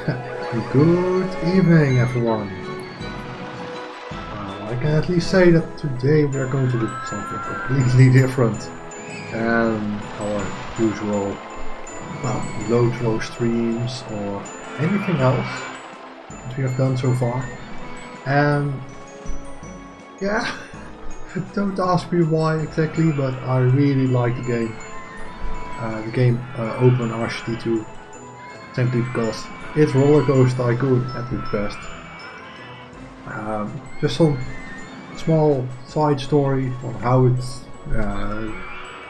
Good evening, everyone. I can at least say that today we are going to do something completely different than our usual, low throw streams or anything else that we have done so far. And yeah, don't ask me why exactly, but I really like the game. OpenRCT2, simply because it's rollercoaster tycoon at its best. Just some small side story on how it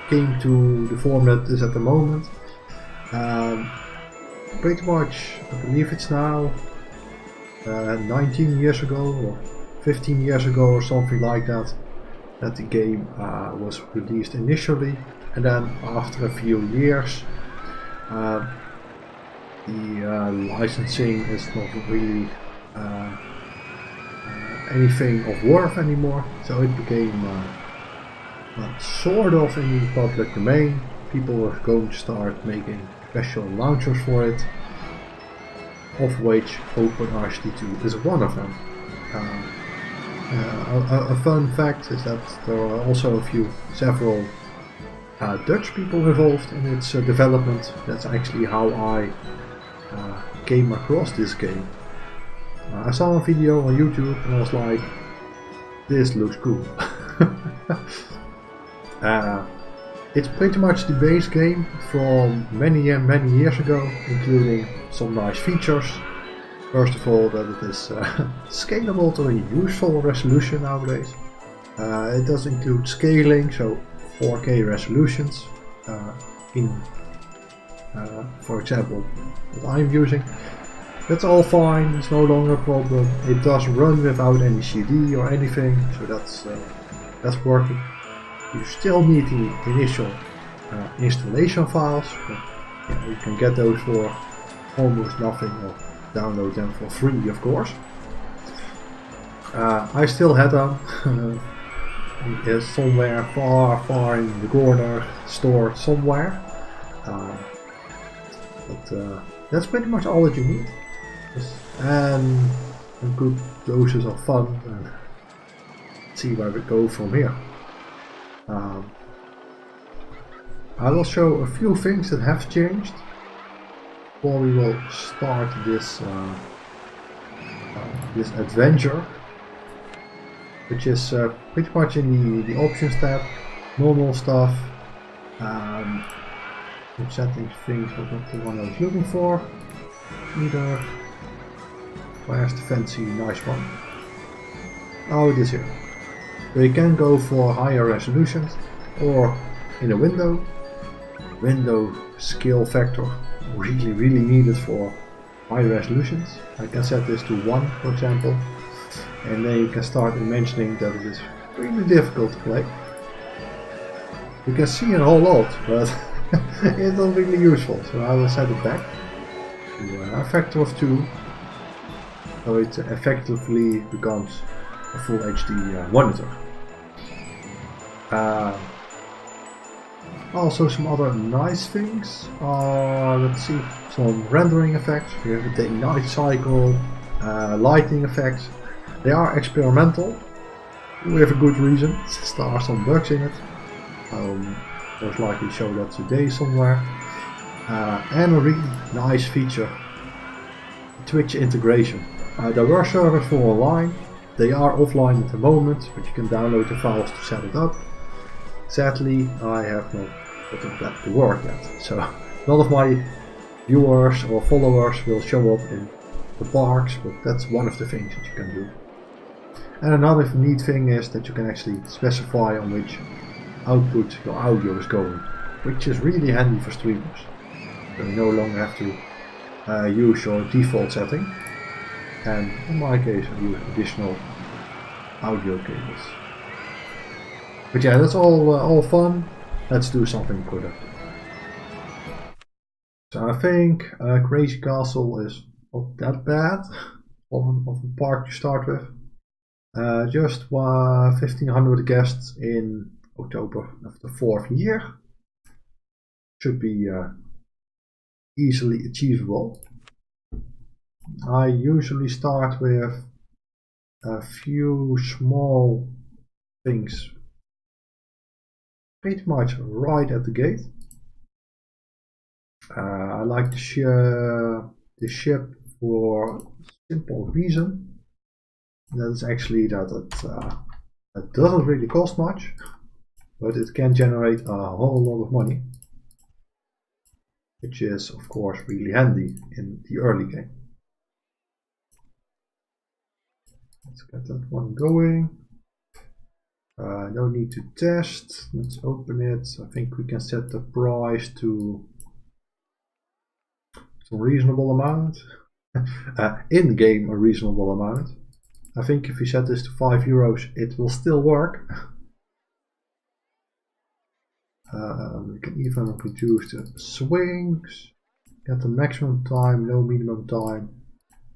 came to the format is at the moment. Pretty much, I believe it's now 19 years ago or 15 years ago or something like that, that the game was released initially, and then after a few years the licensing is not really anything of worth anymore, so it became sort of in the public domain. People were going to start making special launchers for it, of which OpenRCT2 is one of them. A fun fact is that there are also several Dutch people involved in its development. That's actually how I came across this game. I saw a video on YouTube and I was like, this looks cool. It's pretty much the base game from many years ago, including some nice features. First of all, that it is scalable to a useful resolution nowadays. It does include scaling, so 4K resolutions for example, what I'm using. That's all fine, it's no longer a problem. It does run without any CD or anything, so that's working. You still need the initial installation files, but you can get those for almost nothing or download them for free, of course. I still had them somewhere far in the corner, stored somewhere. But that's pretty much all that you need. And a good doses of fun, and see where we go from here. I will show a few things that have changed before we will start this this adventure, which is pretty much in the options tab. Normal stuff. Settings things was not the one I was looking for either. Where's the fancy nice one? Oh, it is here. So you can go for higher resolutions, or in a window scale factor, really needed for high resolutions. I can set this to 1, for example, and then you can start imagining that it is really difficult to play. You can see a whole lot, but it's not really useful, so I will set it back to a factor of 2, so it effectively becomes a full HD monitor. Also some other nice things are, let's see, some rendering effects. We have the night cycle, lighting effects. They are experimental, with a good reason. There are some bugs in it. Most likely show that today somewhere. And a really nice feature, Twitch integration. There were servers for online. They are offline at the moment, but you can download the files to set it up. Sadly, I have not gotten that to work yet, so none of my viewers or followers will show up in the parks, but that's one of the things that you can do. And another neat thing is that you can actually specify on which output your audio is going, which is really handy for streamers. So you no longer have to use your default setting, and in my case I use additional audio cables. But yeah, that's all fun. Let's do something productive. So I think Crazy Castle is not that bad of a park to start with. Just 1500 guests in October of the 4th year. Should be easily achievable. I usually start with a few small things pretty much right at the gate. I like the ship for a simple reason. That is actually that it doesn't really cost much, but it can generate a whole lot of money, which is of course really handy in the early game. Let's get that one going. No need to test. Let's open it. I think we can set the price to some reasonable amount. In-game a reasonable amount. I think if we set this to €5, it will still work. We can even reduce the swings, get the maximum time, no minimum time,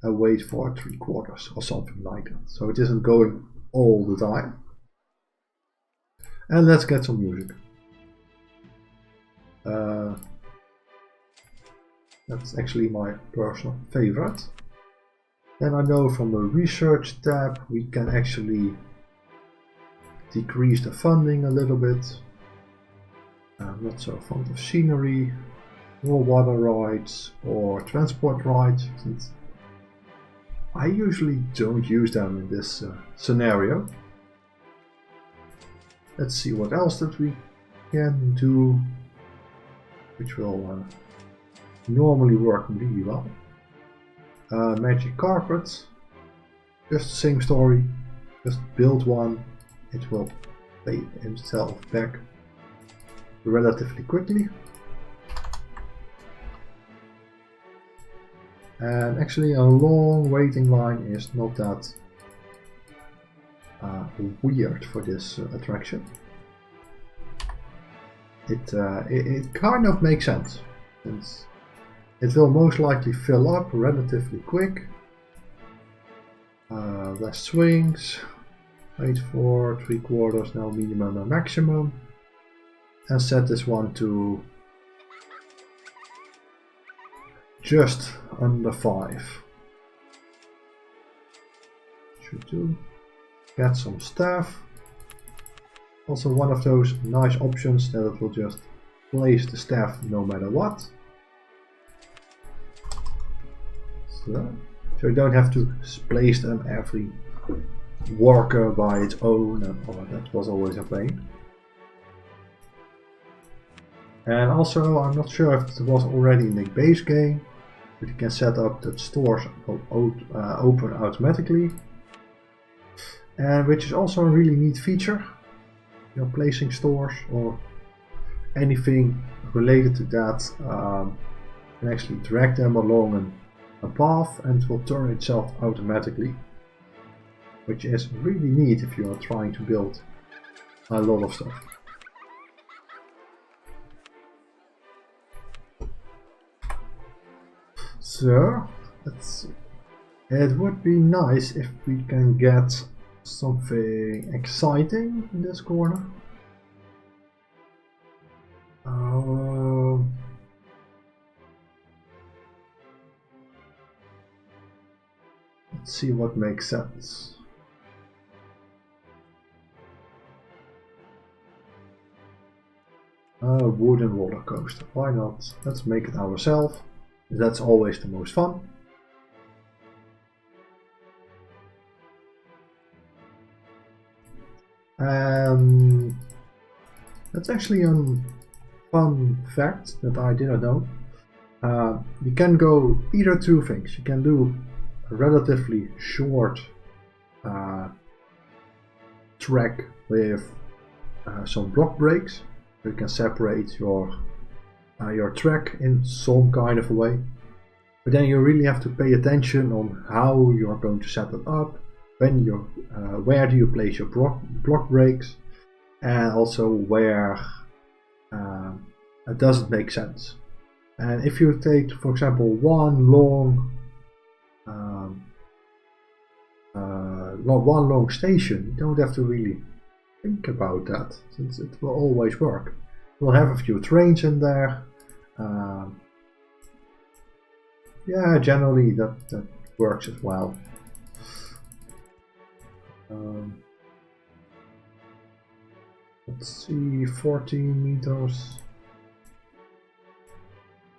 and wait for 3/4 or something like that. So it isn't going all the time. And let's get some music. That's actually my personal favorite. Then I know from the research tab we can actually decrease the funding a little bit. I'm not so fond of scenery, or water rides, or transport rides, since I usually don't use them in this scenario. Let's see what else that we can do, which will normally work really well. Magic carpet, just the same story, just build one, it will pay himself back relatively quickly. And actually a long waiting line is not that weird for this attraction. It kind of makes sense, since it will most likely fill up relatively quick. Less swings, wait for 3/4, now minimum and maximum, and set this one to just under 5. Should do. Get some staff. Also one of those nice options that it will just place the staff no matter what. So you don't have to place them every worker by its own, and that was always a pain. And also, I'm not sure if it was already in the base game, but you can set up that stores open automatically, and which is also a really neat feature. You're placing stores or anything related to that, you can actually drag them along a path and it will turn itself automatically, which is really neat if you are trying to build a lot of stuff. So, let's see. It would be nice if we can get something exciting in this corner. Let's see what makes sense. A wooden roller coaster, why not? Let's make it ourselves. That's always the most fun. That's actually a fun fact that I didn't know. You can go either two things. You can do a relatively short track with some block breaks. You can separate your track in some kind of a way, but then you really have to pay attention on how you are going to set it up, when where do you place your block breaks, and also where it doesn't make sense. And if you take, for example, one long station, you don't have to really think about that, since it will always work. We'll have a few trains in there. Yeah, generally that works as well. Let's see, 14 meters.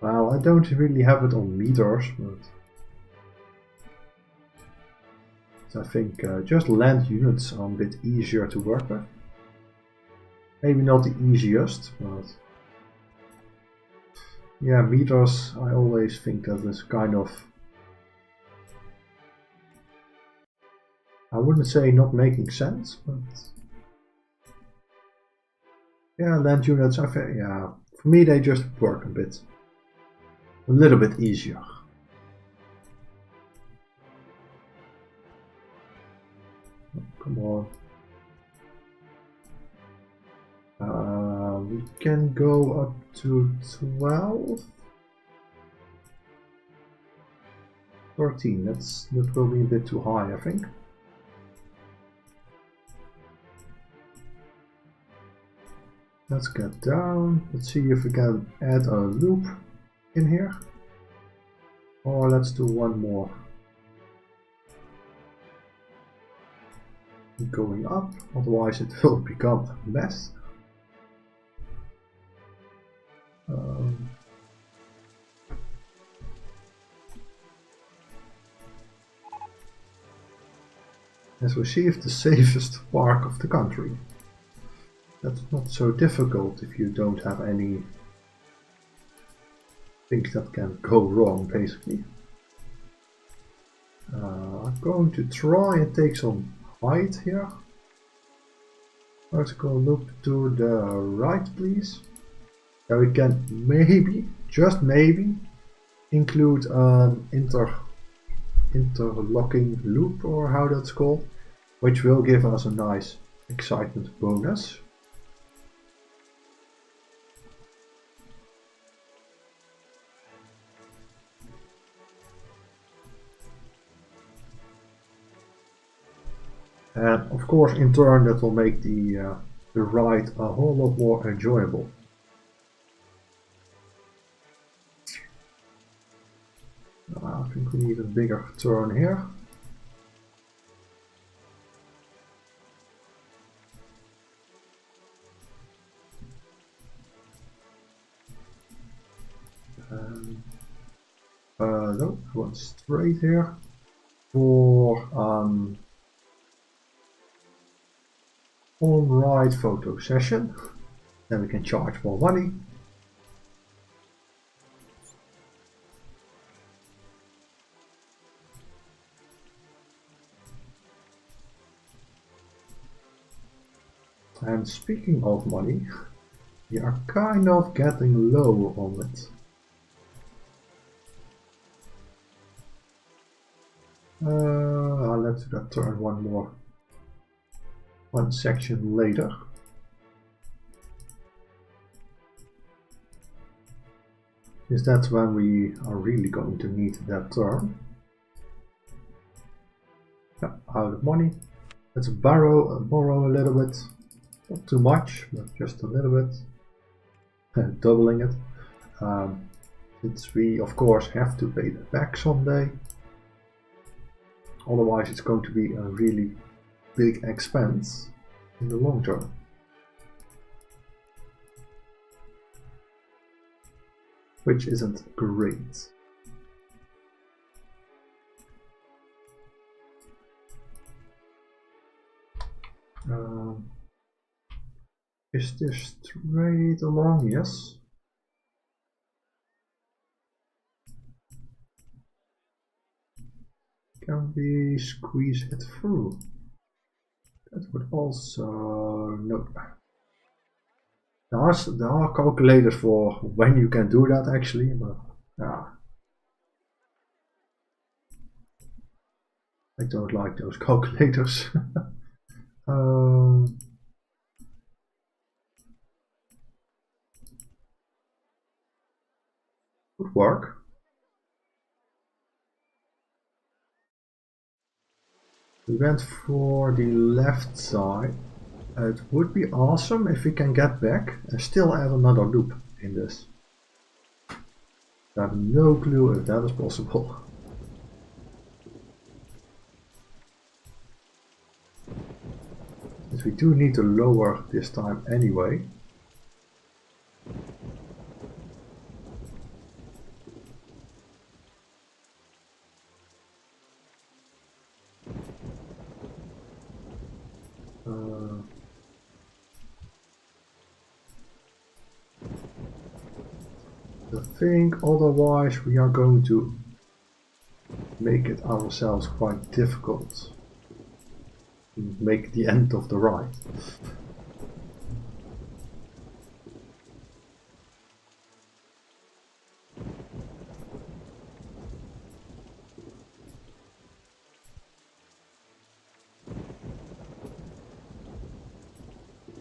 Well, I don't really have it on meters, but I think just land units are a bit easier to work with. Maybe not the easiest, but yeah, meters I always think that is kind of, I wouldn't say not making sense, but yeah, land units, I think, yeah, for me they just work a little bit easier. Oh, come on. We can go up to 12. 13, that will be a bit too high, I think. Let's get down. Let's see if we can add a loop in here. Or let's do one more. Going up, otherwise it will become a mess. Has received the safest park of the country. That's not so difficult if you don't have any things that can go wrong, basically. I'm going to try and take some height here. Let's go look to the right, please. There we can maybe, just maybe, include an interlocking loop, or how that's called, which will give us a nice excitement bonus. And of course, in turn, that will make the ride a whole lot more enjoyable. I think we need a bigger turn here. No, I want straight here for on-ride photo session. Then we can charge more money. And speaking of money, we are kind of getting low on it. Let's do that turn one section later. Because that's when we are really going to need that turn. Yeah, out of money. Let's borrow a little bit. Not too much, but just a little bit. Doubling it. Since we of course have to pay that back someday. Otherwise it's going to be a really big expense in the long term. Which isn't great. Is this straight along? Yes. Can we squeeze it through? That would also... no. There are calculators for when you can do that actually, but yeah. I don't like those calculators. Would work. We went for the left side. It would be awesome if we can get back and still add another loop in this. I have no clue if that is possible. Since we do need to lower this time anyway. I think otherwise we are going to make it ourselves quite difficult. Make the end of the ride.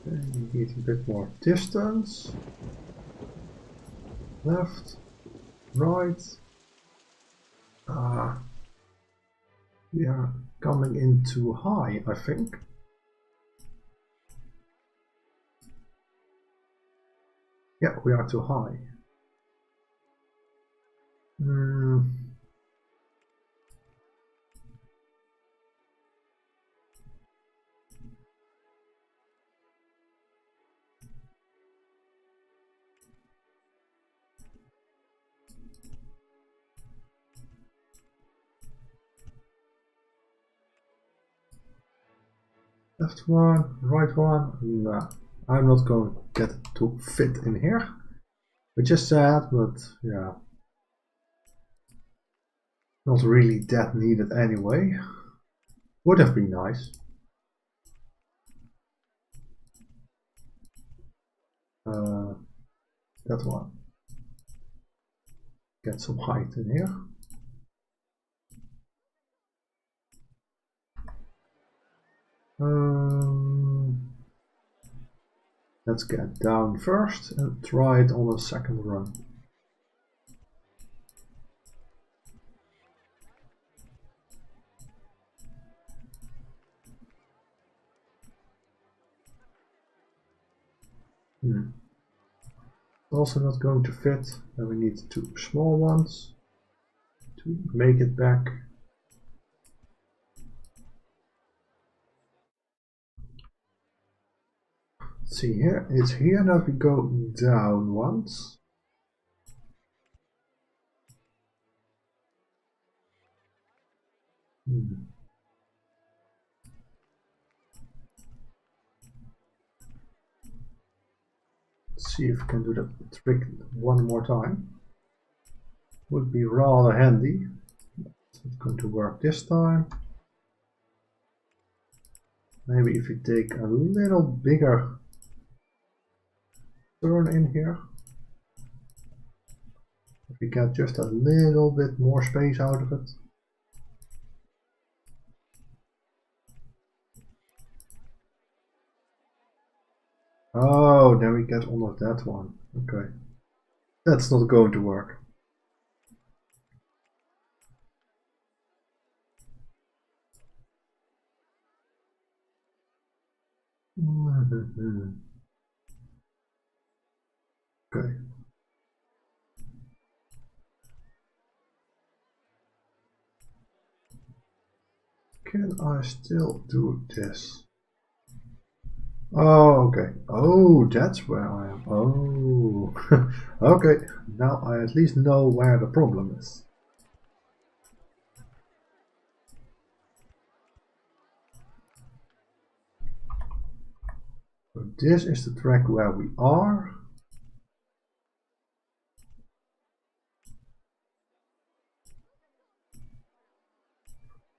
We need a bit more distance. Left, right. We are coming in too high, I think. Yeah, we are too high. Left one, right one. Nah, I'm not going to get it to fit in here. Which is sad, but yeah. Not really that needed anyway. Would have been nice. That one. Get some height in here. Let's get down first and try it on a second run. Also not going to fit, and we need two small ones to make it back. Let's see here, it's here that we go down once. Let's see if we can do the trick one more time. Would be rather handy. It's not going to work this time. Maybe if we take a little bigger turn in here. If we get just a little bit more space out of it. Oh, then we get all of that one. Okay. That's not going to work. Okay. Can I still do this? Oh, okay. Oh, that's where I am. Oh, okay. Now I at least know where the problem is. So this is the track where we are.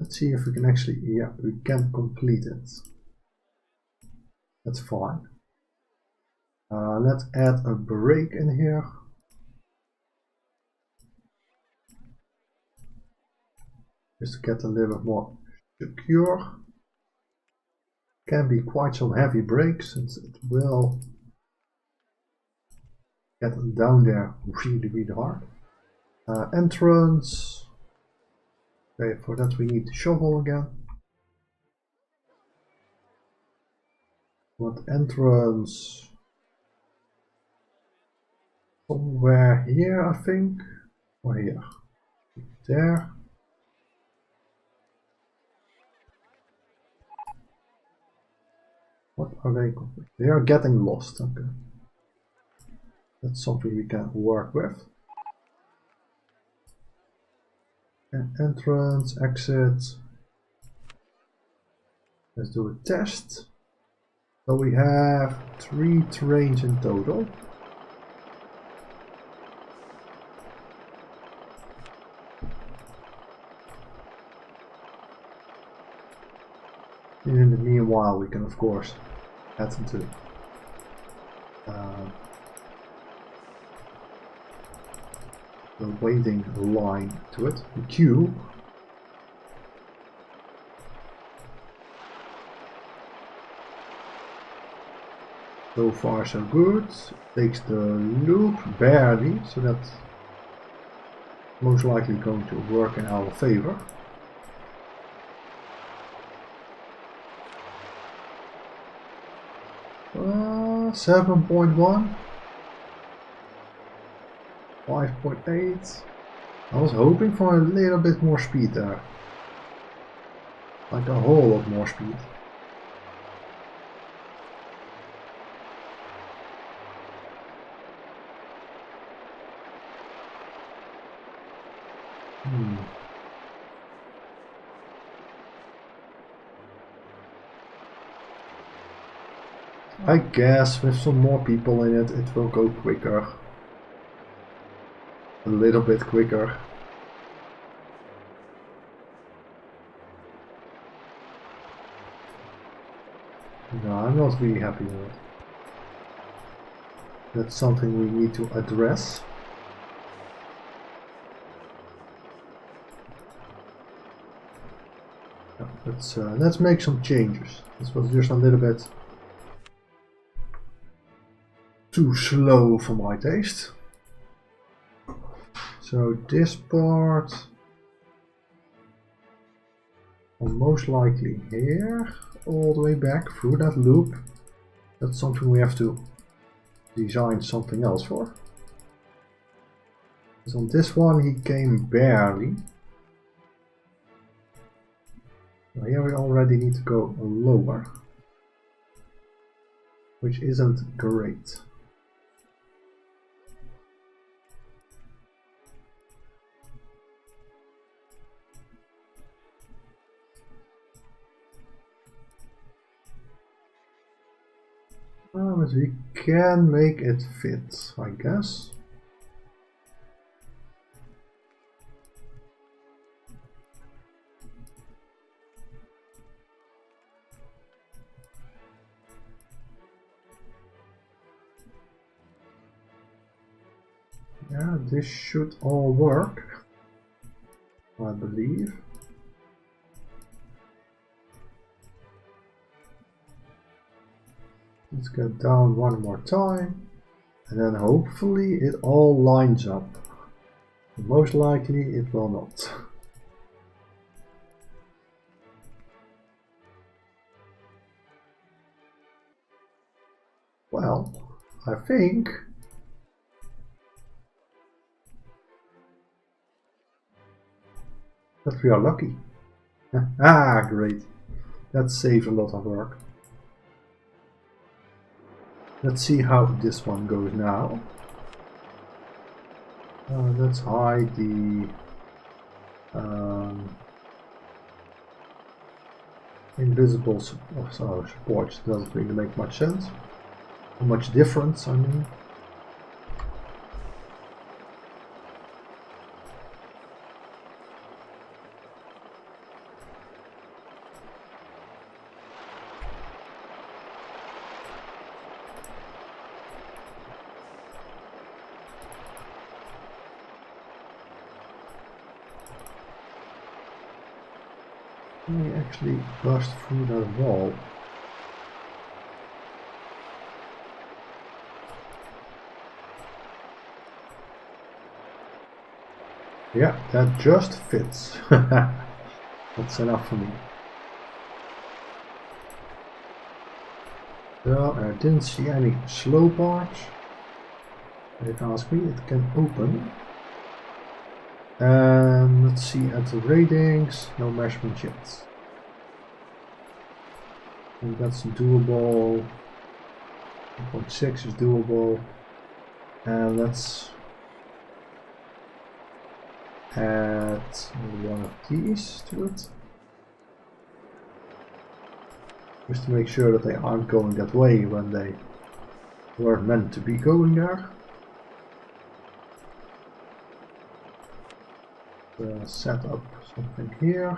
Let's see if we can actually, yeah, we can complete it. That's fine. Let's add a break in here. Just to get a little bit more secure. Can be quite some heavy brakes, since it will get down there really hard. Entrance. Okay, for that we need the shovel again. What entrance? Somewhere here, I think. or here. There. What are they? They are getting lost. Okay. That's something we can work with. And entrance, exit. Let's do a test. So we have 3 trains in total. And in the meanwhile, we can of course add into the waiting line to it, the queue. So far so good. Takes the loop barely, so that's most likely going to work in our favor. Uh, 7.1, 5.8. I was hoping for a little bit more speed there, like a whole lot more speed. I guess with some more people in it, it will go quicker. A little bit quicker. No, I'm not really happy with it. That's something we need to address. Let's make some changes. This was just a little bit too slow for my taste. So this part will most likely here, all the way back through that loop. That's something we have to design something else for. Because on this one he came barely. Now here we already need to go lower, which isn't great. But we can make it fit, I guess. Yeah, this should all work, I believe. Let's get down one more time, and then hopefully it all lines up. Most likely it will not. Well, I think that we are lucky. Ah, great. That saves a lot of work. Let's see how this one goes now. Let's hide the invisible supports. Doesn't really make much sense. Much difference, I mean. We actually bust through that wall. Yeah, that just fits. That's enough for me. So I didn't see any slow parts. If you ask me, it can open. And let's see at the ratings, no measurement yet. And that's doable. 1.6 is doable. And let's add one of these to it. Just to make sure that they aren't going that way when they weren't meant to be going there. Set up something here.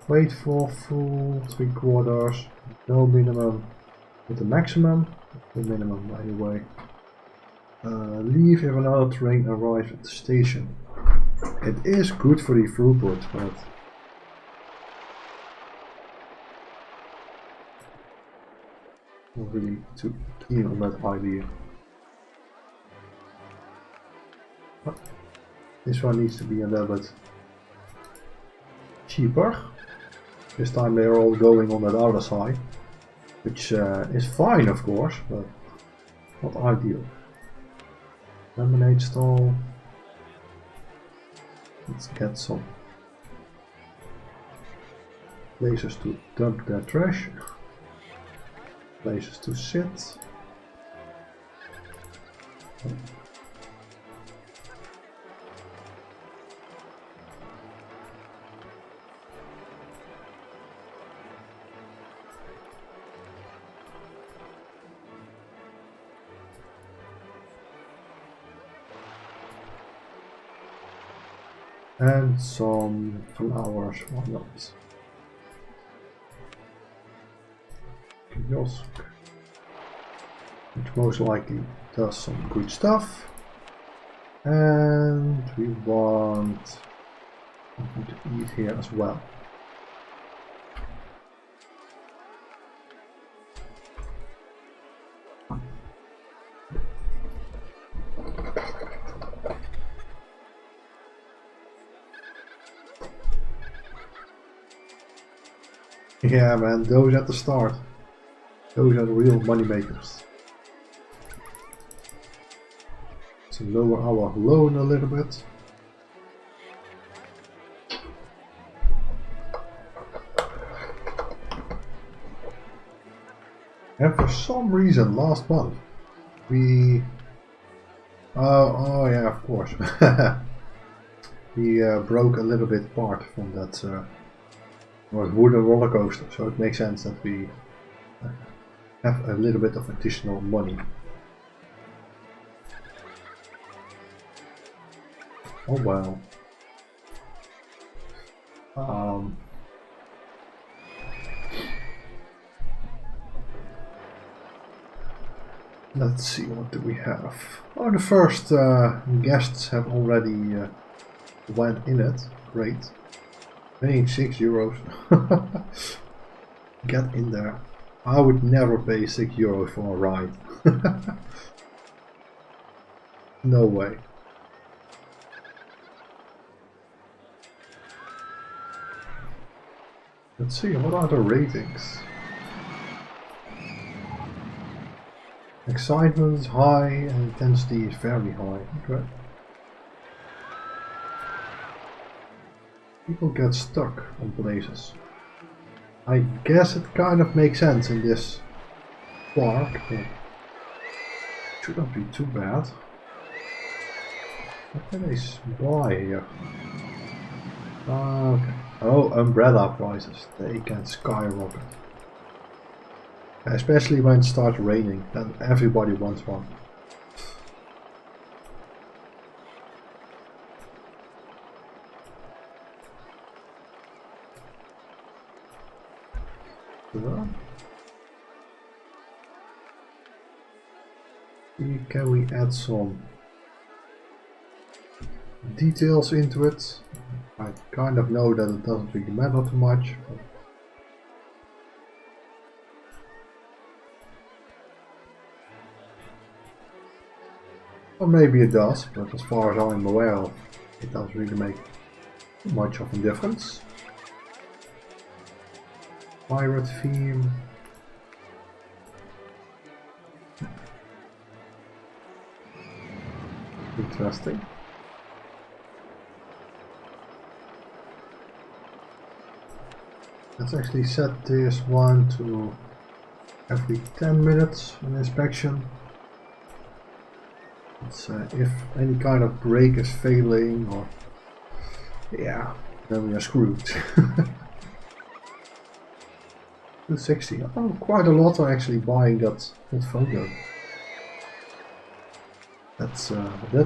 Wait for full 3/4, no minimum with the maximum, the minimum anyway. Leave if another train arrives at the station. It is good for the throughput, but not really too keen on that idea. This one needs to be a little bit cheaper. This time they're all going on that other side, which is fine of course, but not ideal. Lemonade stall. Let's get some places to dump their trash, places to sit. And some flowers, why not? Kiosk, which most likely does some good stuff. And we want something to eat here as well. Yeah man, those at the start, those are the real money makers. So lower our loan a little bit. And for some reason last month we oh yeah, of course. We broke a little bit apart from that wooden roller coaster, so it makes sense that we have a little bit of additional money. Oh well. Let's see, what do we have? Oh, the first guests have already went in it. Great. Paying €6. Get in there. I would never pay €6 for a ride. No way. Let's see, what are the ratings? Excitement is high and intensity is very high. Okay. People get stuck on places. I guess it kind of makes sense in this park, but it shouldn't be too bad. What can they buy here? Okay. Oh, umbrella prices. They can skyrocket. Especially when it starts raining, then everybody wants one. Can we add some details into it? I kind of know that it doesn't really matter too much. Or maybe it does, but as far as I'm aware of, it doesn't really make much of a difference. Pirate theme. Interesting. Let's actually set this one to every 10 minutes an inspection. It's, if any kind of brake is failing, or yeah, then we are screwed. 260. Oh, quite a lot are actually buying that photo. That's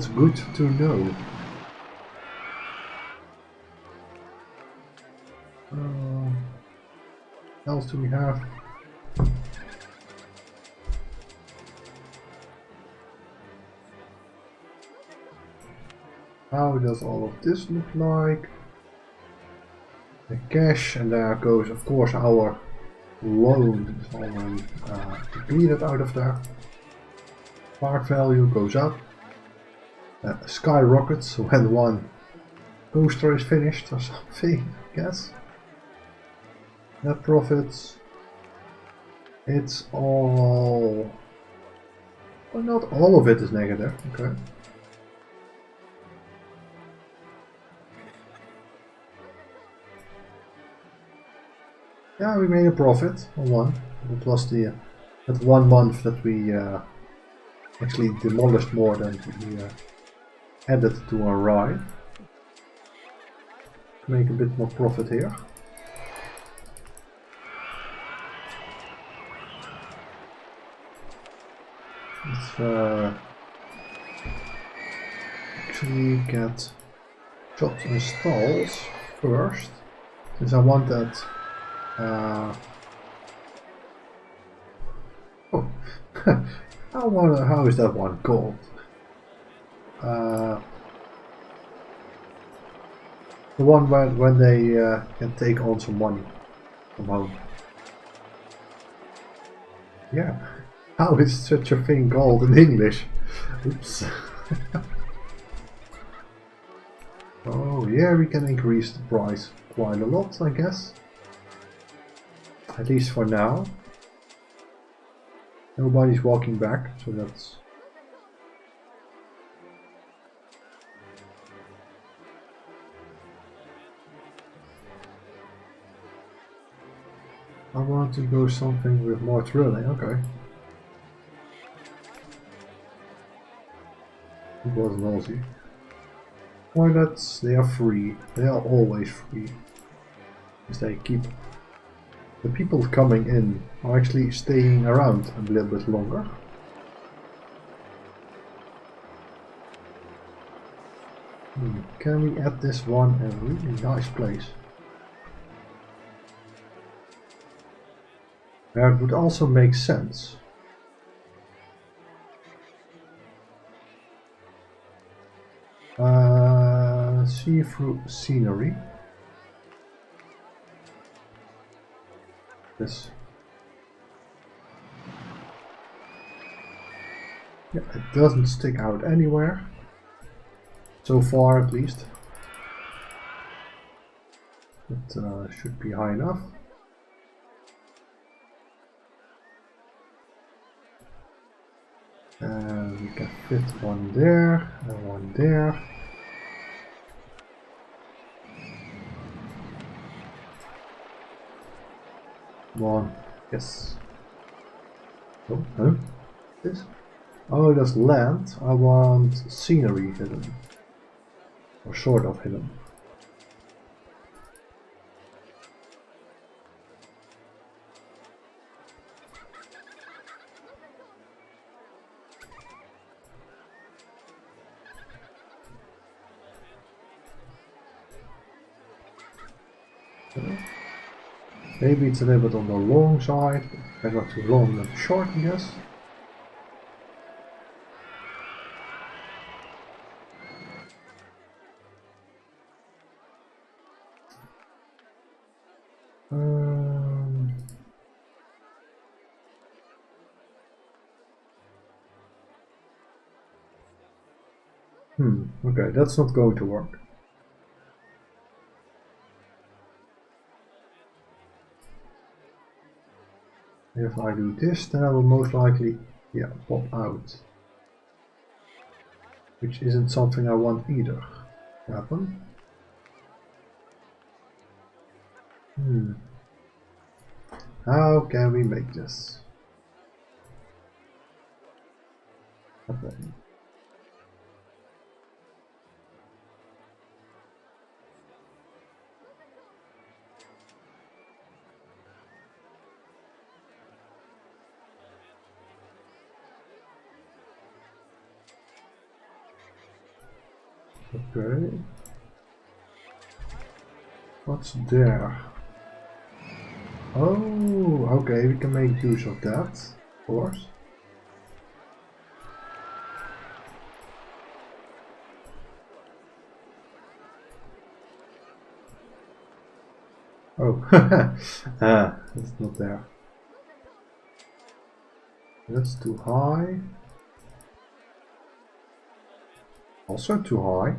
good to know. What else do we have? How does all of this look like? The cash, and there goes, of course, our loan is already depleted out of there. Park value goes up. Skyrockets when one coaster is finished or something, I guess. Net profits. It's all... Well, not all of it is negative, okay. Yeah, we made a profit on one. It was that 1 month that we actually demolished more than we added to our ride. To make a bit more profit here. Let's actually get shops and stalls first, since I want that. Oh, how is that one called? The one when they can take on some money from home. Yeah, how is such a thing called in English? Oops. Oh yeah, we can increase the price quite a lot, I guess. At least for now. Nobody's walking back, so that's... I want to go something with more thrilling, okay. It wasn't Aussie. Toilets, they are free. They are always free. Because they keep... The people coming in are actually staying around a little bit longer. Can we add this one a really nice place? Where it would also make sense. See-through scenery. This. Yeah, it doesn't stick out anywhere. So far, at least. It should be high enough. And we can fit one there and one there. One, yes. Oh, no. This? Oh, that's land. I want scenery hidden. Or sort of hidden. Maybe it's a little bit on the long side, but not too long, not too short, I guess. Okay, that's not going to work. If I do this, then I will most likely, yeah, pop out. Which isn't something I want either to happen. How can we make this? Okay. Okay. What's there? Oh, okay, we can make use of that, of course. Oh, it's not there. That's too high. Also too high.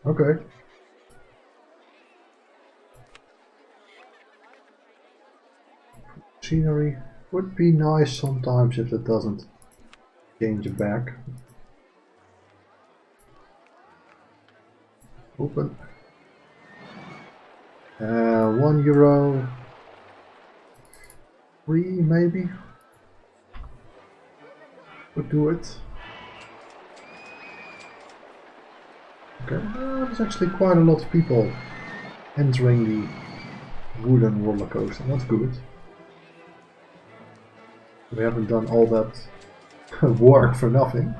Okay. Scenery would be nice sometimes if it doesn't change back. Open. €1. 3 maybe. Would do it. Okay, there's actually quite a lot of people entering the wooden roller coaster. That's good. We haven't done all that work for nothing.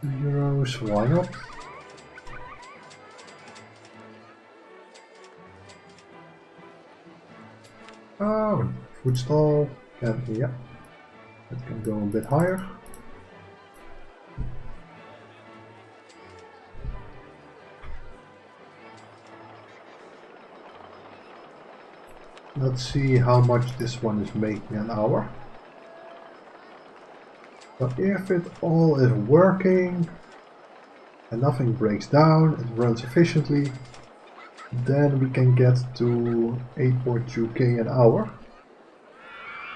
€2, why not? Oh, food stall. Yeah, that can go a bit higher. Let's see how much this one is making an hour. But if it all is working and nothing breaks down, it runs efficiently, then we can get to 8.2k an hour.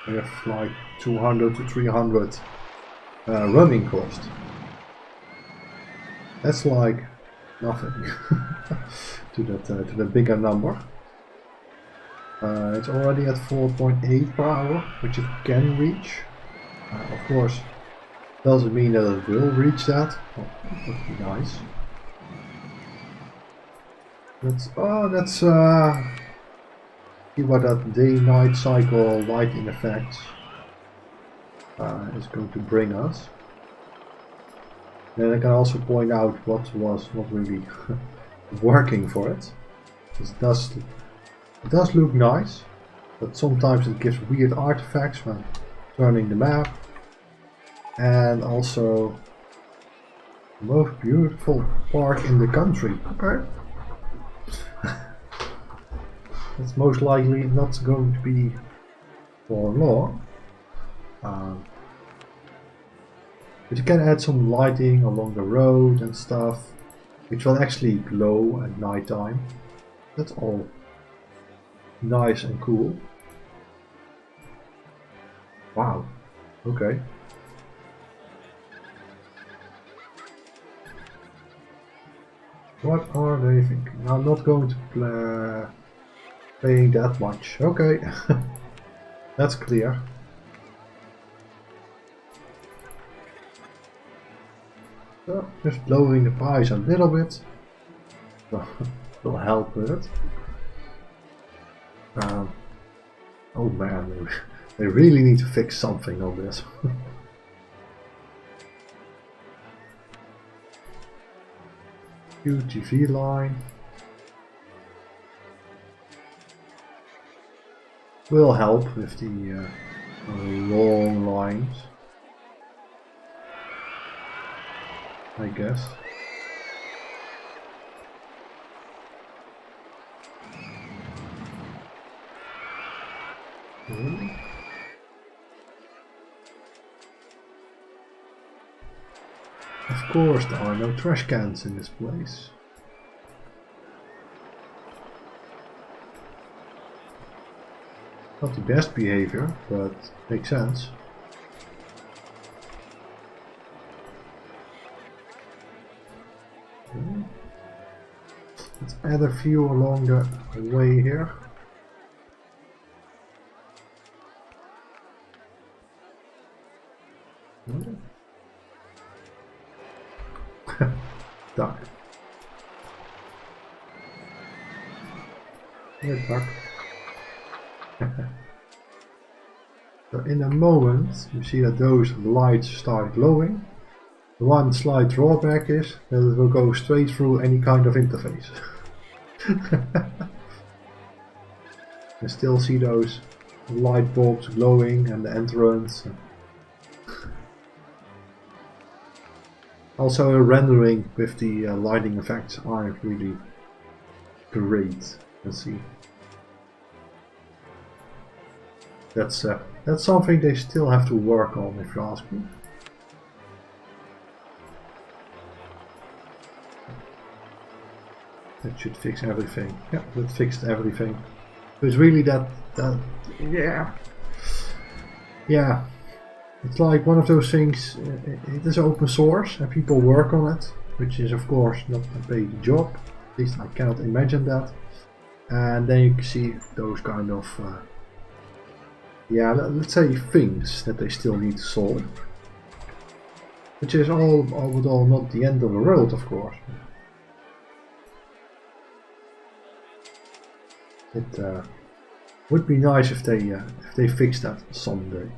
We have like 200 to 300 running cost. That's like nothing to that bigger number. It's already at 4.8 per hour, which it can reach. Of course, doesn't mean that it will reach that. Oh, that would be nice. Let's see what that day-night cycle lighting effect is going to bring us. Then I can also point out what was not really working for it. It does look nice, but sometimes it gives weird artifacts when turning the map. And also the most beautiful park in the country. Okay. It's most likely not going to be for long. But you can add some lighting along the road and stuff, which will actually glow at night time. That's all nice and cool. Wow. Okay. What are they thinking? I'm not going to paying that much. Okay. That's clear. So, just lowering the price a little bit will help with it. Oh man, they really need to fix something on this. UTV line will help with the long lines, I guess. Really? Of course there are no trash cans in this place. Not the best behavior, but makes sense. Okay. Let's add a few along the way here. Duck. Here, duck. So in a moment you see that those lights start glowing. The one slight drawback is that it will go straight through any kind of interface. You still see those light bulbs glowing and the entrance. Also rendering with the lighting effects aren't really great. Let's see. That's something they still have to work on, if you ask me. That should fix everything. Yeah, that fixed everything. It's really that yeah. It's like one of those things. It is open source and people work on it, which is of course not a paid job. At least I cannot imagine that. And then you can see those kind of yeah, let's say things that they still need to solve, which is all not the end of the world, of course. It would be nice if they fix that someday.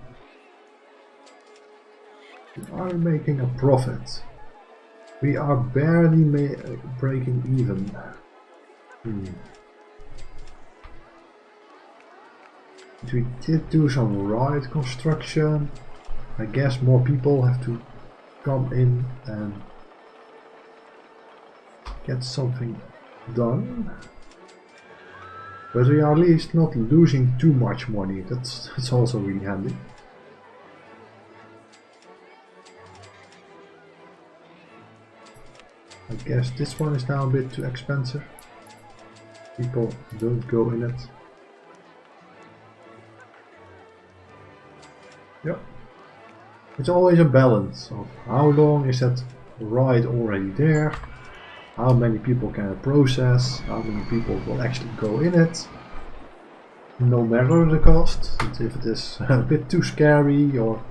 We are making a profit. We are barely breaking even. We did do some ride construction. I guess more people have to come in and get something done. But we are at least not losing too much money. That's also really handy. I guess this one is now a bit too expensive. People don't go in it. Yep. It's always a balance of how long is that ride already there, how many people can it process, how many people will actually go in it, no matter the cost. And if it is a bit too scary or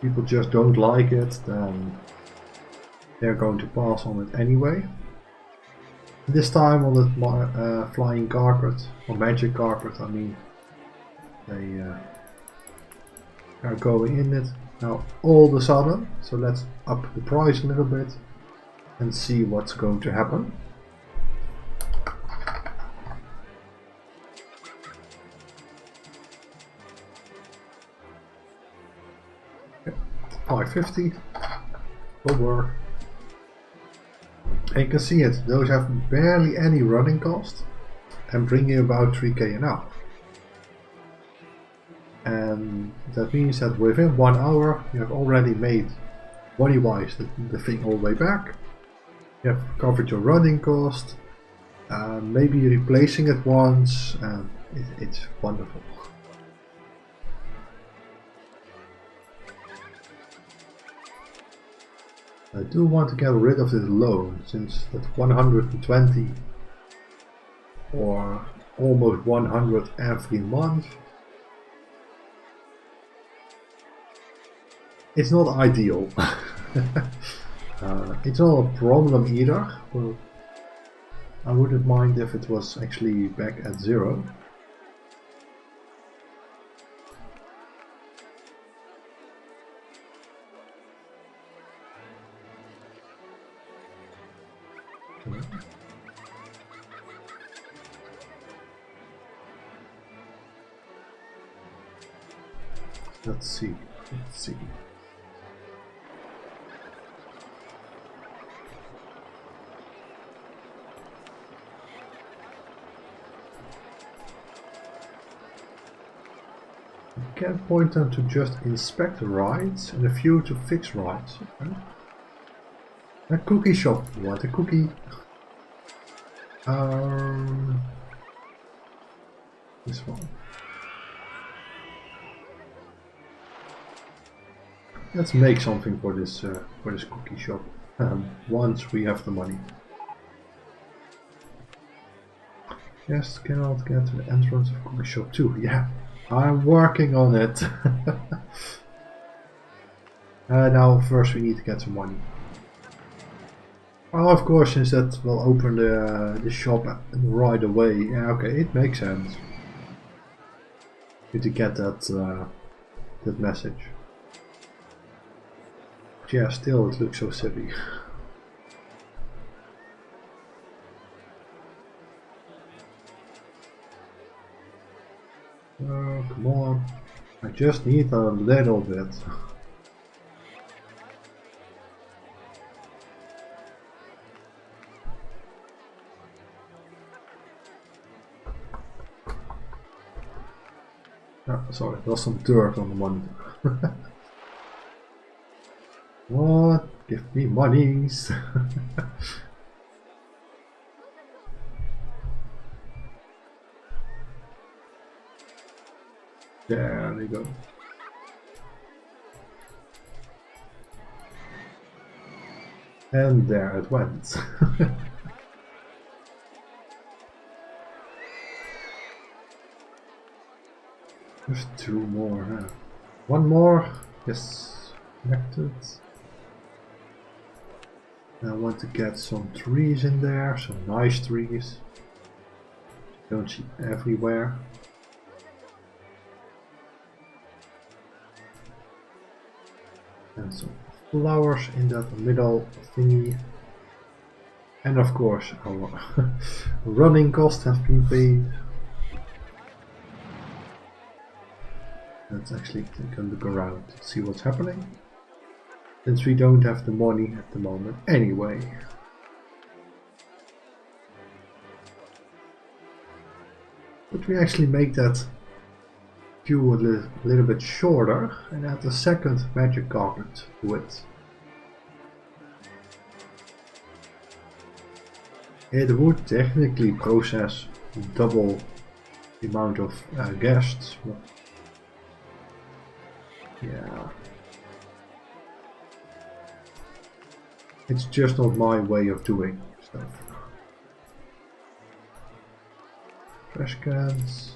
people just don't like it, then they're going to pass on it anyway. This time on the flying carpet, or magic carpet I mean, they are going in it now all of a sudden. So let's up the price a little bit and see what's going to happen. Okay, 550 will work. And you can see it, those have barely any running cost and bring you about 3k an hour. And that means that within 1 hour you have already made money wise the thing all the way back. You have covered your running cost, maybe replacing it once, and it's wonderful. I do want to get rid of this loan, since that 120 or almost 100 every month, it's not ideal. It's not a problem either, but I wouldn't mind if it was actually back at 0. Let's see. Let's see. You can point them to just inspect rides and a few to fix rides. Okay. A cookie shop. What a cookie. This one. Let's make something for this cookie shop. Once we have the money. Yes, cannot get to the entrance of cookie shop 2. Yeah, I'm working on it. Now first we need to get some money. Oh, of course, since that will open the shop right away. Yeah, okay, it makes sense. Need to get that that message. But yeah, still it looks so silly. Oh, come on. I just need a little bit. Oh, sorry, there's some dirt on the money. What? Give me monies. There they go. And there it went. There's 2 more. Huh? 1 more. Yes. Connected. I want to get some trees in there. Some nice trees. Don't see everywhere. And some flowers in that middle thingy. And of course our running costs have been paid. Let's actually take a look around, see what's happening. Since we don't have the money at the moment anyway. But we actually make that queue a little bit shorter and add a second magic carpet to it. It would technically process double the amount of guests, but yeah, it's just not my way of doing stuff. Trash cans.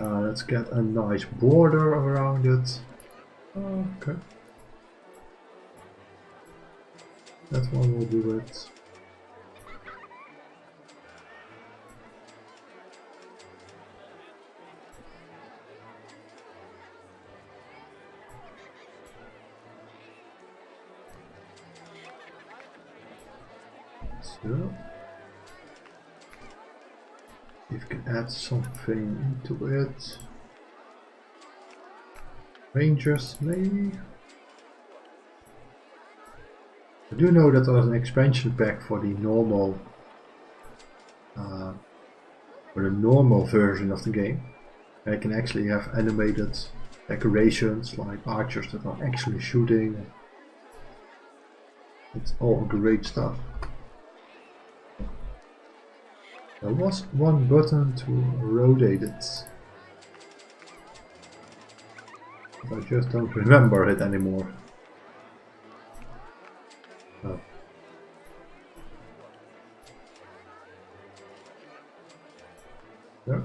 Let's get a nice border around it. Okay. That one will do it. So, if you can add something into it. Rangers, maybe? I do know that there's an expansion pack for the normal version of the game. I can actually have animated decorations like archers that are actually shooting. It's all great stuff. There was one button to rotate it. But I just don't remember it anymore. Oh. Yeah.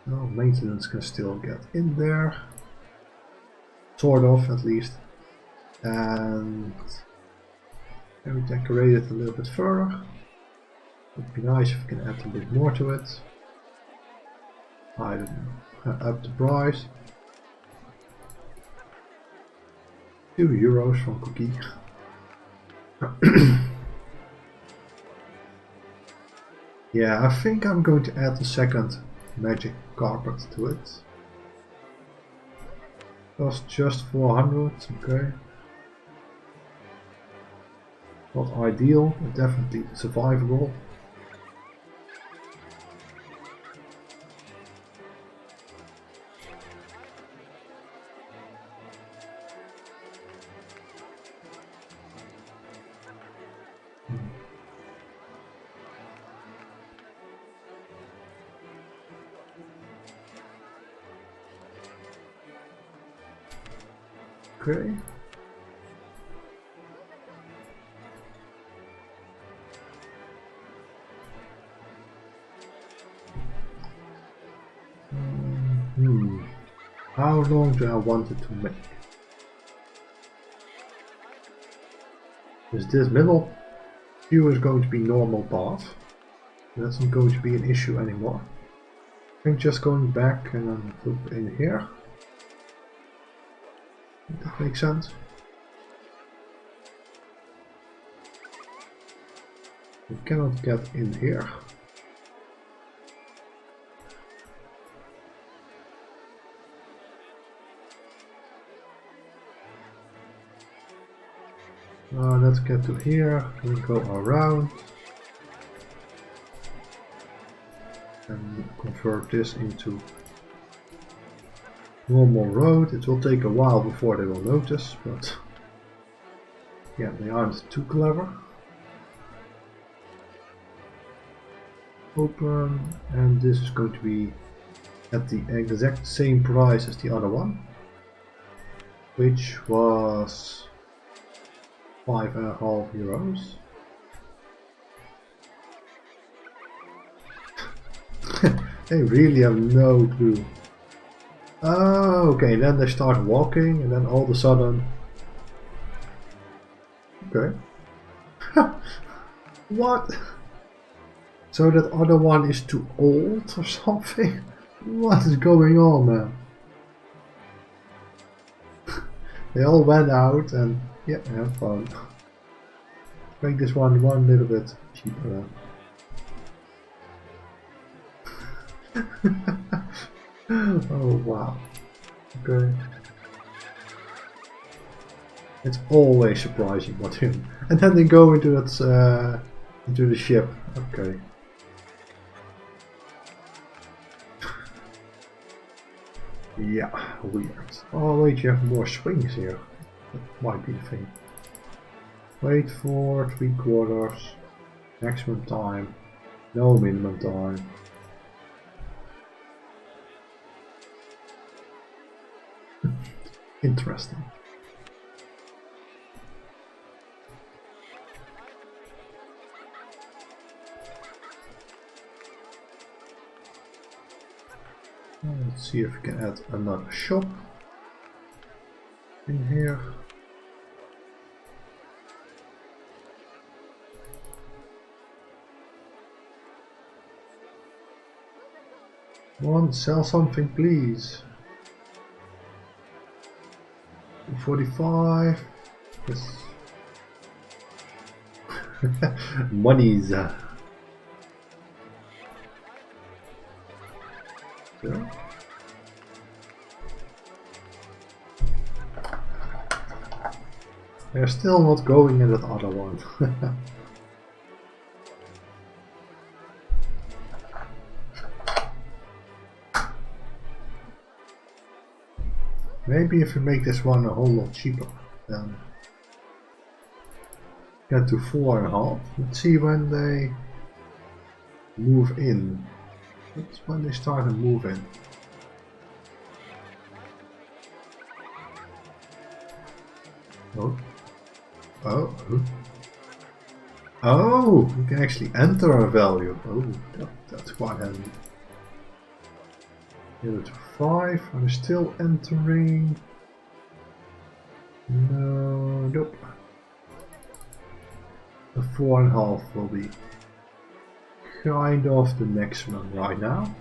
Well, maintenance can still get in there. Sort of, at least. And we decorate it a little bit further. Would be nice if we can add a bit more to it. I don't know. Up the price. €2 from Cookie. Yeah, I think I'm going to add a second magic carpet to it. Cost just 400, okay. Not ideal, but definitely survivable. Okay. How long do I want it to make? Is this middle view is going to be normal path? That's not going to be an issue anymore. I think just going back and then loop in here. That makes sense. We cannot get in here. Let's get to here. We go around and convert this into normal road. It will take a while before they will notice, but yeah, they aren't too clever. Open, and this is going to be at the exact same price as the other one, which was €5.50. They really have no clue. Oh, okay, then they start walking and then all of a sudden... Okay. What? So that other one is too old or something? What is going on, man? They all went out and yeah, have fun. Make this one little bit cheaper then. Oh wow. Okay. It's always surprising what him. And then they go into that into the ship. Okay. Yeah, weird. Oh wait, you have more swings here. That might be the thing. Wait for 3/4. Maximum time. No minimum time. Interesting. Let's see if we can add another shop in here. Come on, sell something please. 45. Yes. Monies. Yeah. They're still not going in that other one. Maybe if we make this one a whole lot cheaper, then get to 4.5. Let's see when they move in. That's when they start to move in. Oh. Oh. Oh, you can actually enter a value. Oh, that's quite handy. Give it to 5. I'm still entering. No, nope. The 4.5 will be kind of the maximum right now.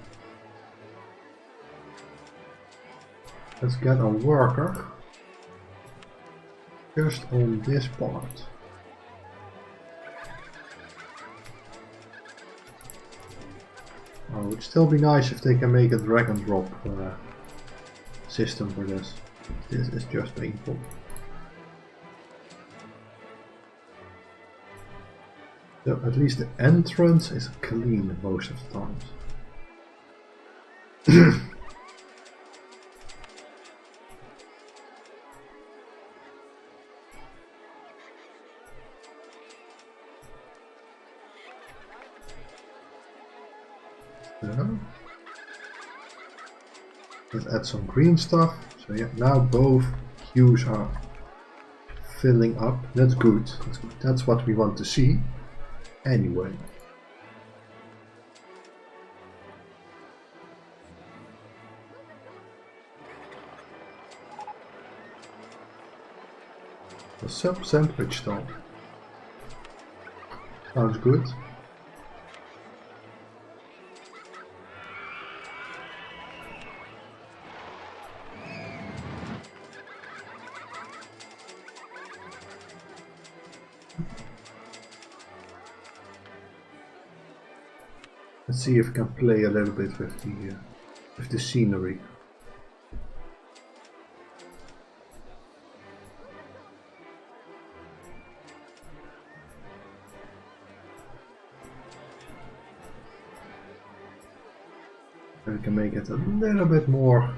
Let's get a worker just on this part. Oh, it would still be nice if they can make a drag and drop system for this. This is just painful. So at least the entrance is clean most of the times. So, let's add some green stuff. So yeah, now both queues are filling up. That's good. That's good. That's what we want to see. Anyway. A sub sandwich stop. Sounds good. Let's see if we can play a little bit with the scenery. And we can make it a little bit more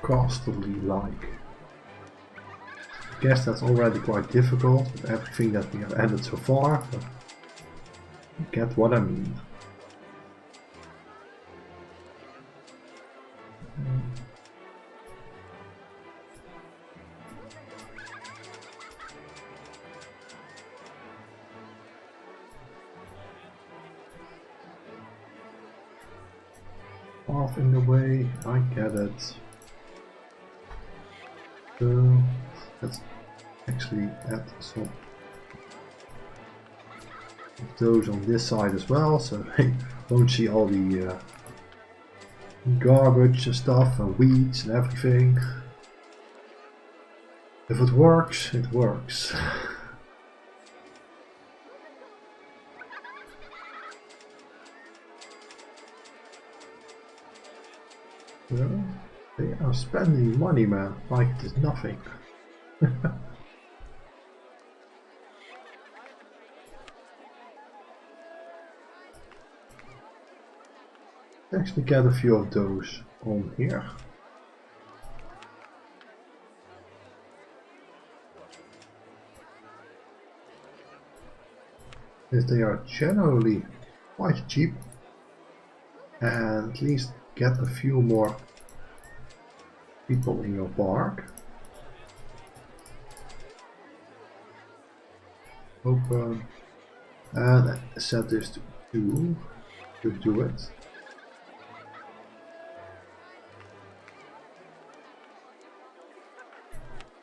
castle-like. I guess that's already quite difficult with everything that we have added so far, but you get what I mean. Off in the way, I get it. So let's actually add some of those on this side as well, so they won't see all the garbage and stuff and weeds and everything. If it works, it works. So, they are spending money, man, like it is nothing. Actually get a few of those on here. As they are generally quite cheap, and at least get a few more people in your park. Open and set this to 2 to do it.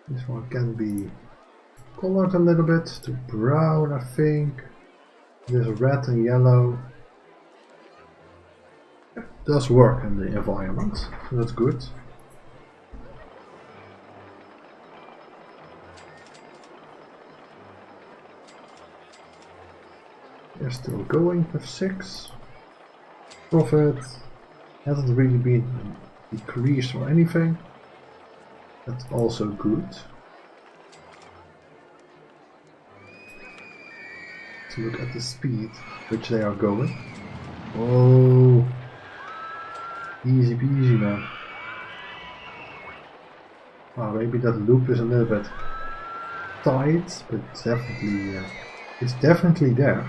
This one can be colored a little bit to brown, I think. There's red and yellow. It does work in the environment, so that's good. They're still going with 6. Profit hasn't really been decreased or anything. That's also good. Let's look at the speed which they are going. Oh, easy peasy, man. Maybe that loop is a little bit tight, but it's definitely there.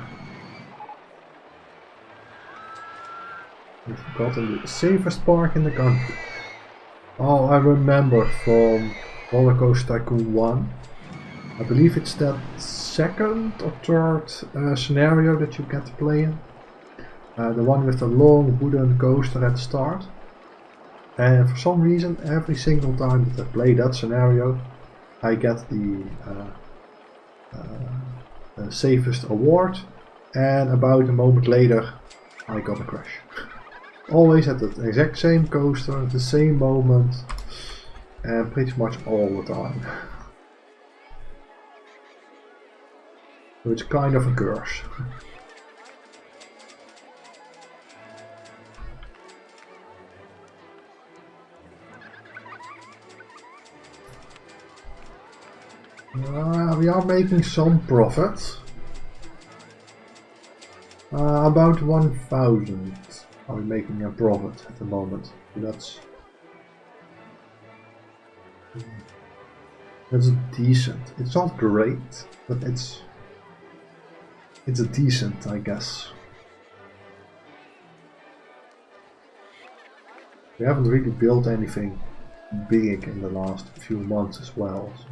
We've gotten the safest park in the country. Oh, I remember from Roller Coaster Tycoon 1. I believe it's that second or third scenario that you get to play in. The one with the long wooden coaster at the start. And for some reason, every single time that I play that scenario, I get the safest award. And about a moment later, I got a crash. Always at the exact same coaster, at the same moment, and pretty much all the time. So it's kind of a curse. We are making some profit. About 1,000 are we making a profit at the moment. That's decent. It's not great, but it's a decent, I guess. We haven't really built anything big in the last few months as well. So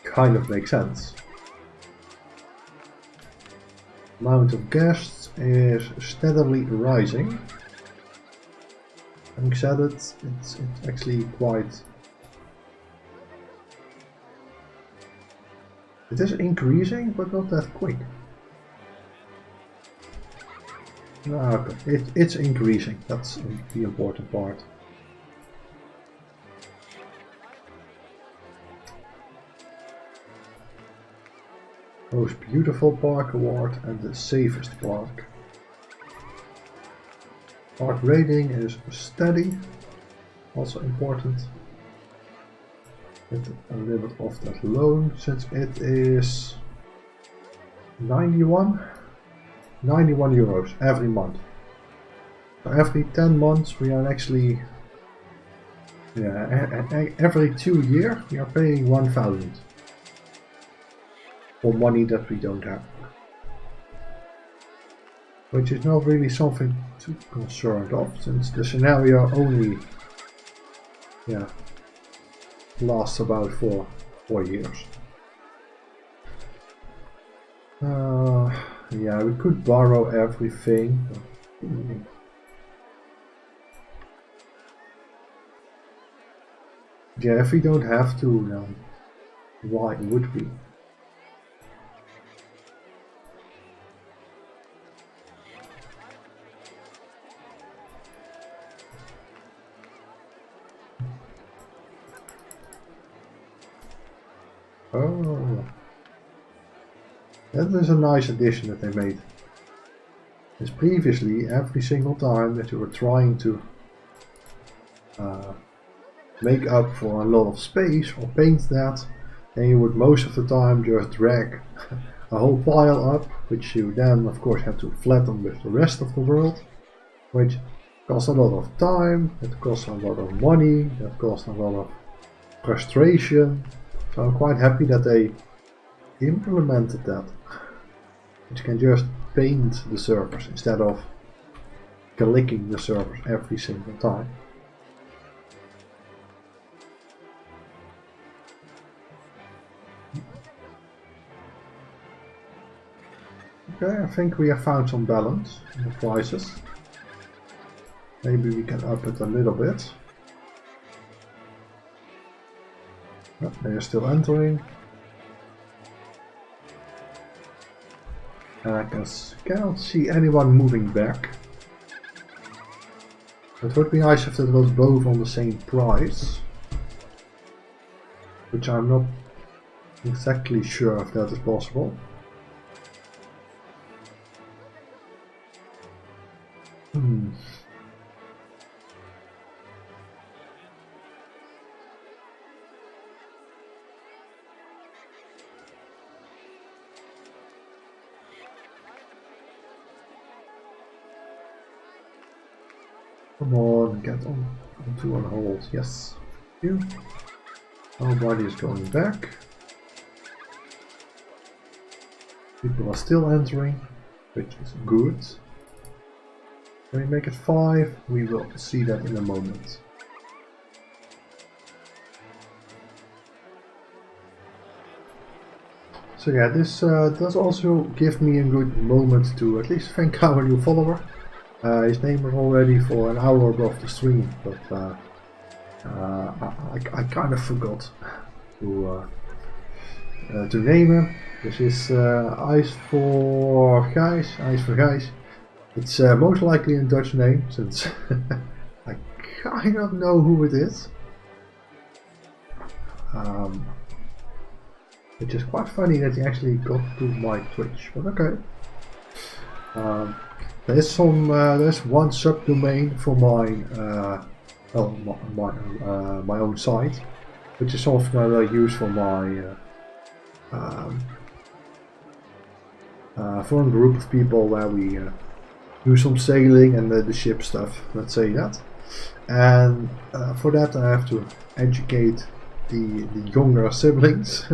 kind of makes sense. Amount of guests is steadily rising. Having said it, it's actually quite... It is increasing, but not that quick. Okay, it's increasing. That's the important part. Most beautiful park award and the safest park. Park rating is steady, also important. Get a little bit off that loan since it is 91 euros every month. So every 10 months we are actually, every 2 years we are paying 1,000 for money that we don't have. Which is not really something to be concerned of, since the scenario only lasts about 4 years. Yeah, we could borrow everything. Yeah, if we don't have to, then why would we? Oh, that is a nice addition that they made. Because previously, every single time that you were trying to make up for a lot of space or paint that, then you would most of the time just drag a whole pile up, which you then of course have to flatten with the rest of the world, which costs a lot of time, it costs a lot of money, that costs a lot of frustration. So I'm quite happy that they implemented that. That you can just paint the surface instead of clicking the surface every single time. Okay, I think we have found some balance in the prices. Maybe we can up it a little bit. Oh, they are still entering. And I cannot see anyone moving back. It would be nice if it was both on the same price. Which I'm not exactly sure if that is possible. Come on, get onto on hold. Yes. Thank you. Nobody is going back. People are still entering, which is good. Can we make it 5? We will see that in a moment. So yeah, this does also give me a good moment to at least thank our new follower. His name is already for an hour above the stream, but I kind of forgot to name him. This is Ice for Gijs. It's most likely a Dutch name, since I kind of know who it is. which is quite funny that he actually got to my Twitch, but okay. There's one subdomain for my own site, which is something that I use for my for a group of people where we do some sailing and the ship stuff, let's say that. And for that I have to educate the younger siblings,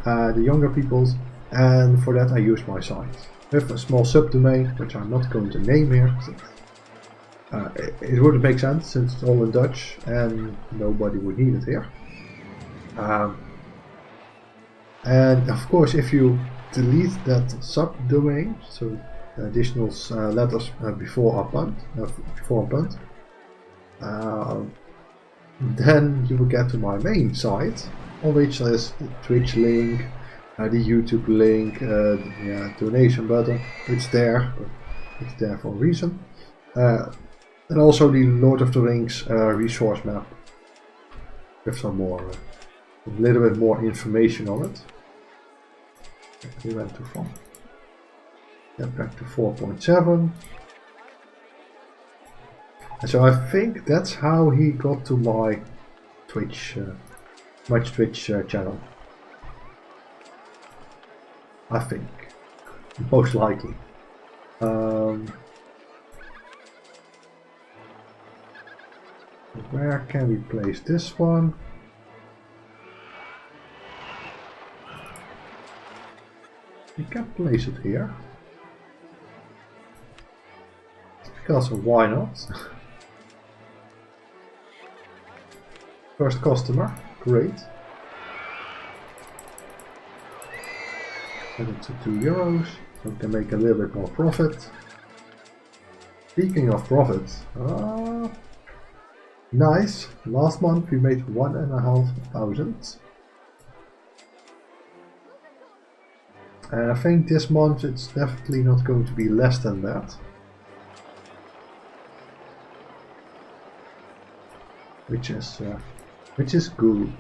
the younger peoples, and for that I use my site. With a small subdomain, which I'm not going to name here. It wouldn't make sense since it's all in Dutch and nobody would need it here. And of course, if you delete that subdomain, so additional letters before a punt, then you will get to my main site, on which there is the Twitch link, the YouTube link, donation button. It's there, but it's there for a reason. And also the Lord of the Rings resource map with some more, a little bit more information on it. We went too far. Get back to 4.7. And so I think that's how he got to my Twitch, channel. I think, most likely. Where can we place this one? We can place it here. Because why not? First customer, great. Set it to €2, so we can make a little bit more profit. Speaking of profit, nice. Last month we made 1,500. And I think this month it's definitely not going to be less than that. Which is good.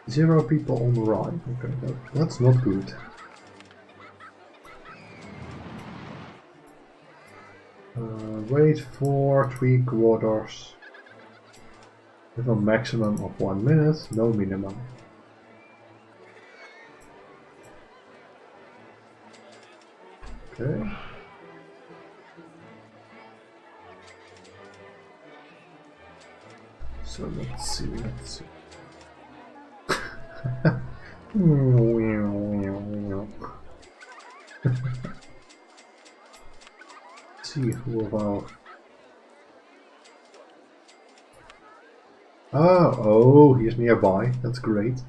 Zero people on the ride. Okay, that's not good. Wait for 3/4 with a maximum of 1 minute, no minimum. Okay. So let's see. See who of our... Oh, he's nearby. That's great.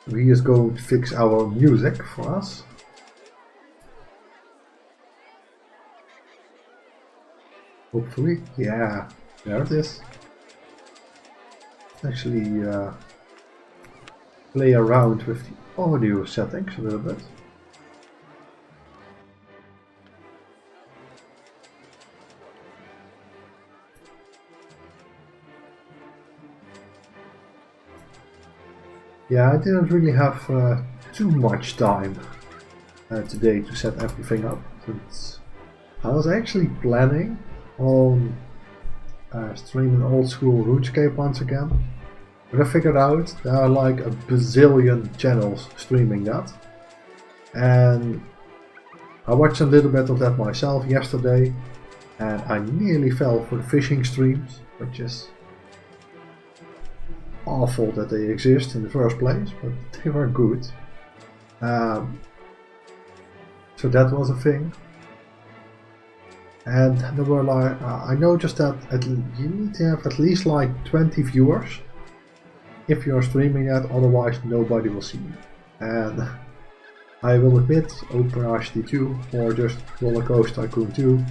He is going to fix our music for us. Hopefully, yeah, there it is. Actually, play around with the audio settings a little bit. Yeah, I didn't really have too much time today to set everything up. I was actually planning on streaming old school RuneScape once again, but I figured out there are like a bazillion channels streaming that, and I watched a little bit of that myself yesterday, and I nearly fell for the fishing streams, which is awful that they exist in the first place, but they were good. So that was a thing. And there were like, I noticed that you need to have at least like 20 viewers if you're streaming that, otherwise nobody will see you. And I will admit, OpenRCT2 or just Rollercoaster Tycoon 2,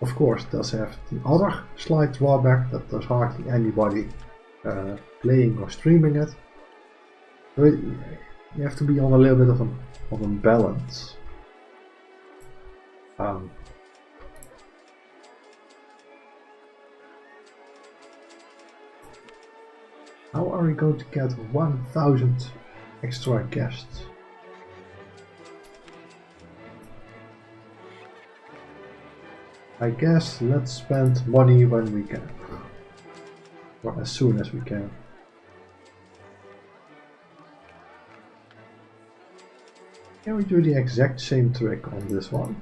of course does have the other slight drawback that there's hardly anybody playing or streaming it. But you have to be on a little bit of a balance. How are we going to get 1,000 extra guests? I guess let's spend money when we can. Or as soon as we can. Can we do the exact same trick on this one?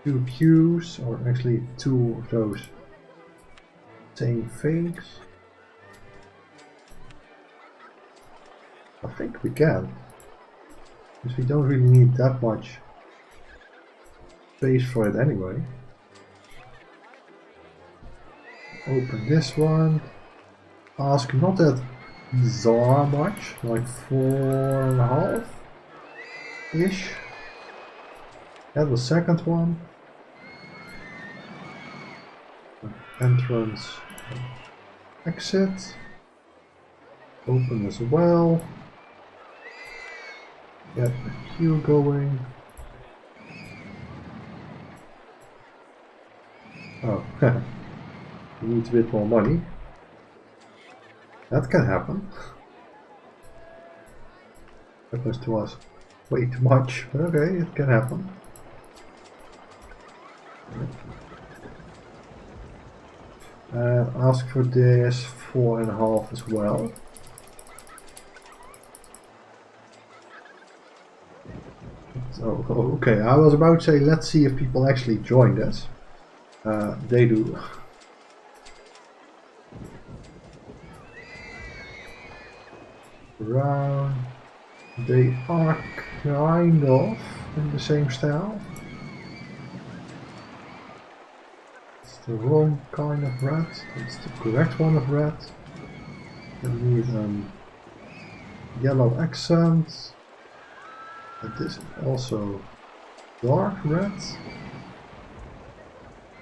2 queues, or actually 2 of those same things. I think we can, because we don't really need that much space for it anyway. Open this one. Ask not that bizarre much, like 4.5 ish. Add the second one. Entrance, exit. Open as well. Get the queue going. Oh, we need a bit more money. That can happen. That was to us way too much, but okay, it can happen. Ask for this 4.5 as well. Oh, okay, I was about to say let's see if people actually joined us. They do. Round. They are kind of in the same style. It's the wrong kind of red. It's the correct one of red. We need yellow accent. And this is also dark red.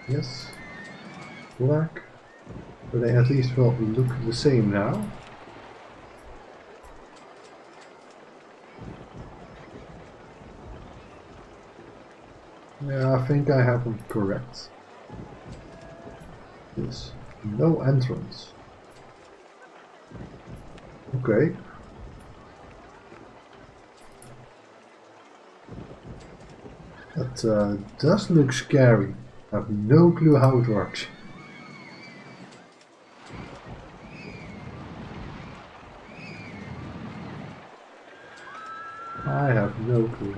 Yes. Black. But they at least will look the same now. Yeah, I think I have them correct. Yes. No entrance. Okay. That does look scary. I have no clue how it works. I have no clue.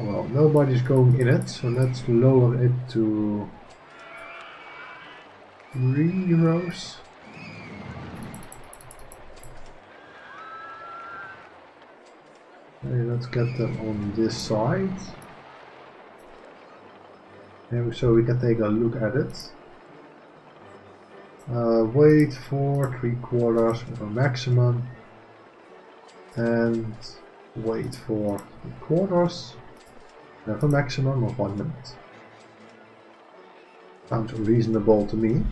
Well, nobody's going in it, so let's lower it to 3 rows. Okay, let's get them on this side. And so we can take a look at it. Wait for 3/4 of a maximum. And wait for 3/4. Have a maximum of 1 minute. Sounds reasonable to me.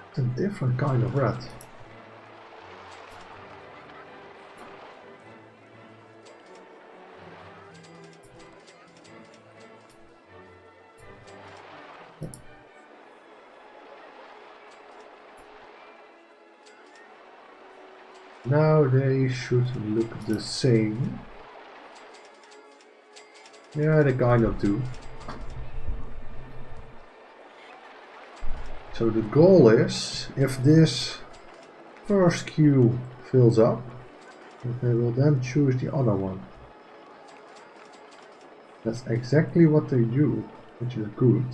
It's a different kind of red. Now they should look the same. Yeah, they kind of do. So the goal is, if this first queue fills up, they will then choose the other one. That's exactly what they do, which is good.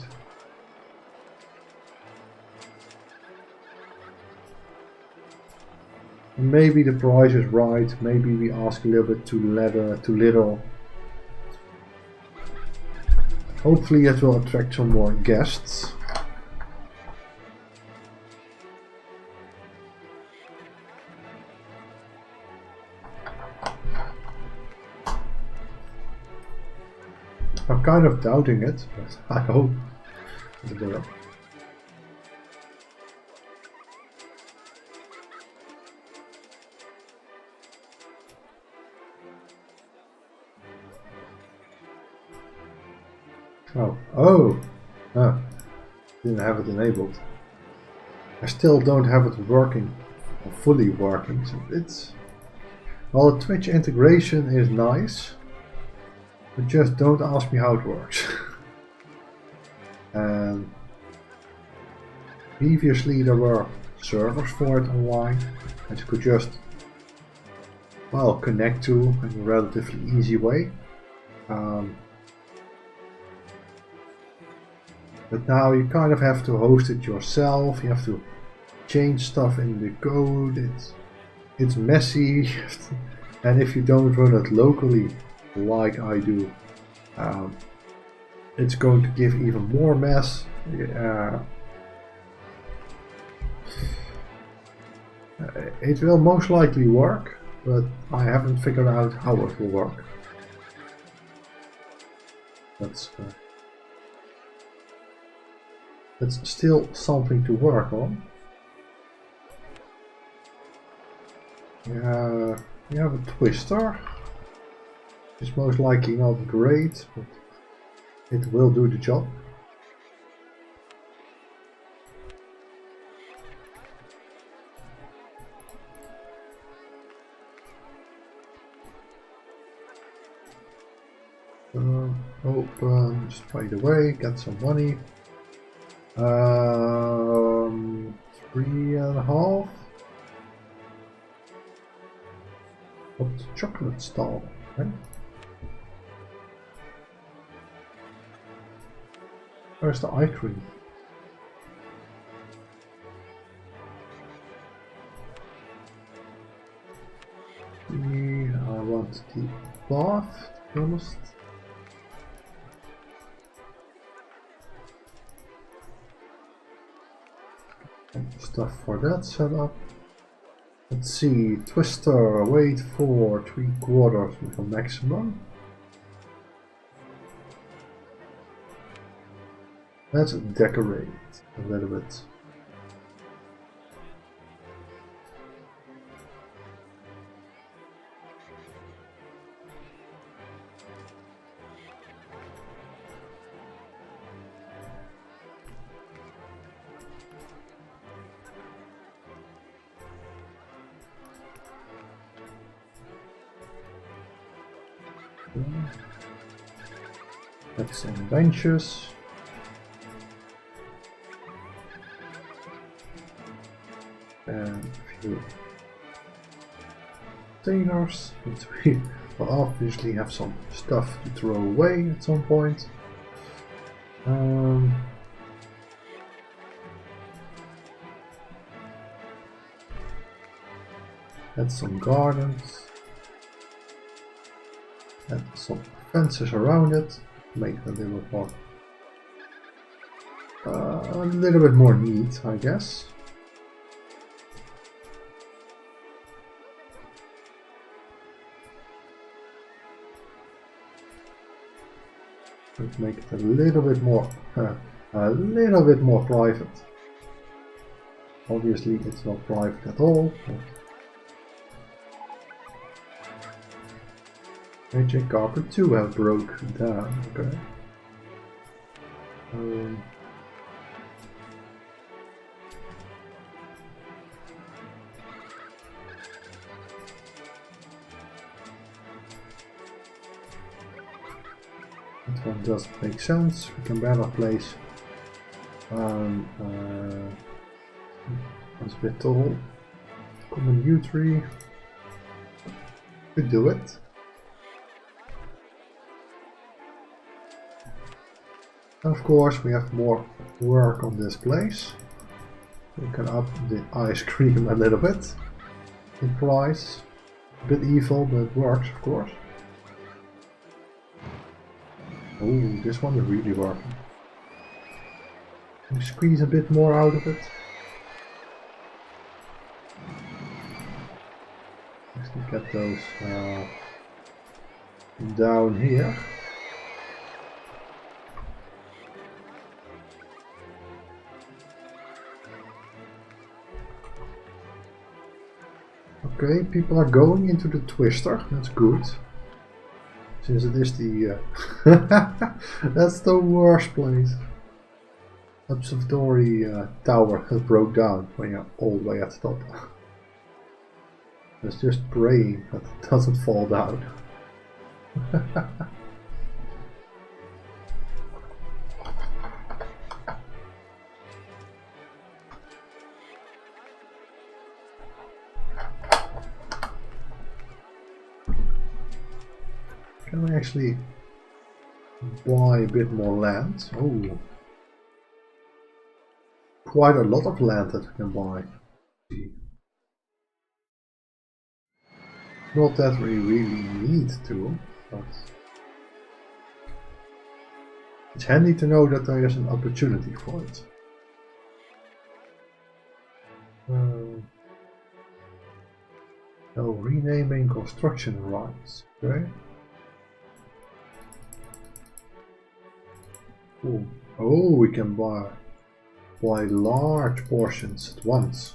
Maybe the price is right, maybe we ask a little bit too little. Hopefully it will attract some more guests. I'm kind of doubting it, but I hope it will. Oh, didn't have it enabled. I still don't have it working, or fully working, so it's... Well, the Twitch integration is nice, but just don't ask me how it works. And previously there were servers for it online that you could just, well, connect to in a relatively easy way. But now you kind of have to host it yourself, you have to change stuff in the code, it's messy, and if you don't run it locally like I do, it's going to give even more mess. It will most likely work, but I haven't figured out how it will work. That's still something to work on. We have a twister. It's most likely not great, but it will do the job. Open, just by the way, get some money. 3.5. Hot chocolate stall, right? Where's the ice cream? I want the bath, to be honest. Stuff for that setup. Let's see, twister, wait for 3/4 with a maximum. Let's decorate a little bit. That's some benches. And a few containers. We will obviously have some stuff to throw away at some point. Add some gardens. Add some fences around it. Make it a little bit more neat, I guess. Let's make it a little bit more private. Obviously, it's not private at all. Magic Carpet 2 have broke down. Okay. That one does make sense. We can better place. It's a bit tall. Common U tree. Could do it. Of course, we have more work on this place. We can up the ice cream a little bit in price. A bit evil, but it works, of course. Oh, this one is really working. Can we squeeze a bit more out of it? Let's get those down here. Okay, people are going into the twister. That's good. Since it is the... that's the worst place. Observatory tower has broke down when you're all the way at the top. It's just praying that it doesn't fall down. Can I actually buy a bit more land? Oh, quite a lot of land that we can buy. Not that we really need to, but it's handy to know that there is an opportunity for it. No, renaming construction rights. Okay. Cool. Oh, we can buy large portions at once.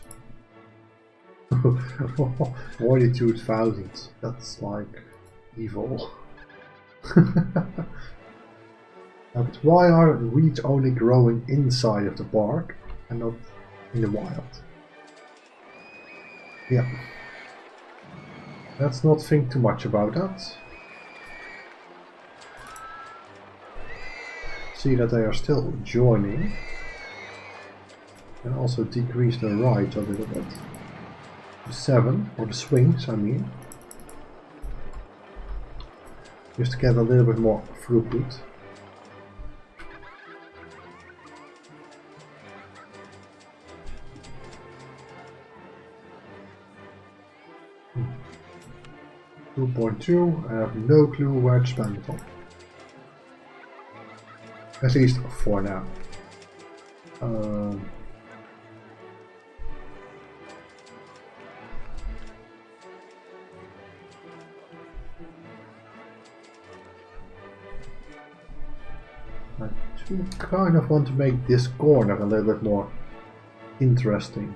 42,000. That's like evil. But why are weeds only growing inside of the park and not in the wild? Yeah. Let's not think too much about that. See that they are still joining. And also decrease the rides a little bit. 7, or the swings, I mean. Just to get a little bit more throughput. Hmm. 2.2, I have no clue where to spend it on. At least for now. I do kind of want to make this corner a little bit more interesting.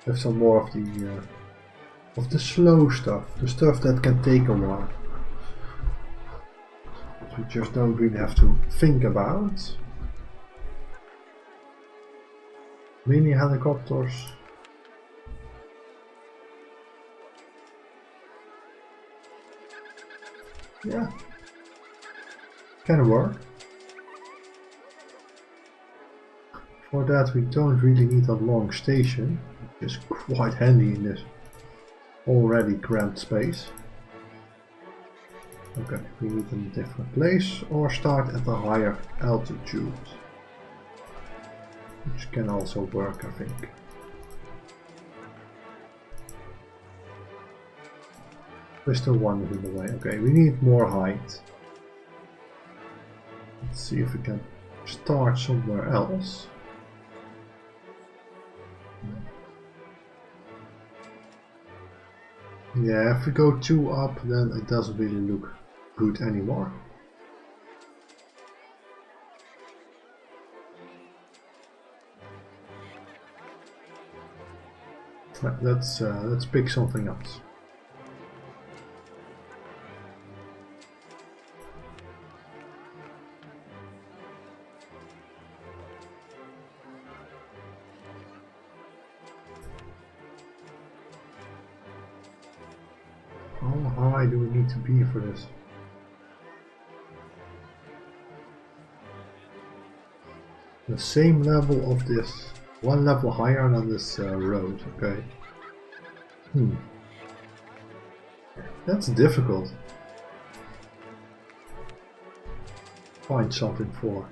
Have some more of the slow stuff, the stuff that can take a while. That we just don't really have to think about. Mini helicopters. Yeah, can work. For that we don't really need a long station, which is quite handy in this already cramped space. Okay, we need a different place or start at a higher altitude, which can also work, I think. Twister 1 is in the way. Okay, we need more height. Let's see if we can start somewhere else. Yeah, if we go too up, then it doesn't really look good anymore. Let's pick something else. How high do we need to be for this? The same level of this, one level higher than this road, okay. That's difficult. Find something for.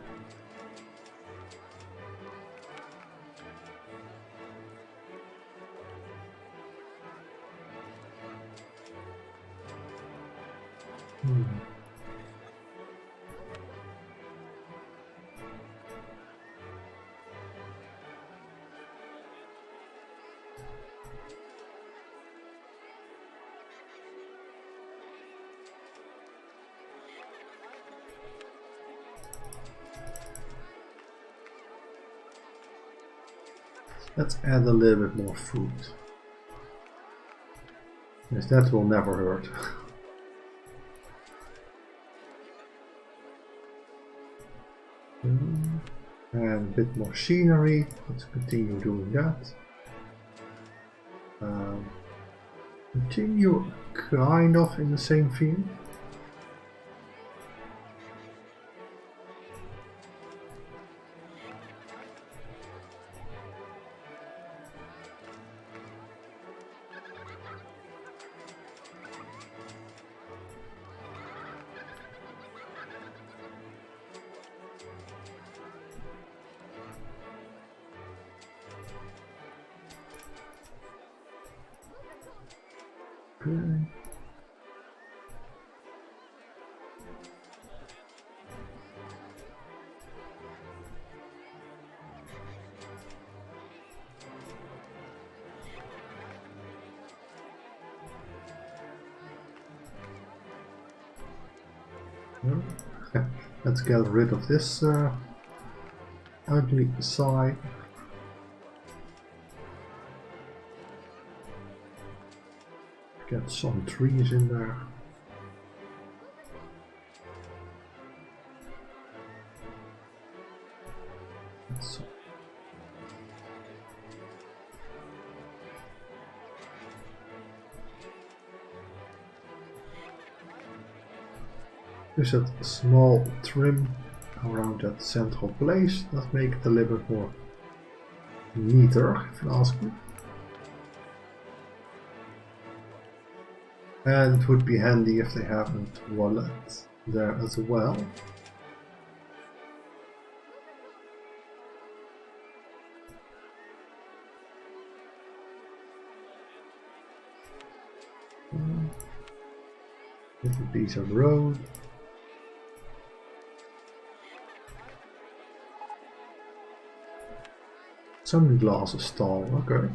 Let's add a little bit more fruit. Yes, that will never hurt. And a bit more scenery. Let's continue doing that. Continue kind of in the same theme. Okay. Let's get rid of this ugly side. Get some trees in there. There's a small trim around that central place that makes it a little bit more neater, if you ask me. And it would be handy if they have a toilet there as well. Little piece of road. Sunglasses stall, okay.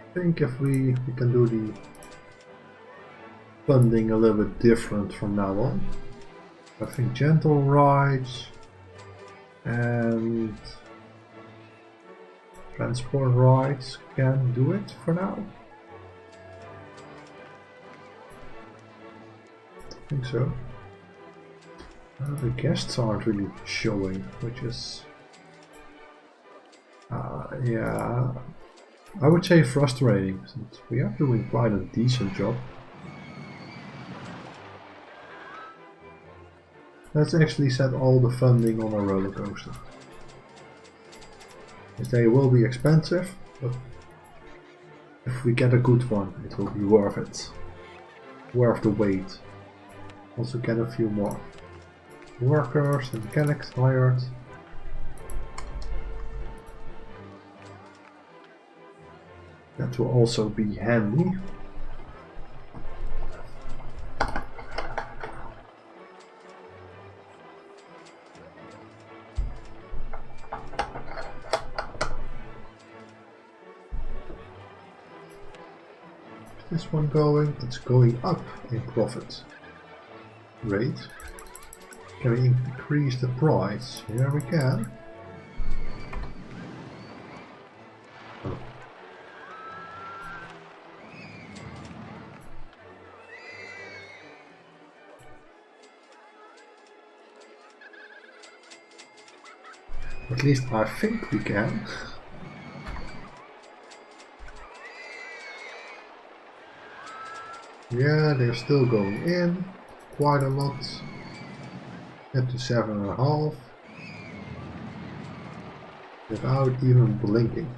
I think if we can do the funding a little bit different from now on. I think gentle rides and transport rides can do it for now. I think so. The guests aren't really showing, which is yeah, I would say frustrating, since we are doing quite a decent job. Let's actually set all the funding on a roller coaster. They will be expensive, but if we get a good one, it will be worth it. Worth the wait. Also get a few more workers and mechanics hired. That will also be handy. This one going, it's going up in profit rate. Can we increase the price? Yeah, we can. Oh. At least I think we can. Yeah, they're still going in quite a lot. Get to 7.5 without even blinking.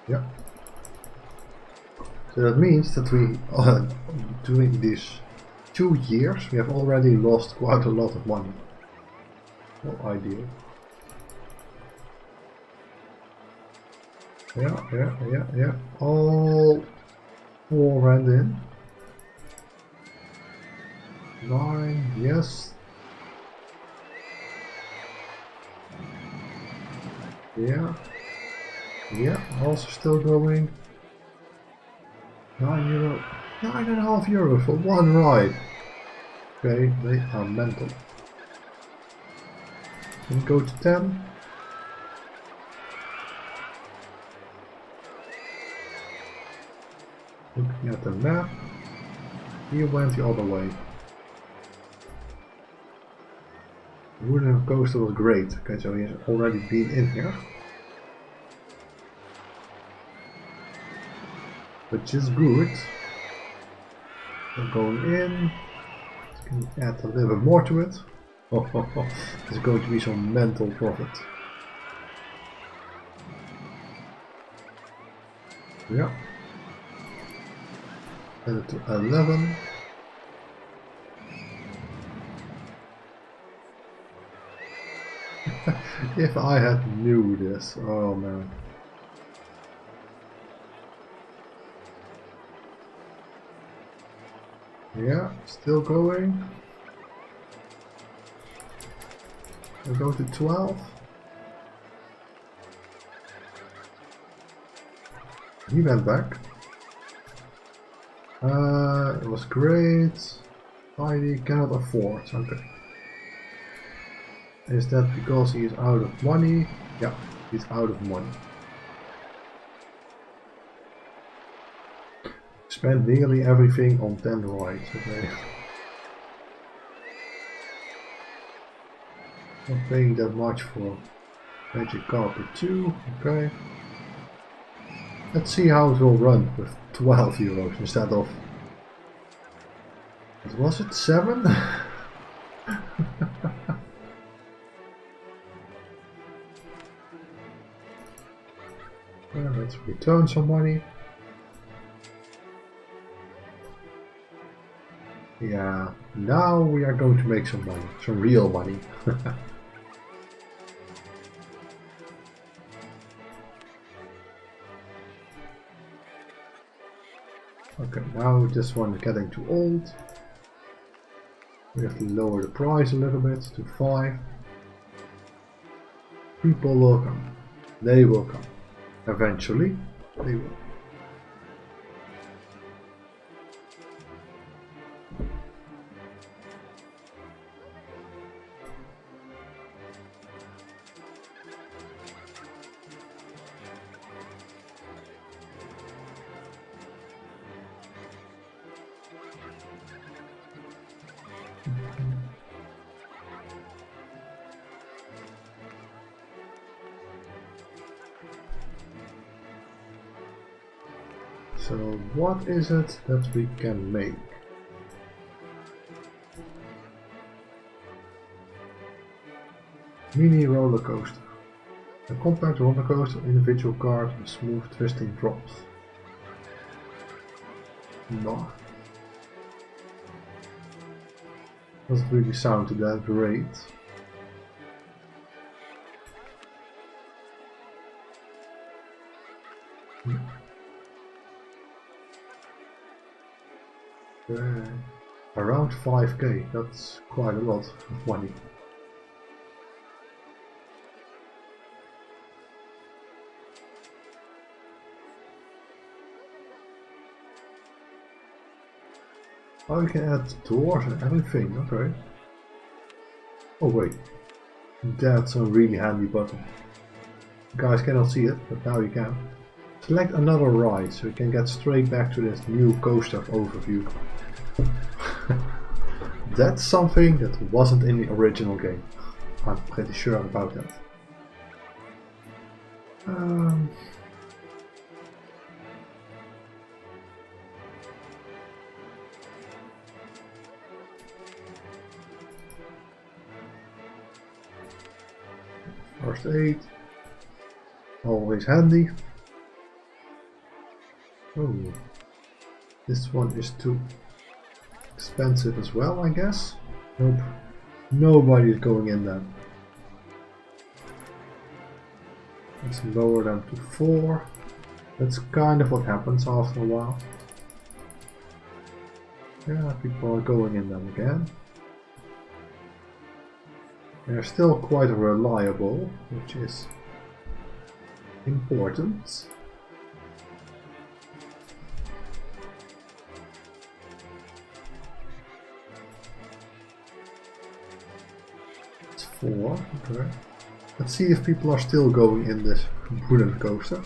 Yeah. So that means that we are doing this 2 years. We have already lost quite a lot of money. Not ideal. Yeah. All 4 rand in. 9, yes. Yeah. Yeah, also still going. €9. €9.5 for one ride. Okay, they are mental. Can we go to 10? Looking at the map, he went the other way. The wooden coaster was great. Okay, so he has already been in here. Which is good. So going in. Can add a little bit more to it. Oh, there's going to be some mental profit. Yeah. Set it to 11. If I had knew this, oh man. Yeah, still going. We'll go to 12. He went back. It was great. Heidi cannot afford. Okay. Is that because he is out of money? Yeah, he's out of money. Spent nearly everything on 10 rides. Okay. Not paying that much for Magic Carpet 2. Okay. Let's see how it will run with €12 instead of. What was it? 7? Let's return some money. Yeah, now we are going to make some money, some real money. Okay, now this one is getting too old. We have to lower the price a little bit to 5. People will come. They will come. Eventually, they will. So what is it that we can make? Mini roller coaster. A compact roller coaster, individual card, and smooth twisting drops. No. Doesn't really sound that great. Around 5k, that's quite a lot of money. Oh, you can add doors and everything, okay. Oh wait, that's a really handy button. You guys cannot see it, but now you can. Select another ride so you can get straight back to this new coaster overview. That's something that wasn't in the original game. I'm pretty sure about that. First aid. Always handy. Oh, this one is too expensive as well, I guess. Nope, nobody's going in there. Let's lower them to 4. That's kind of what happens after a while. Yeah, people are going in them again. They're still quite reliable, which is important. It's 4, okay. Let's see if people are still going in this wooden coaster.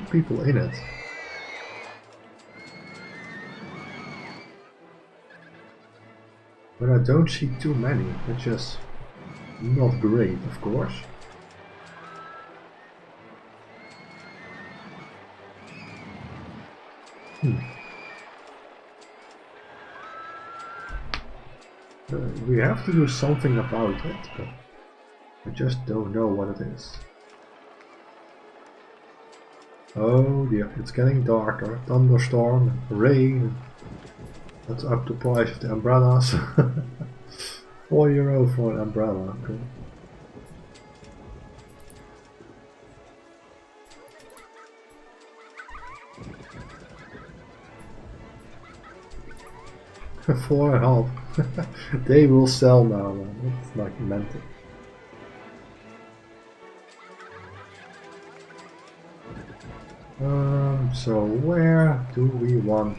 People in it. But I don't see too many, which is not great, of course. We have to do something about it, but I just don't know what it is. Oh dear, it's getting darker. Thunderstorm, rain. That's up the price of the umbrellas. €4 for an umbrella. Okay. $4.50. They will sell now, man. It's like mental. So where do we want?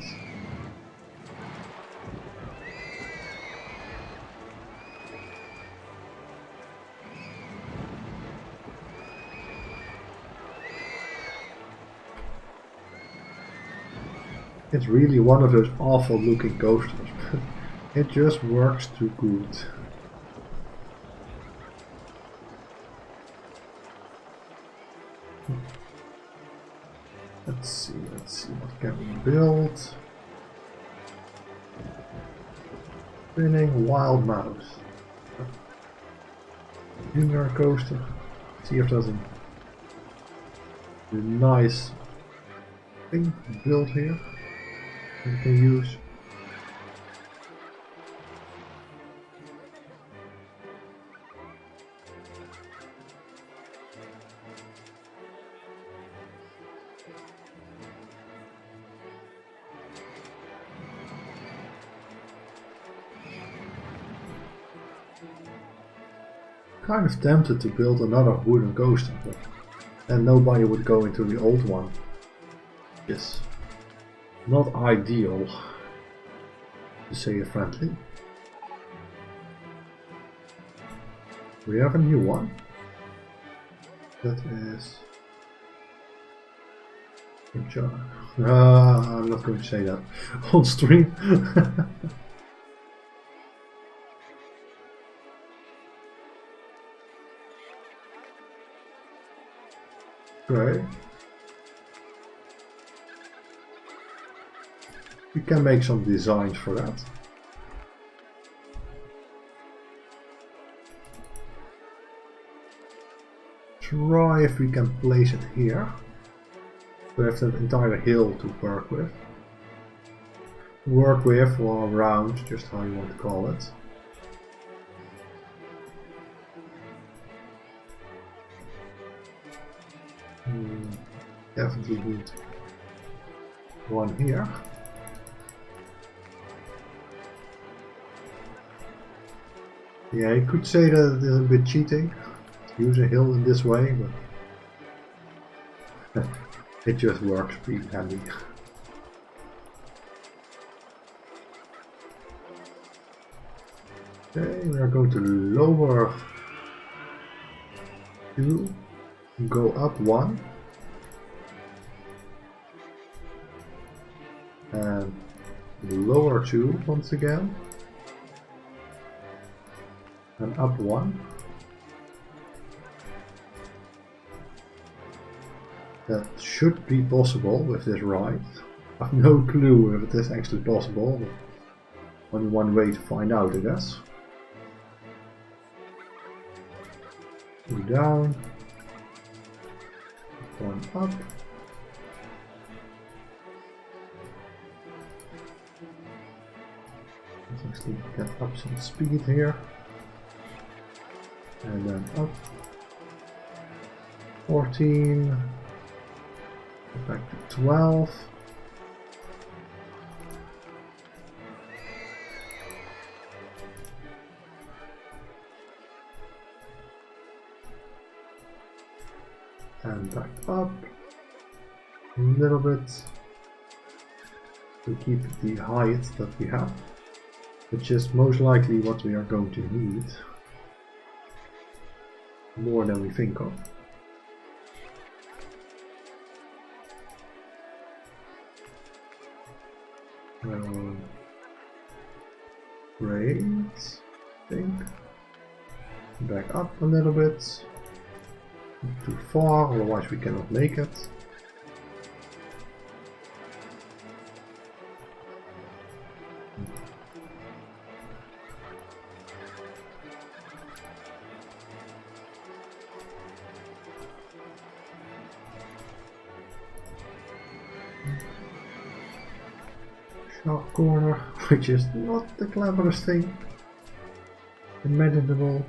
It's really one of those awful looking coasters, but it just works too good. Let's see what can we build. Spinning wild mouse. Junior coaster. See if there's a nice thing built here we can use. Kind of tempted to build another wooden coaster, but then nobody would go into the old one. Yes, not ideal, to say it friendly. We have a new one. That is... I'm not going to say that on stream. Okay. We can make some designs for that. Try if we can place it here. We have that entire hill to work with. Work with or around, just how you want to call it. Definitely need one here. Yeah, you could say that it is a bit cheating to use a hill in this way, but it just works pretty handy. Okay, we are going to lower 2, go up 1. And lower 2 once again, and up 1. That should be possible with this ride. I have no clue if it is actually possible, but only one way to find out, I guess. Go down, 1 up. Let's actually get up some speed here. And then up 14, back to 12. and back up a little bit to keep the height that we have, which is most likely what we are going to need more than we think of. Great, I think. Back up a little bit. Not too far, otherwise we cannot make it. Sharp corner, which is not the cleverest thing imaginable.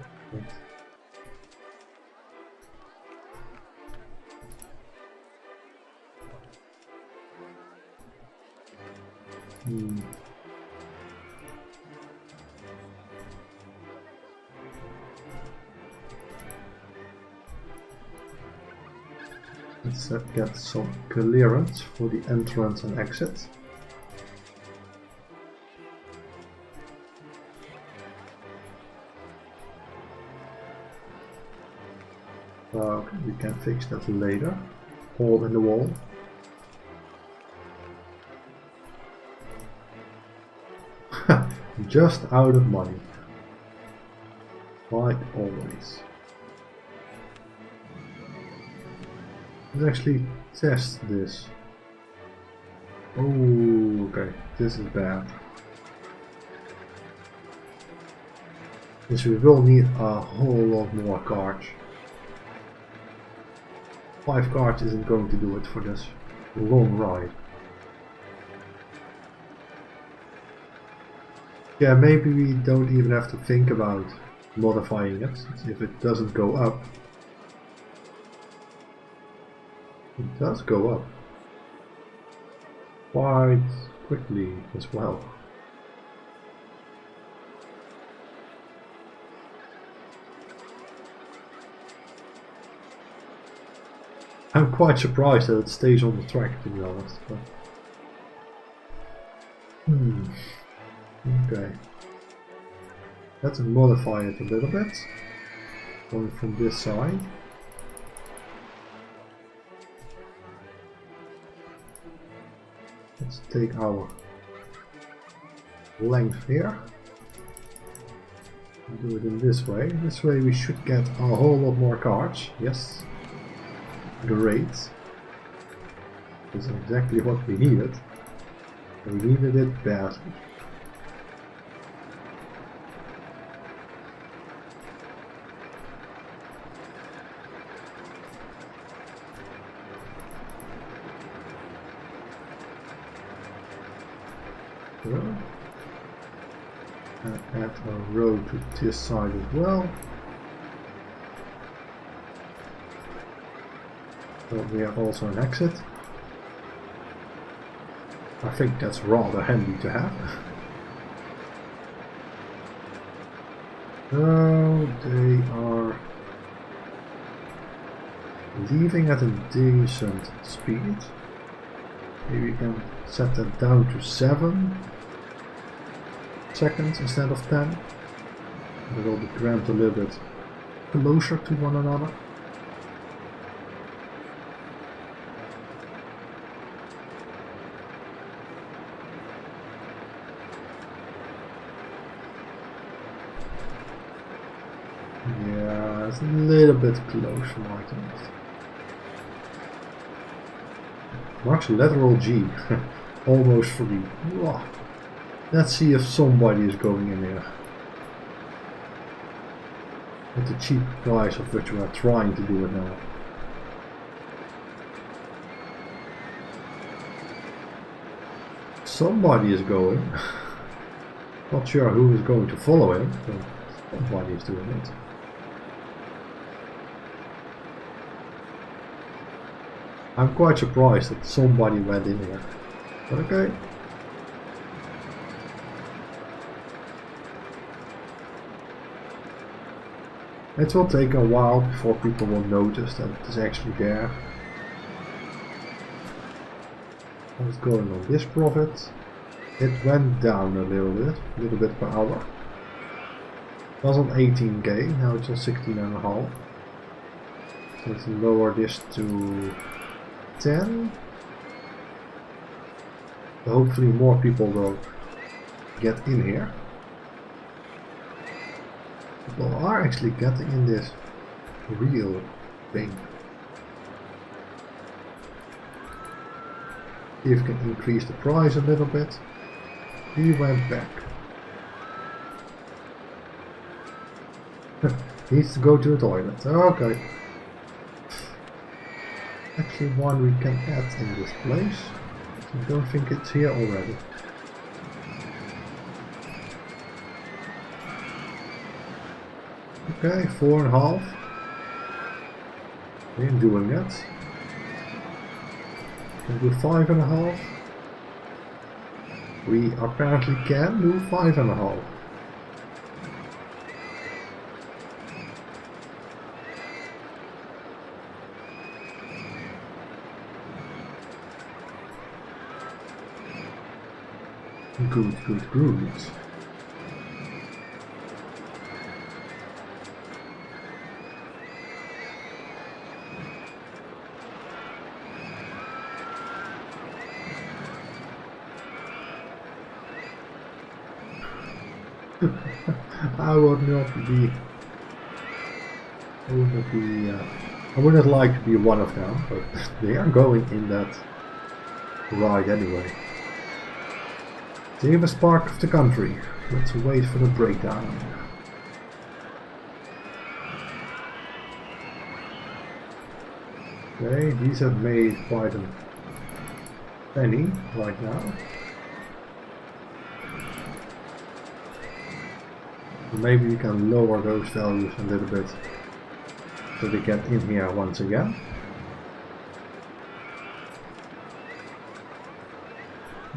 Let's get some clearance for the entrance and exit. We can fix that later. Hole in the wall. Just out of money. Like always. Let's actually test this. Oh, okay. This is bad. Yes, we will need a whole lot more cards. 5 cards isn't going to do it for this long ride. Yeah, maybe we don't even have to think about modifying it. If it doesn't go up. It does go up. Quite quickly as well. I'm quite surprised that it stays on the track, to be honest. But... Okay. Let's modify it a little bit. Going from this side. Let's take our length here. Do it in this way. This way we should get a whole lot more cards. Yes. Great. This is exactly what we needed. We needed it badly. And add a row to this side as well. So we have also an exit. I think that's rather handy to have. So they are leaving at a decent speed. Maybe we can set that down to 7 seconds instead of 10. They will be cramped a little bit closer to one another. Yeah, it's a little bit close for my taste. Marks lateral G, almost free. Wow. Let's see if somebody is going in here. At the cheap price of which we are trying to do it now. Somebody is going. Not sure who is going to follow him, but somebody is doing it. I'm quite surprised that somebody went in here. But okay. It will take a while before people will notice that it is actually there. What's going on this profit? It went down a little bit per hour. It was on 18k, now it's on 16.5. So let's lower this to 10. Hopefully more people will get in here. People are actually getting in this real thing. See if we can increase the price a little bit. He went back. Needs to go to the toilet. Okay. Actually one we can add in this place. I don't think it's here already. Okay, 4.5. We're doing it. Can do 5.5. We apparently can do 5.5. Good. I wouldn't like to be one of them, but they are going in that ride anyway. Safest park of the country. Let's wait for the breakdown. Okay, these have made quite a penny right now. Maybe we can lower those values a little bit so they get in here once again.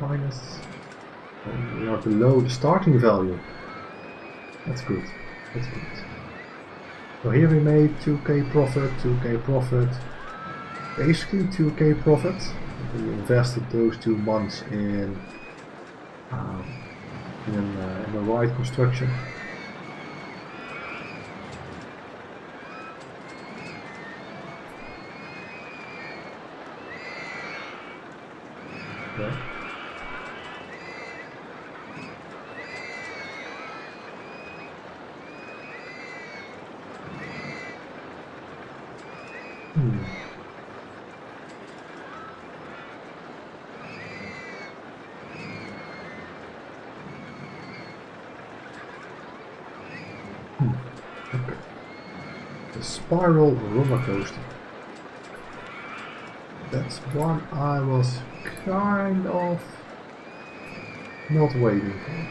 Minus. Oh, we are below the starting value. That's good. So here we made 2k profit, 2k profit. Basically 2k profit. We invested those 2 months in the ride construction. Okay. Okay. The spiral roller coaster. That's one I was kind of not waiting for.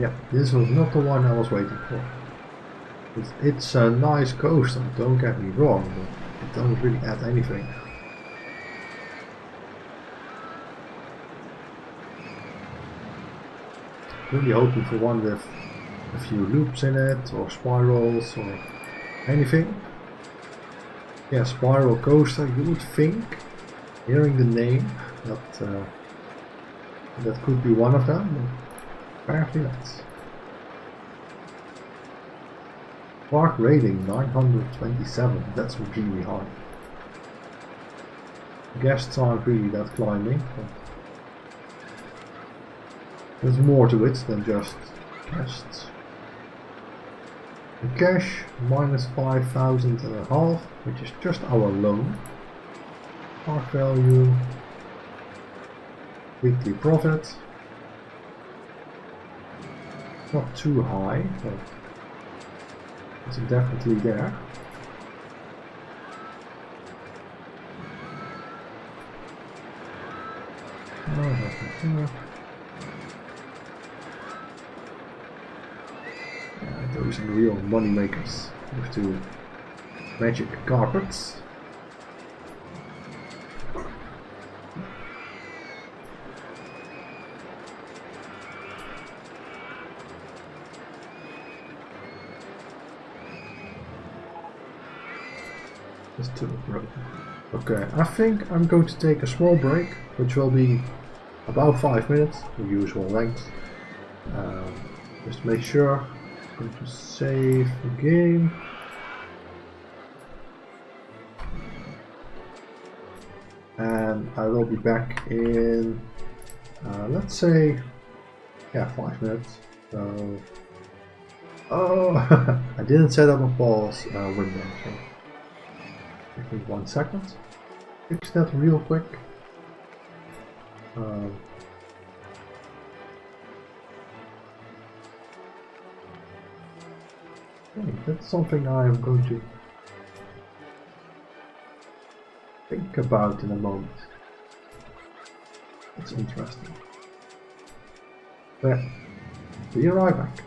Yeah, this was not the one I was waiting for. It's a nice coaster, don't get me wrong, but it doesn't really add anything. Really hoping for one with a few loops in it, or spirals, or anything. Yeah, spiral coaster, you would think, hearing the name, that that could be one of them, but apparently not. Park rating 927, that's really high. Guests aren't really that climbing, but there's more to it than just guests. The cash minus 5,500, which is just our loan. Park value, weekly profit, not too high, but it's definitely there. Those are the real money makers. Those 2 magic carpets. It's too broken. Okay, I think I'm going to take a small break, which will be about 5 minutes, the usual length. Just make sure I'm going to save the game. And I will be back in, let's say, yeah, 5 minutes. So, oh, I didn't set up a pause window, so give me 1 second. Fix that real quick. Okay, that's something I'm going to think about in a moment. It's interesting. There, be right back.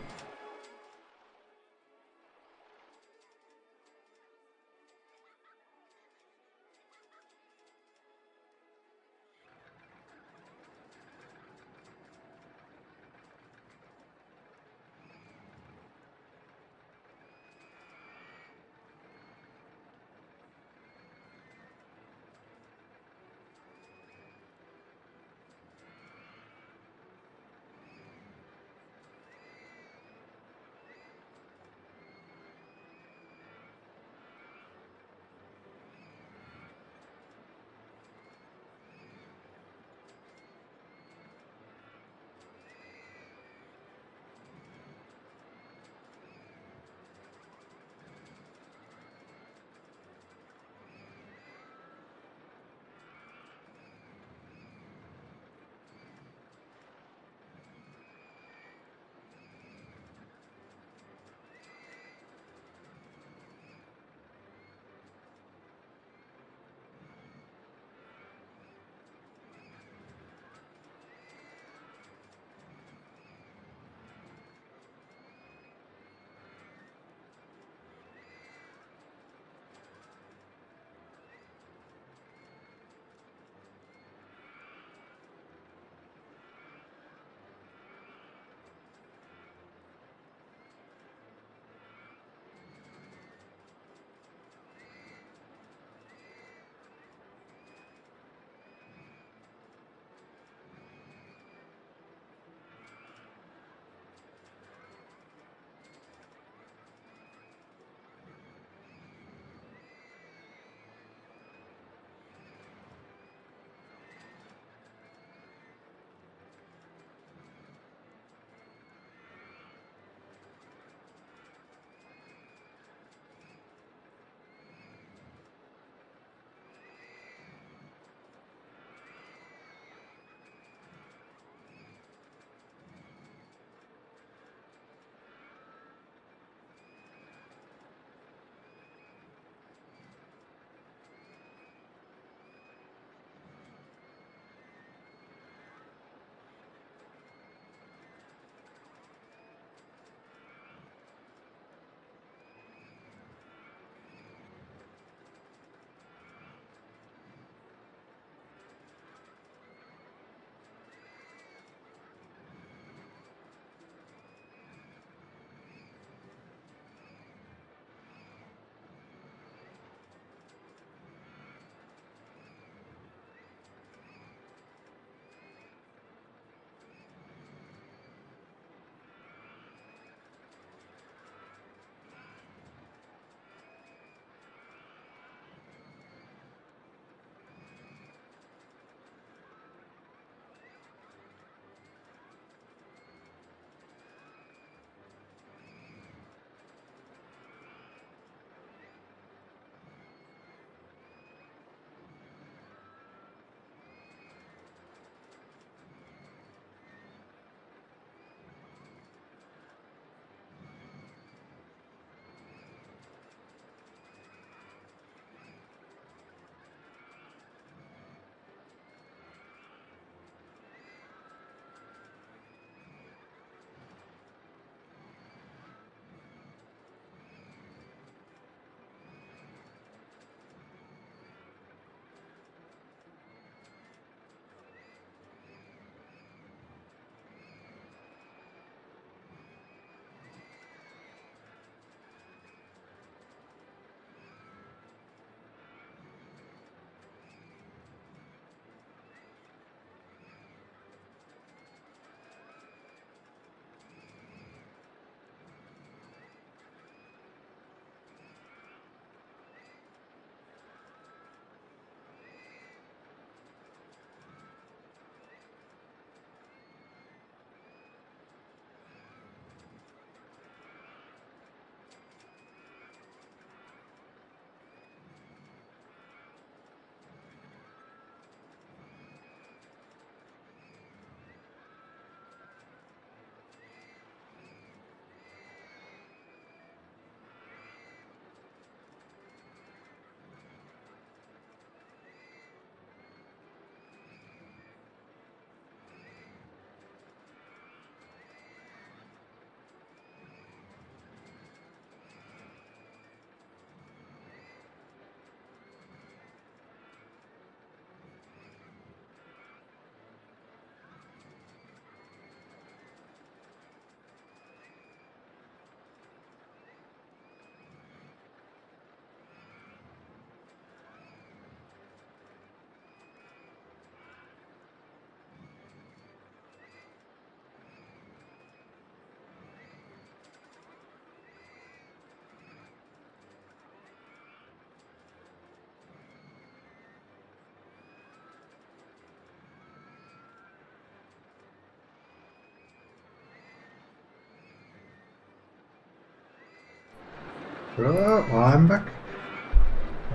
I'm back.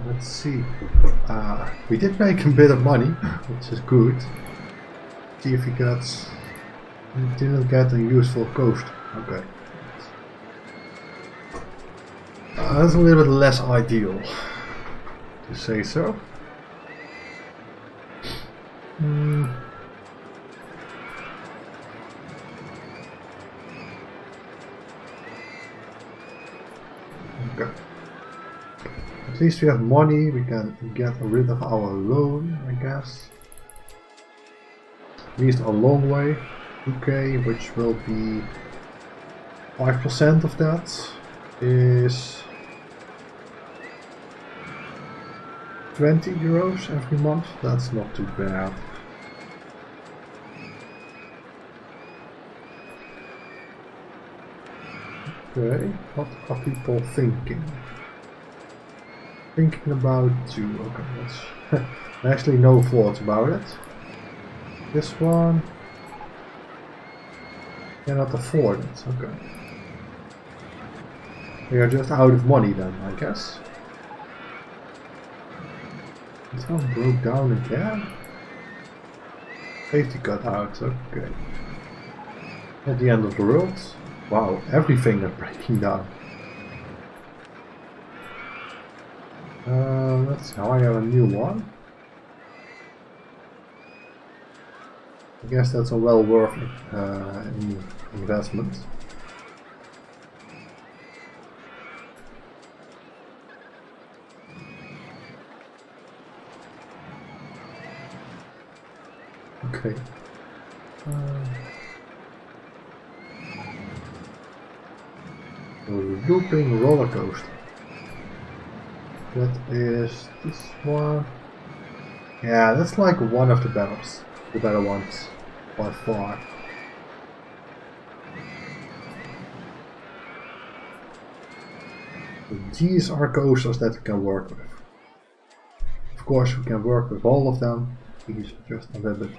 Let's see. We did make a bit of money, which is good. See if we didn't get a useful coast. Okay. That's a little bit less ideal, to say so. Okay. At least we have money, we can get rid of our loan, I guess. At least a long way. 2k, which will be 5% of that is 20 euros every month. That's not too bad. Okay, what are people thinking? Thinking about two. Okay, that's actually no thoughts about it. This one cannot afford it. Okay. We are just out of money then, I guess. This one broke down again. Safety cut out. Okay. At the end of the world. Wow, everything is breaking down. Let's hire a new one. I guess that's a well worth investment. Okay. A looping roller coaster. That is this one. Yeah, that's like one of the better ones by far. These are coasters that we can work with. Of course, we can work with all of them. These are just a little bit.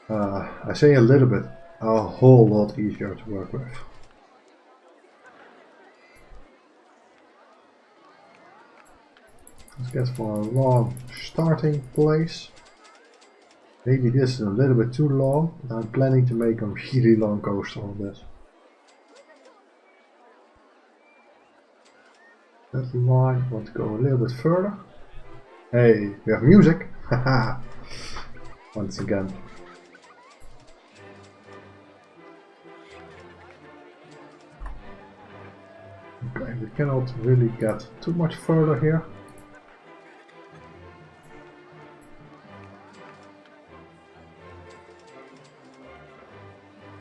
I say a little bit, a whole lot easier to work with. Let's get for a long starting place. Maybe this is a little bit too long, but I'm planning to make a really long coaster on this. That's line, want to go a little bit further. Hey, we have music! Haha! Once again. Okay, we cannot really get too much further here.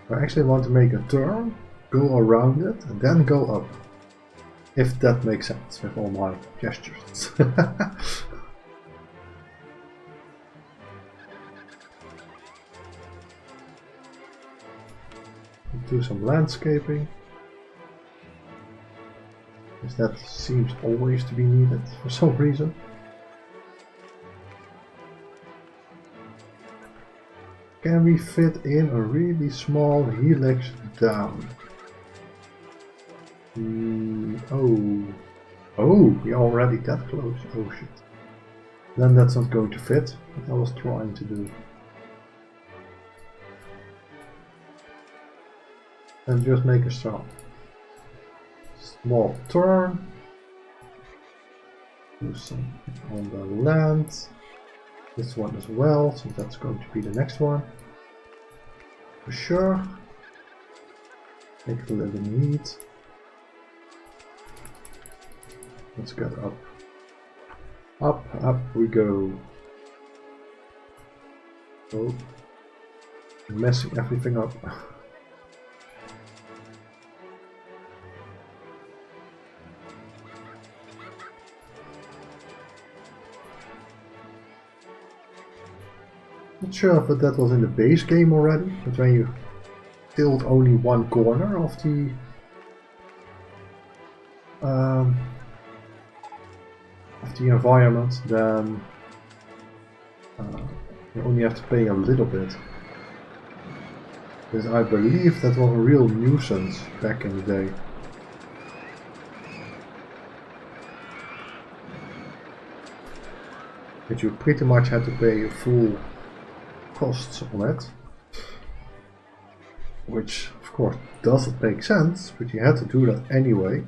I actually want to make a turn, go around it, and then go up. If that makes sense with all my gestures. Do some landscaping. Because that seems always to be needed for some reason. Can we fit in a really small helix down? Oh, we're already that close. Oh shit. Then that's not going to fit, what I was trying to do. And just make a small turn. Do something on the land. This one as well, so that's going to be the next one. For sure. Make it a little neat. Let's get up. Up we go. Oh. Messing everything up. Not sure if that was in the base game already, but when you tilt only one corner of the environment, then you only have to pay a little bit. Because I believe that was a real nuisance back in the day. but you pretty much had to pay full costs on it. Which, of course, doesn't make sense, but you had to do that anyway.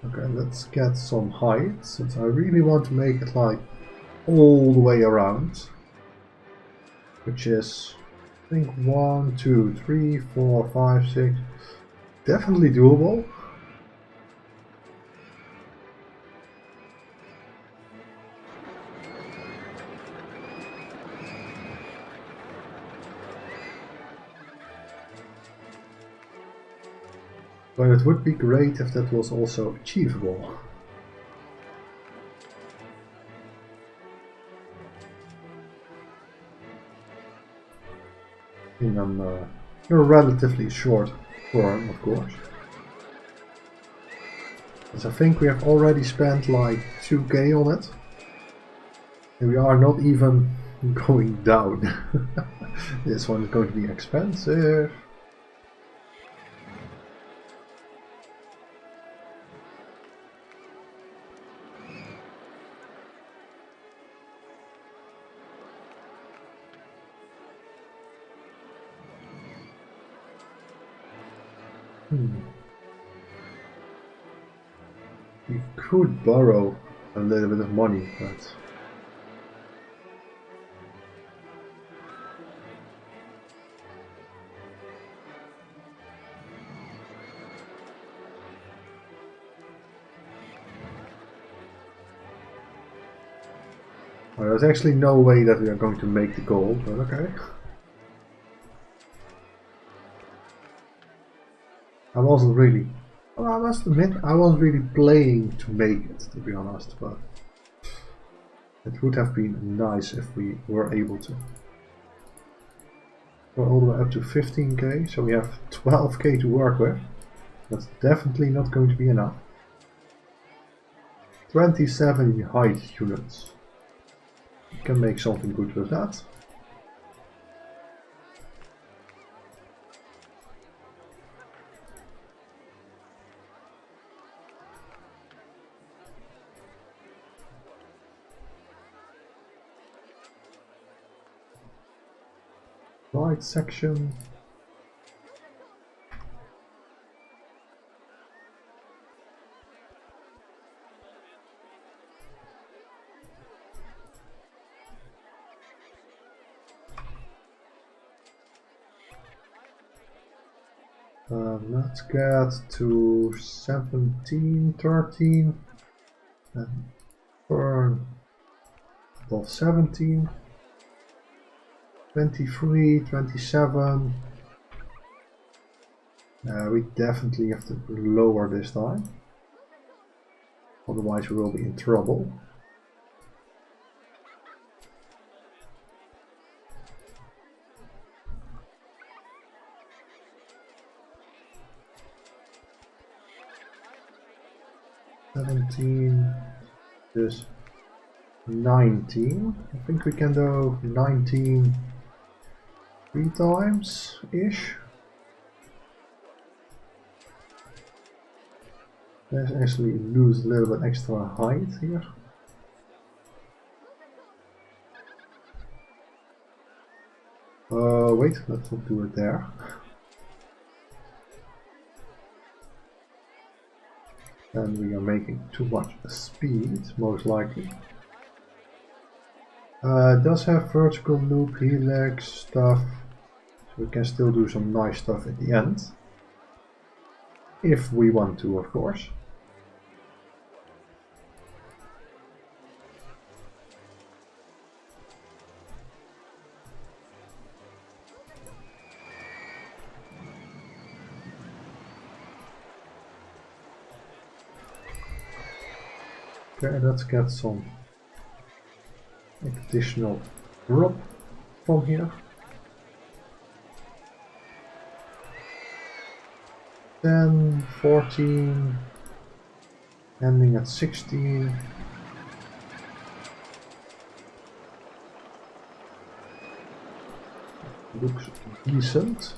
Okay, let's get some height, since I really want to make it like all the way around. Which is, I think, 1, 2, 3, 4, 5, 6. Definitely doable. But it would be great if that was also achievable. In a relatively short term, of course. Because I think we have already spent like 2k on it. And we are not even going down. This one is going to be expensive. We could borrow a little bit of money, but well, there's actually no way that we are going to make the goal, but okay. I wasn't really, well, I must admit, I wasn't really playing to make it, to be honest, but it would have been nice if we were able to. We're all the way up to 15k, so we have 12k to work with. That's definitely not going to be enough. 27 height units. We can make something good with that. Right section. Let's get to 17, 13, and burn above 17. 23, 27. We definitely have to lower this time. Otherwise we will be in trouble. This 19. I think we can do 19 3 times ish. Let's actually lose a little bit extra height here. Wait, let's not do it there. And we are making too much speed, most likely. It does have vertical loop, helix stuff, so we can still do some nice stuff at the end. If we want to, of course. Okay, let's get some additional drop from here. 10, 14, ending at 16. looks decent.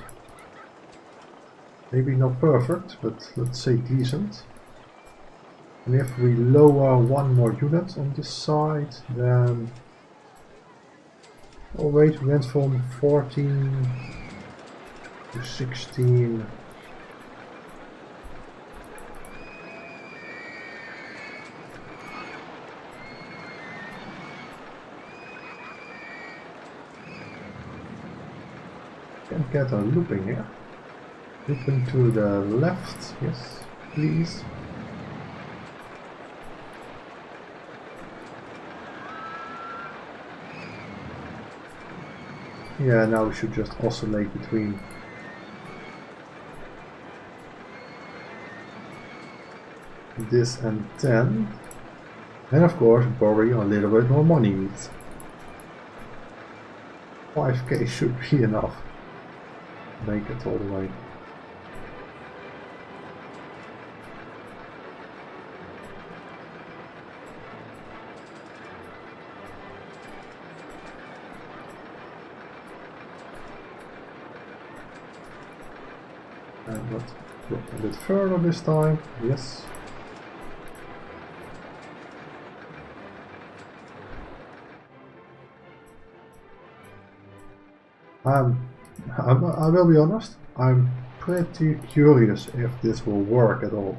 Maybe not perfect, but let's say decent. And if we lower one more unit on this side, then... Oh wait, we went from 14 to 16. Can get a looping here. Looping to the left, yes, please. Yeah, now we should just oscillate between this and 10. And of course borrowing a little bit more money. 5k should be enough. Make it all the way. And let's go a bit further this time. Yes. I will be honest, I'm pretty curious if this will work at all.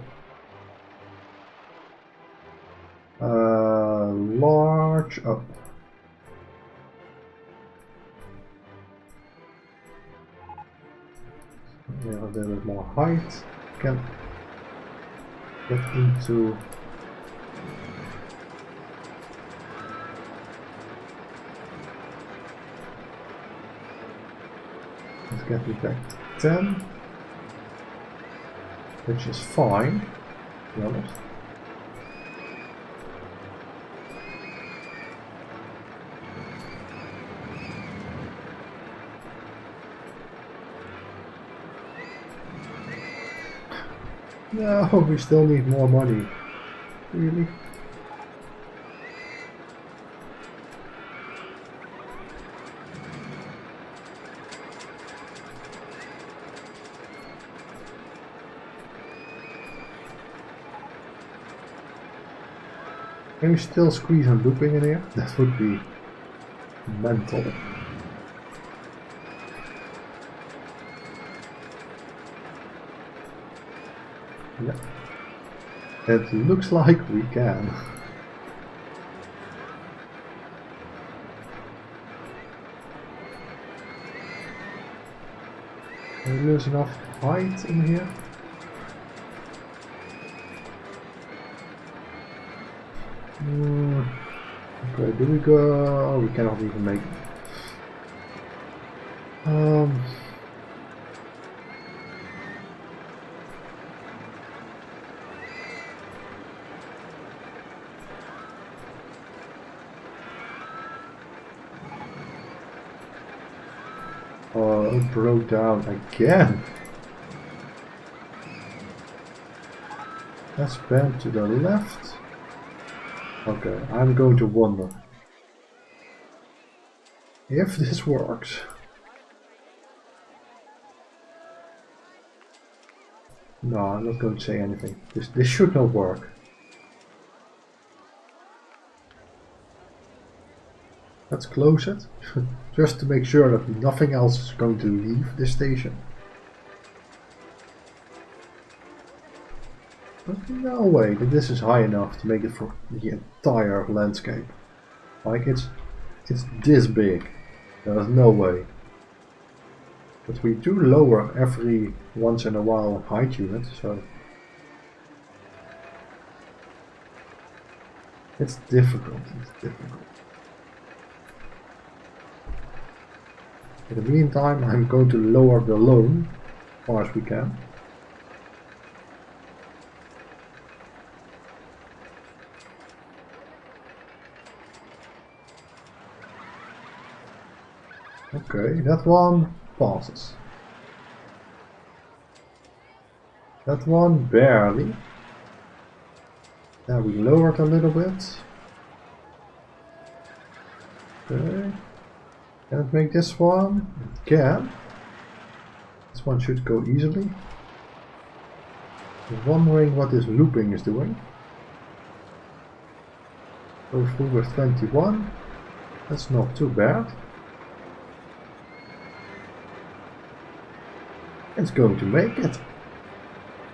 Large up. Yeah, a little bit more height. Can get into. Let's get me back to 10, which is fine, to be honest. No, we still need more money. Really? Can we still squeeze a looping in here? That would be mental. Yeah. It looks like we can. Can we lose enough height in here? Okay, do we go? Oh, we cannot even make it. Oh, it broke down again. Let's bend to the left. Okay, I'm going to wonder if this works. No, I'm not going to say anything. This should not work. Let's close it, just to make sure that nothing else is going to leave this station. But no way that this is high enough to make it for the entire landscape. Like it's this big. There's no way. But we do lower every once in a while a height unit, so it's difficult. In the meantime, I'm going to lower the loan as far as we can. Okay, that one passes. That one barely. Now we lowered a little bit. Okay. Can it make this one? It can. This one should go easily. I'm wondering what this looping is doing. Go through with 21. That's not too bad. It's going to make it.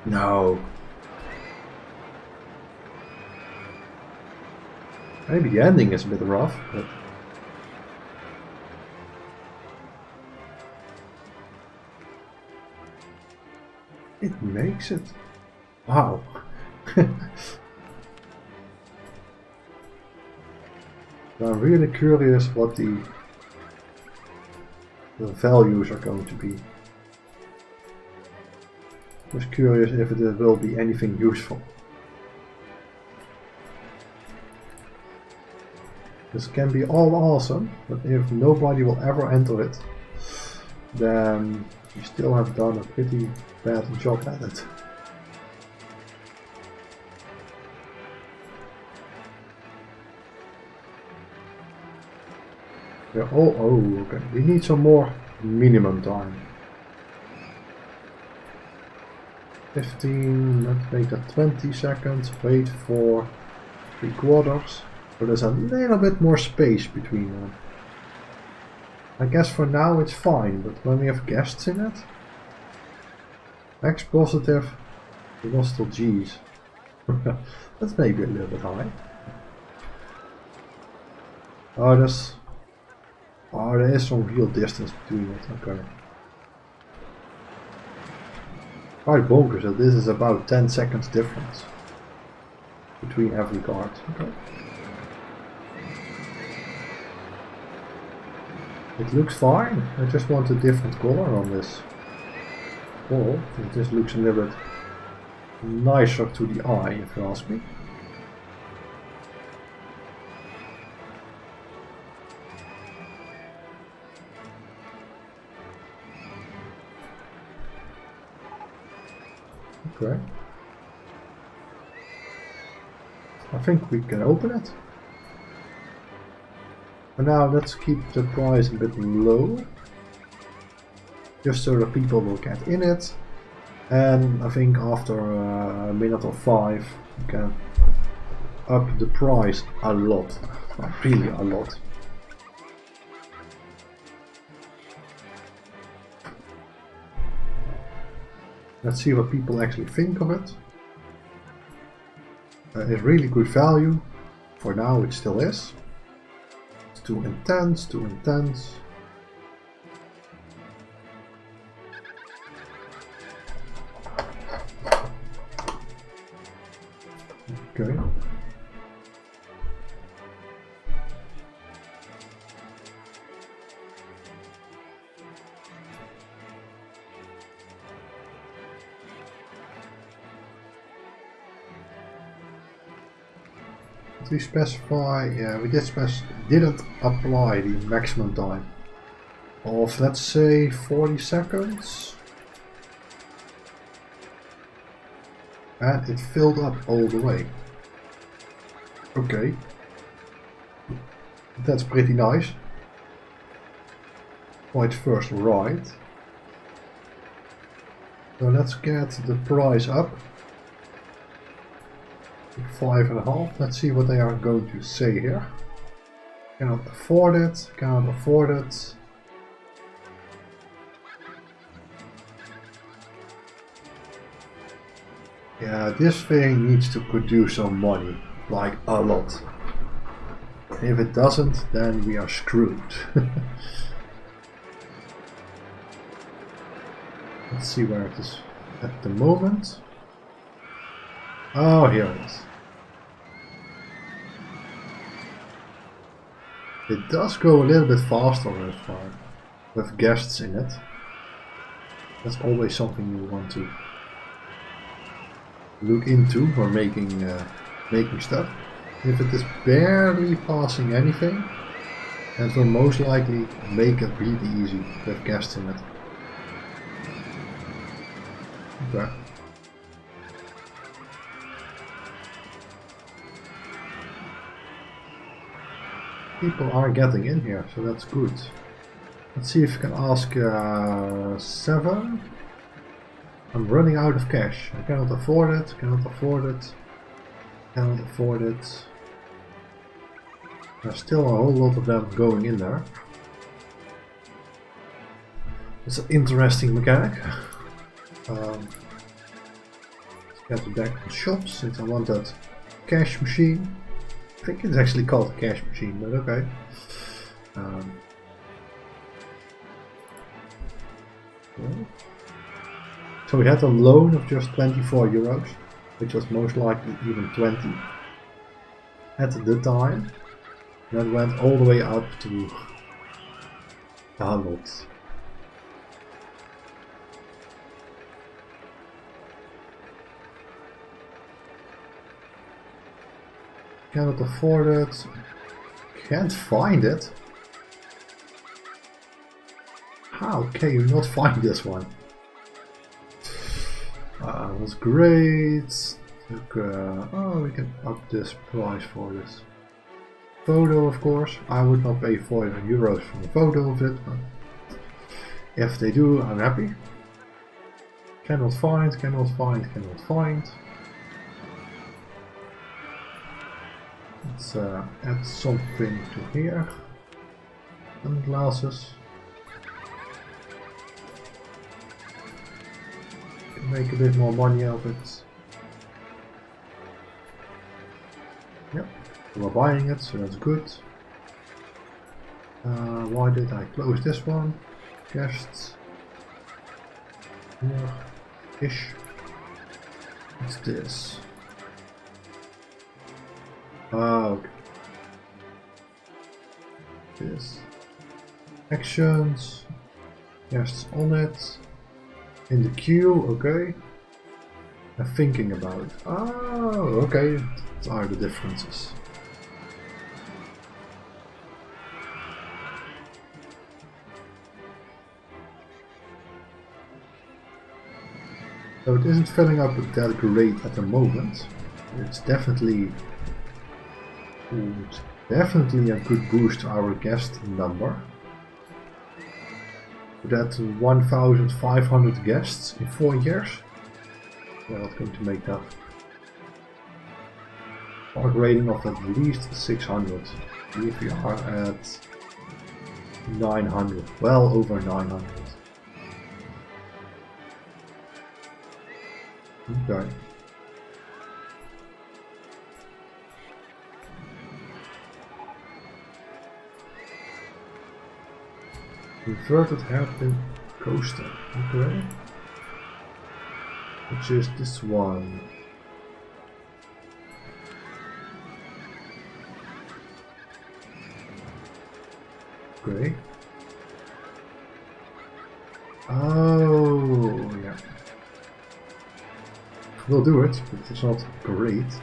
No. Maybe the ending is a bit rough, but it makes it. Wow. I'm really curious what the values are going to be. Just curious if it will be anything useful. This can be all awesome, but if nobody will ever enter it, then you still have done a pretty bad job at it. Yeah, oh, okay. We need some more minimum time. 15, let's make that 20 seconds, wait for 3/4. So there's a little bit more space between them. I guess for now it's fine, but when we have guests in it, X positive, we lost till G's. That's maybe a little bit high. Oh, there is some real distance between it, okay. Quite bonkers that this is about 10 seconds difference between every card, okay. It looks fine, I just want a different color on this wall. It just looks a little bit nicer to the eye, if you ask me. Okay. I think we can open it. For now, let's keep the price a bit low, just so that people will get in it. And I think after a minute or 5, you can up the price a lot, really a lot. Let's see what people actually think of it. It's really good value. For now, it still is. It's too intense, too intense. Okay. We specify, yeah, we didn't apply the maximum time of, let's say, 40 seconds. And it filled up all the way. Okay. That's pretty nice. Quite first right. So let's get the price up. 5.5. Let's see what they are going to say here. Cannot afford it. Cannot afford it. Yeah, this thing needs to produce some money, like a lot. If it doesn't, then we are screwed. Let's see where it is at the moment. Oh, here it is. It does go a little bit faster with guests in it. That's always something you want to look into when making stuff. If it is barely passing anything, it will most likely make it really easy with guests in it. Okay. People are getting in here, so that's good. Let's see if we can ask 7. I'm running out of cash. I cannot afford it, cannot afford it, cannot afford it. There's still a whole lot of them going in there. It's an interesting mechanic. Let's get back to the shop since I want that cash machine. I think it's actually called a cash machine, but okay. So we had a loan of just 24 euros, which was most likely even 20 at the time. That went all the way up to 100. Cannot afford it. Can't find it. How can you not find this one? That's great. Oh, we can up this price for this photo, of course. I would not pay 400 euros for a photo of it, but if they do, I'm happy. Cannot find, cannot find, cannot find. Let's add something to here. Sunglasses. Make a bit more money out of it. Yep, we're buying it, so that's good. Why did I close this one? Guests. More ish. What's this? Okay. This. Actions. Guests on it. In the queue, okay. I'm thinking about it. Oh, okay. What are the differences? So it isn't filling up that great at the moment. It's definitely a good boost to our guest number. That 1,500 guests in 4 years. We're not going to make that. Park rating of at least 600. If we are at 900, well over 900. Okay. Inverted hairpin coaster, okay. Which is this one. Okay. Oh, yeah. We'll do it, but it's not great.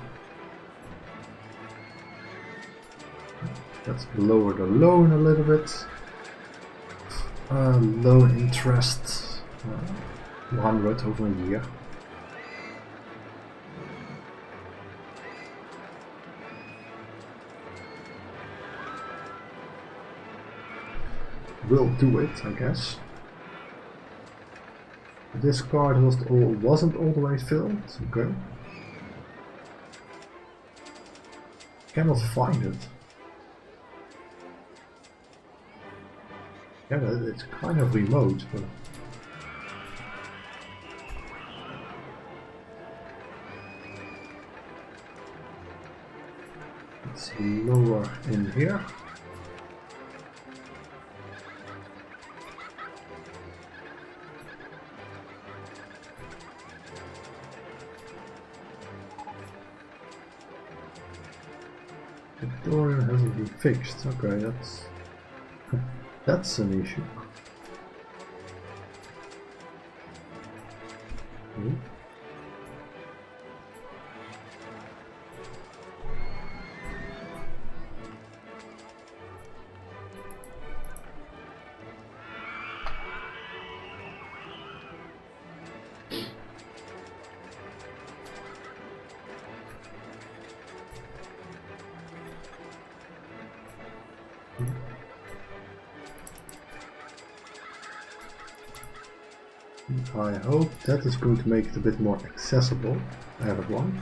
Let's lower the loan a little bit. Loan interest 100 over a year. We'll do it, I guess. This card wasn't all the way filled. Okay. Cannot find it. Yeah, it's kind of remote, but it's lower in here. The door hasn't been fixed. Okay, that's an issue. I hope that is going to make it a bit more accessible. I added one.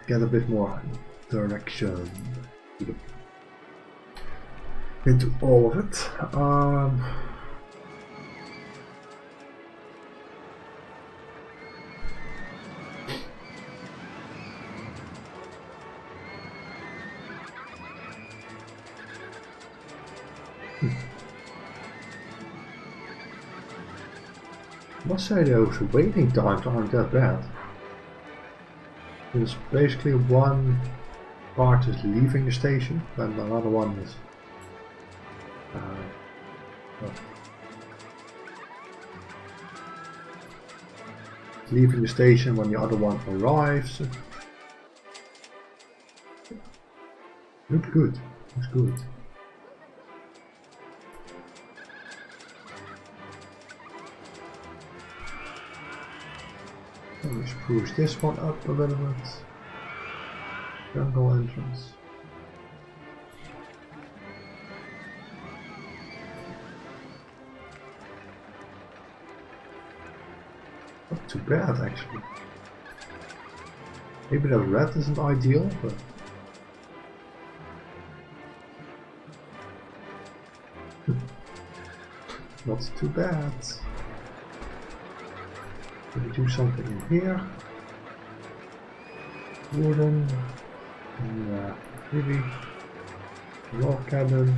Get a bit more direction into all of it. I must say those waiting times aren't that bad. There's basically one part is leaving the station, then another one is leaving the station when the other one arrives. Looks good. Looks good. Let's push this one up a little bit. Jungle entrance. Not too bad actually. Maybe the red isn't ideal, but not too bad. Maybe do something in here. Wooden. Yeah, maybe log cabin.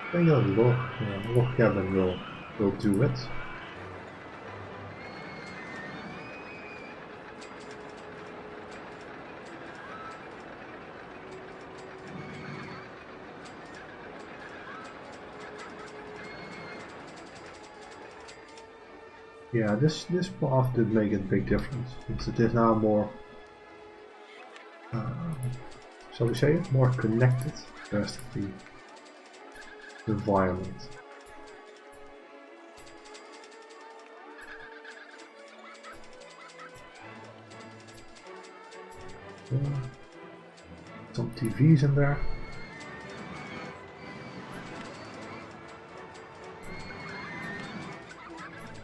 I think that log cabin will do it. Yeah, this path did make a big difference, since it is now more, shall we say it, more connected to the rest of the environment. Some TVs in there.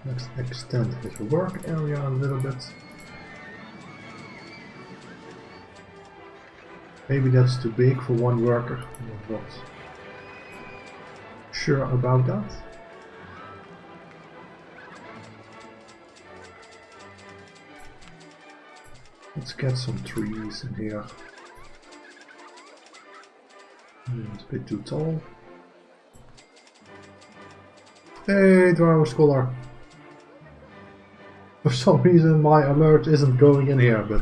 Let's extend his work area a little bit. Maybe that's too big for one worker. I'm not sure about that. Let's get some trees in here. It's a bit too tall. Hey, Dwarf Scholar! For some reason my alert isn't going in here, but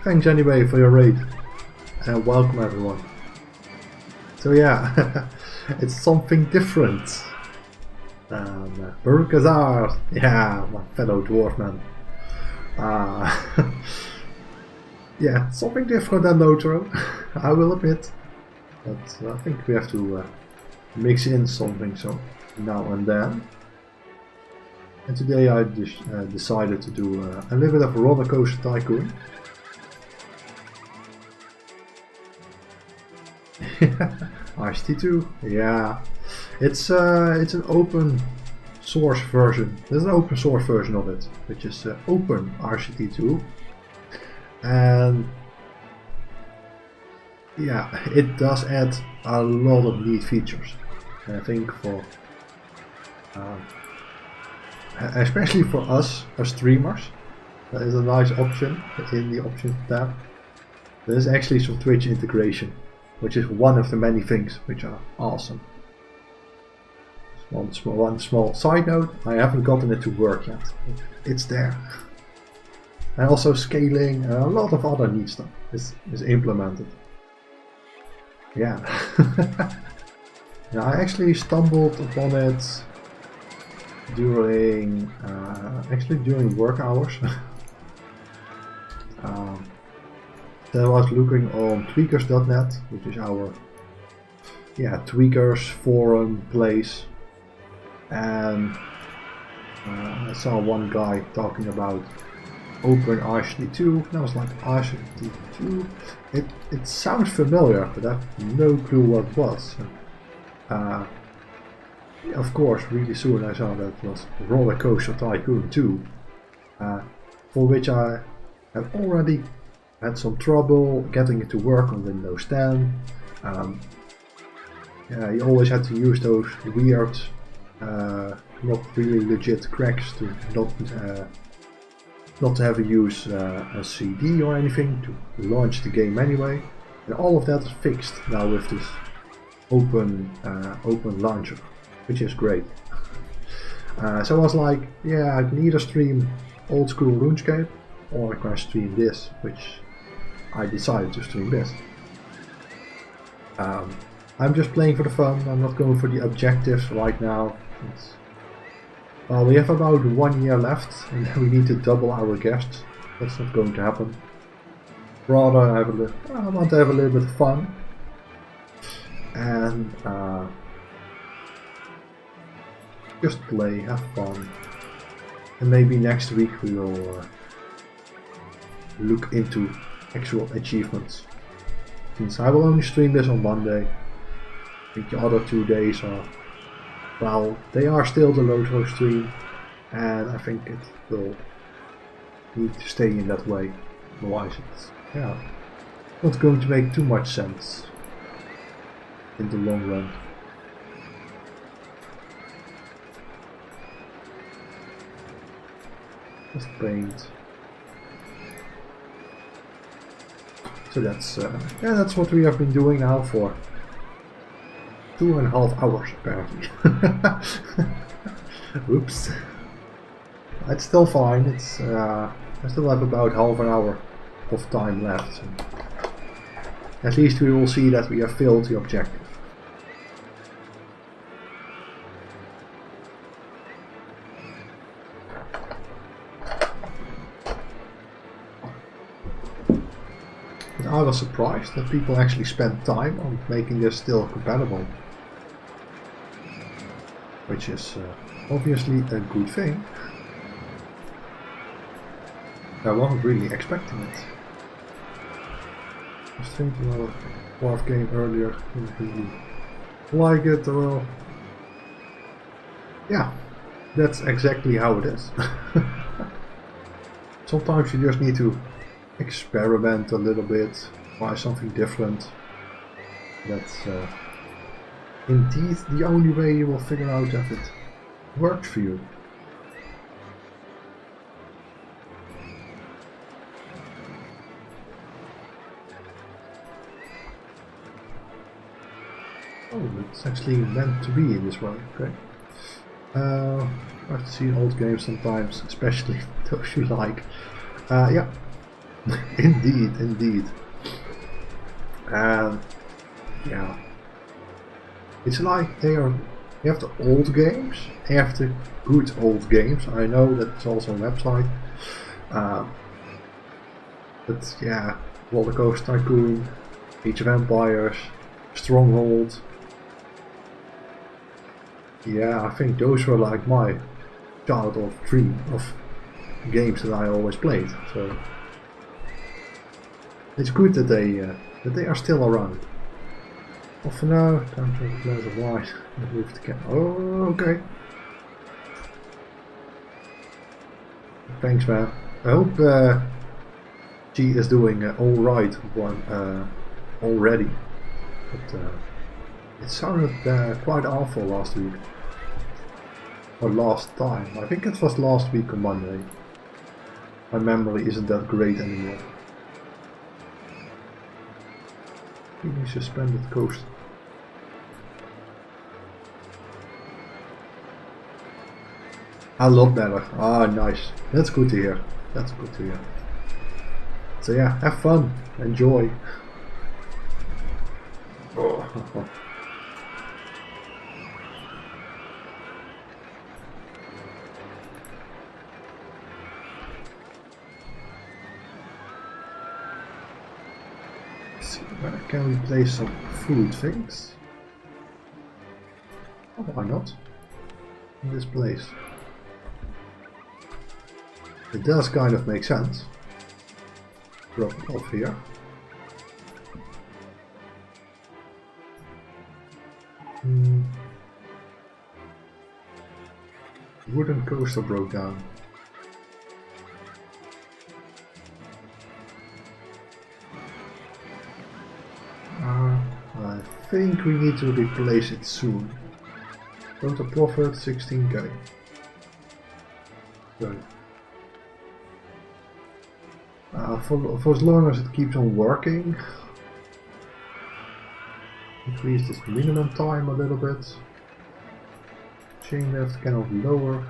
thanks anyway for your raid. And welcome everyone. So yeah, it's something different. Burkazar, yeah, my fellow dwarf man. Yeah, something different than Lotro, I will admit. But I think we have to mix in something so now and then. And today I decided to do a little bit of roller coaster tycoon. RCT2, yeah, it's an open source version. There's an open source version of it, which is OpenRCT2, and yeah, it does add a lot of neat features. And I think for especially for us as streamers, that is a nice option in the options tab. There's actually some Twitch integration, which is one of the many things which are awesome. One small side note, I haven't gotten it to work yet. It's there. And also scaling and a lot of other neat stuff is implemented. Yeah. Yeah, I actually stumbled upon it during work hours. So I was looking on tweakers.net, which is our yeah, tweakers forum place, and I saw one guy talking about OpenRCT2, and I was like, RCT2? It sounds familiar, but I have no clue what it was. And, of course, really soon I saw that it was Roller Coaster Tycoon 2, for which I have already had some trouble getting it to work on Windows 10. Yeah, you always had to use those weird, not really legit cracks to not to have to use a CD or anything to launch the game anyway. And all of that is fixed now with this open launcher, which is great. So I was like, yeah, I can either stream old school RuneScape or I can stream this, which I decided to stream this. I'm just playing for the fun, I'm not going for the objectives right now. Well, we have about 1 year left and we need to double our guests. That's not going to happen. Rather, I want to have a little bit of fun. And just play, have fun. And maybe next week we will look into actual achievements. Since I will only stream this on Monday, I think the other 2 days are, well, they are still the Loto stream, and I think it will need to stay in that way. Otherwise it's, yeah, not going to make too much sense in the long run. Just paint. So that's yeah, that's what we have been doing now for 2.5 hours apparently. Oops. It's still fine. It's I still have about half an hour of time left. So at least we will see that we have filled the objective. I was surprised that people actually spent time on making this still compatible, which is obviously a good thing. I wasn't really expecting it. I was thinking about a Dwarf game earlier, didn't really like it, well, yeah, that's exactly how it is. Sometimes you just need to experiment a little bit, try something different. That's indeed the only way you will figure out if it works for you. Oh, it's actually meant to be in this way, okay. I have to see old games sometimes, especially those you like. Yeah. Indeed, indeed. Yeah. It's like they are, you have the old games, you have the good old games. I know that it's also a website. But yeah, Roller Coaster Tycoon, Age of Empires, Stronghold. Yeah, I think those were like my childhood dream of games that I always played. So it's good that they are still around. Well, for now, time to a glass of wine and move the camera. Oh, okay. Thanks, man. I hope she is doing alright already. But it sounded quite awful last week. Or last time. I think it was last week on Monday. My memory isn't that great anymore. Being suspended coast. A lot better. Ah, nice. That's good to hear. That's good to hear. So yeah, have fun. Enjoy. Oh. Let's see, where can we place some food things? Oh, why not? In this place. It does kind of make sense. Drop it off here. Wooden coaster broke down. I think we need to replace it soon. Total profit 16k. Good. For as long as it keeps on working, increase this minimum time a little bit. Chain lift cannot lower.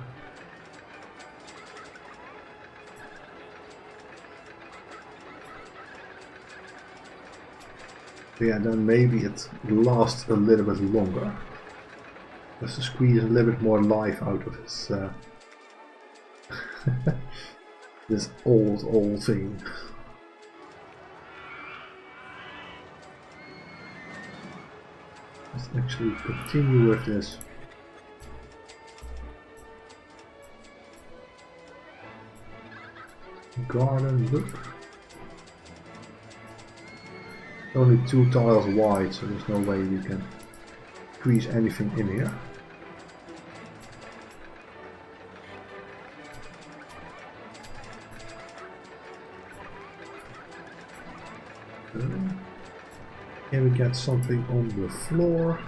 Yeah, then maybe it lasts a little bit longer. Just to squeeze a little bit more life out of this this old thing. Let's actually continue with this. Garden look. Only 2 tiles wide, so there's no way we can squeeze anything in here. Can we get something on the floor?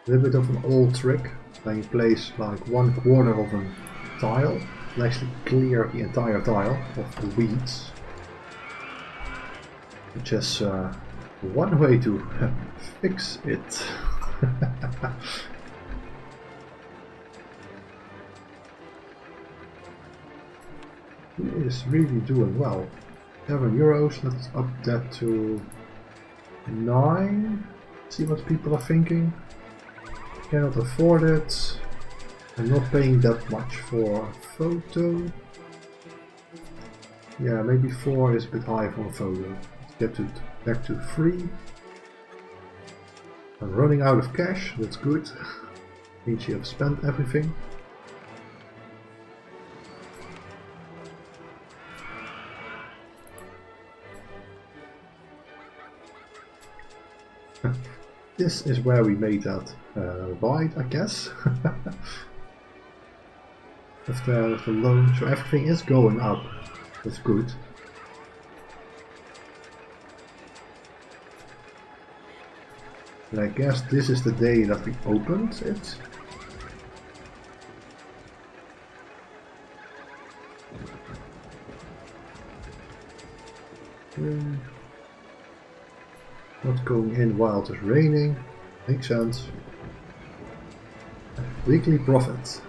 A little bit of an old trick, when you place like 1/4 of a tile, and actually clear the entire tile of the weeds. Which is one way to fix it. He is really doing well. €7, let's up that to 9. See what people are thinking. Cannot afford it. I'm not paying that much for a photo. Yeah, maybe 4 is a bit high for a photo. Let's get to back to 3. I'm running out of cash, that's good. Means you have spent everything. This is where we made that ride, I guess. With the loan, so everything is going up. That's good. And I guess this is the day that we opened it. Not going in while it is raining. Makes sense. Weekly profit.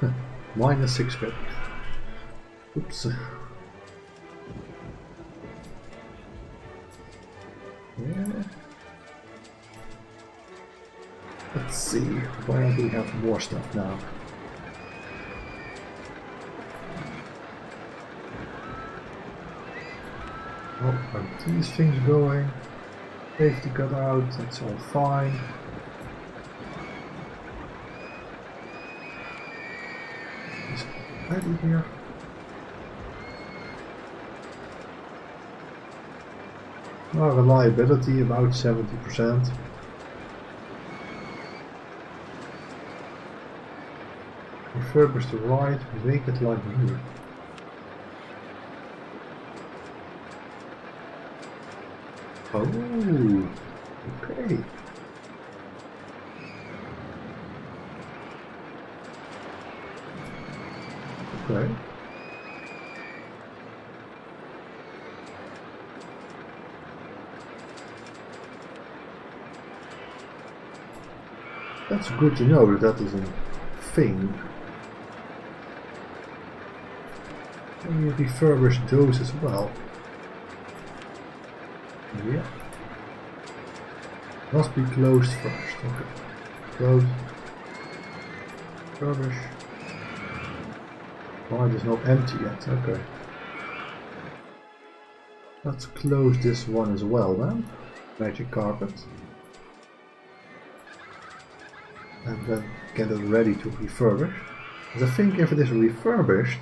Minus 6k. Oops. Yeah. Let's see, where do we have more stuff now? Oh, are these things going? Safety cut out, that's all fine. Is ready here? Well, reliability about 70%. Refurbish the ride, make it like new. Oh, okay. Okay. That's good to know that is a thing. Can you refurbish those as well? Yeah. Must be closed first. Okay. Close. Refurbish. Oh, it is not empty yet. Okay. Let's close this one as well then. Magic carpet. And then get it ready to refurbish. Because I think if it is refurbished,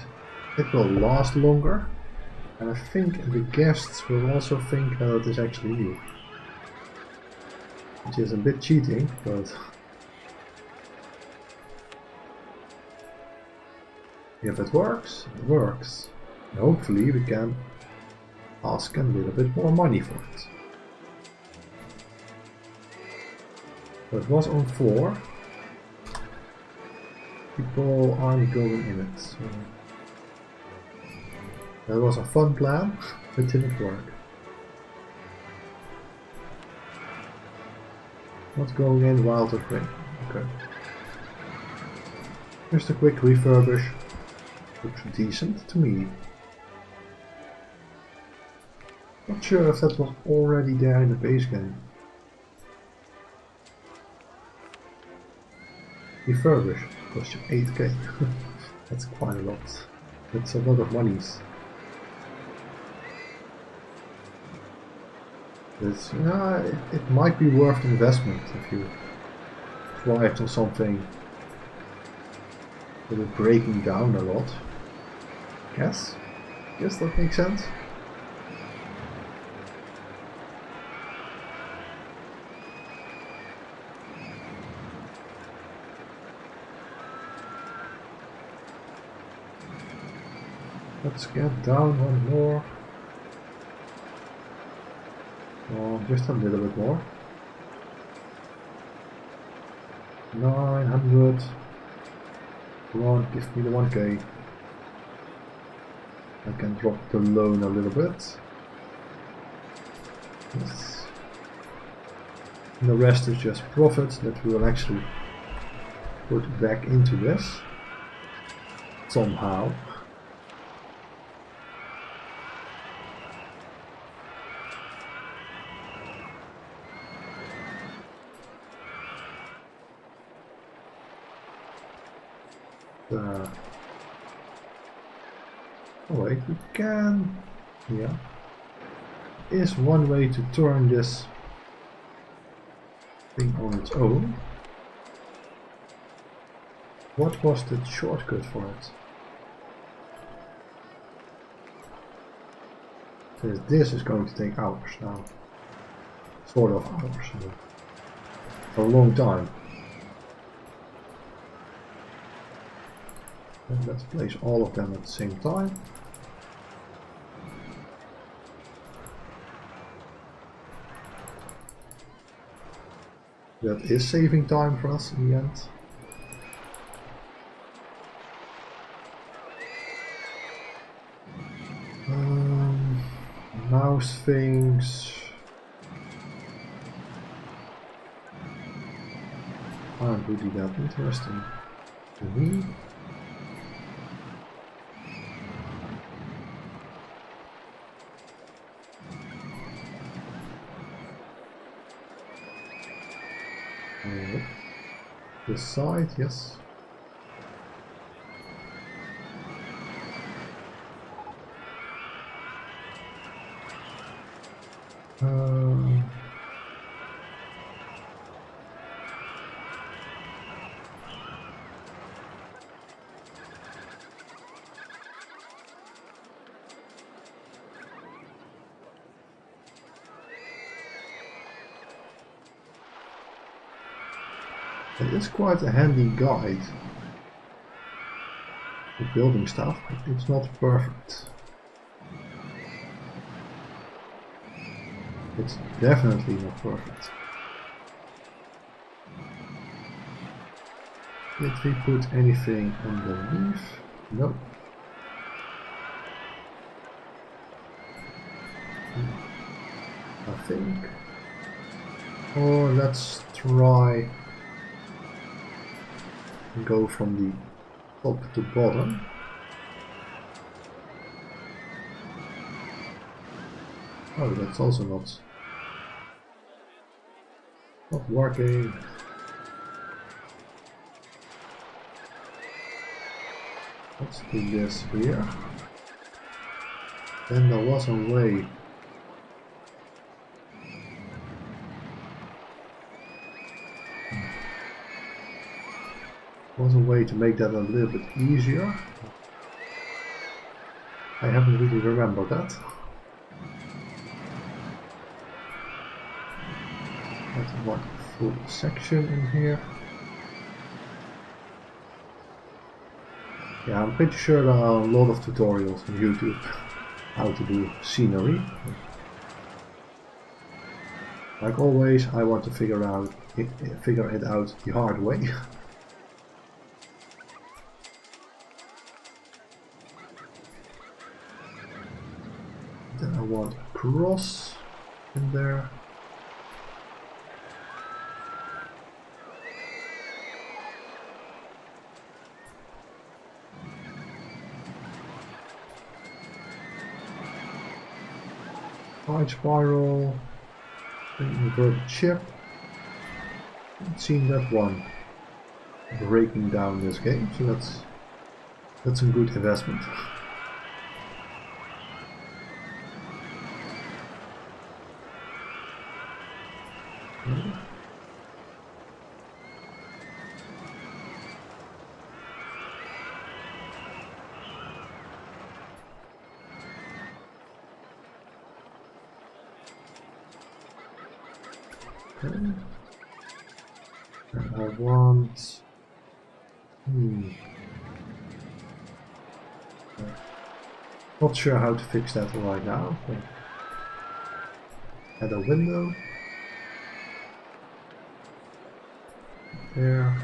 it will last longer. And I think the guests will also think that it is actually new. Which is a bit cheating, but if it works, it works. And hopefully we can ask a little bit more money for it. So it was on 4. People aren't going in it. So that was a fun plan, but it didn't work. Not going in Wild or Spring. Okay. Just a quick refurbish. Looks decent to me. Not sure if that was already there in the base game. Refurbish cost you 8k. That's quite a lot. That's a lot of monies. It's, it might be worth investment if you thrived on something that is breaking down a lot. Yes? Yes, that makes sense. Let's get down one more. Oh, just a little bit more. 900. Come on, give me the 1k. I can drop the loan a little bit. Yes. And the rest is just profit that we will actually put back into this. Somehow. Oh wait, we can, yeah, is one way to turn this thing on its own. What was the shortcut for it? Because this is going to take hours now. Sort of hours. For a long time. And let's place all of them at the same time. That is saving time for us in the end. Mouse things aren't really that interesting to me. This side, yes. It is quite a handy guide for building stuff, but it's not perfect. It's definitely not perfect. Did we put anything underneath? No. I think. Or let's try and go from the top to bottom. Oh, that's also not. Not working. Let's do this here. Then there was a way. Was a way to make that a little bit easier. I haven't really remembered that. That's one full section in here. Yeah, I'm pretty sure there are a lot of tutorials on YouTube how to do scenery. Like always, I want to figure it out the hard way. Then I want a cross in there. Wide spiral, inverted chip. I've seen that one breaking down this game, so that's a good investment. Okay. And I want... Not sure how to fix that right now. But add a window. There.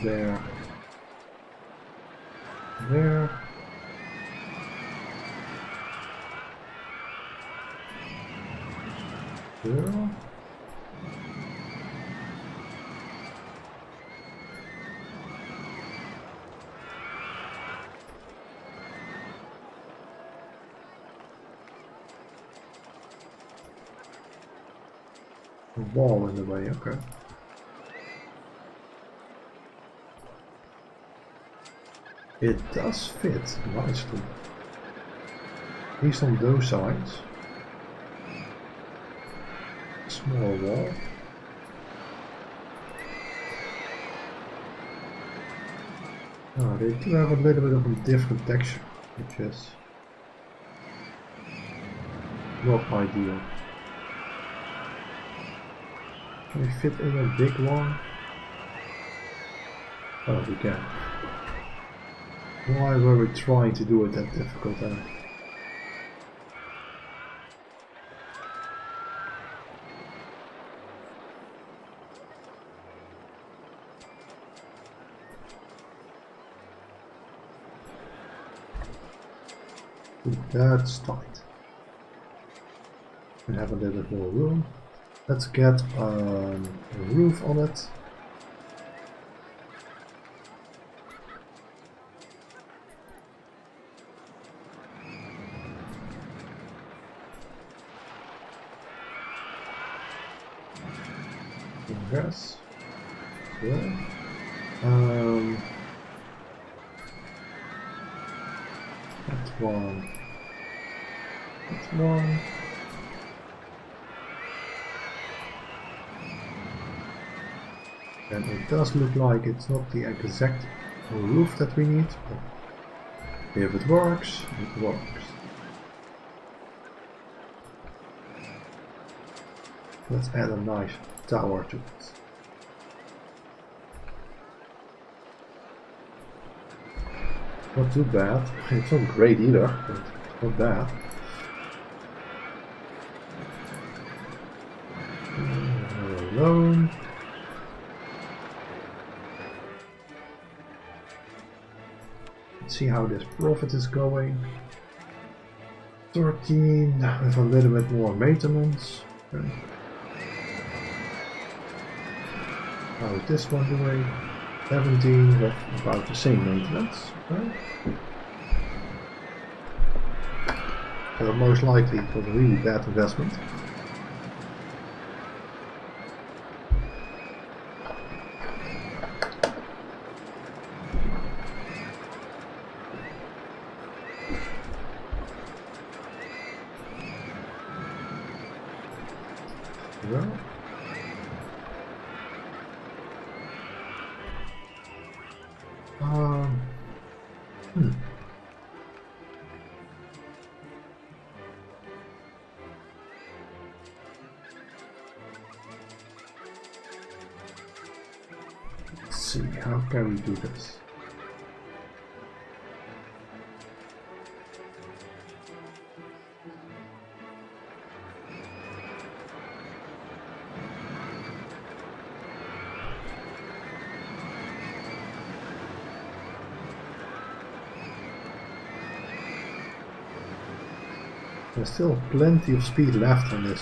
There. There. There. A wall in the way, okay. It does fit nicely. At least on those sides. Small wall. Oh, they do have a little bit of a different texture, which is not ideal. Can we fit in a big one? Oh, we can. Why were we trying to do it that difficult then? That's tight. We have a little bit more room. Let's get a roof on it. Yes. Yeah. That's one. That's one. And it does look like it's not the exact roof that we need, but if it works, it works. Let's add a nice tower to it. Not too bad. It's not great either, but it's not bad. Alone. Let's see how this profit is going. 13 with a little bit more maintenance. Okay. How is this one doing? 17 with about the same maintenance. Okay. so most likely it was a really bad investment. Well, let's see, how can we do this? There's still plenty of speed left on this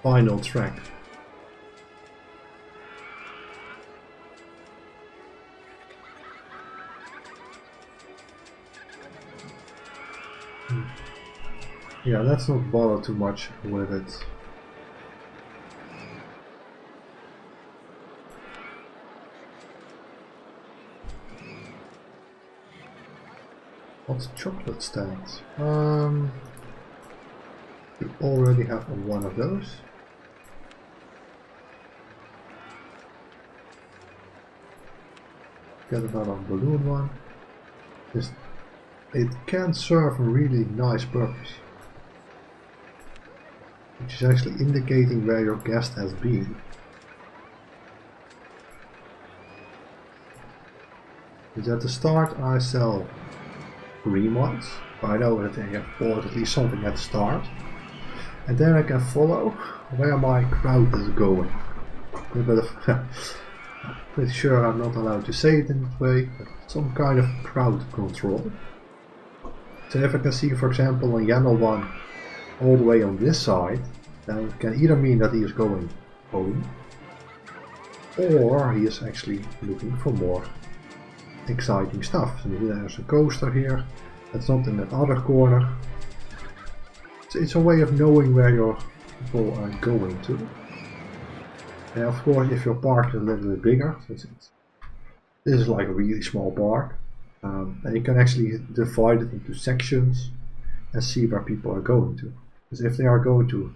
final track. Yeah, let's not bother too much with it. What's chocolate stands? We already have one of those. Get another balloon one. It can serve a really nice purpose, which is actually indicating where your guest has been. Because at the start I sell green ones. I know that they have bought at least something at the start. And then I can follow where my crowd is going. I'm pretty sure I'm not allowed to say it in that way, but some kind of crowd control. So if I can see, for example, a yellow one all the way on this side, then it can either mean that he is going home, or he is actually looking for more exciting stuff. So there's a coaster here, that's not in that other corner. So it's a way of knowing where your people are going to. And of course, if your park is a little bit bigger, this is like a really small park, and you can actually divide it into sections and see where people are going to. Because if they are going to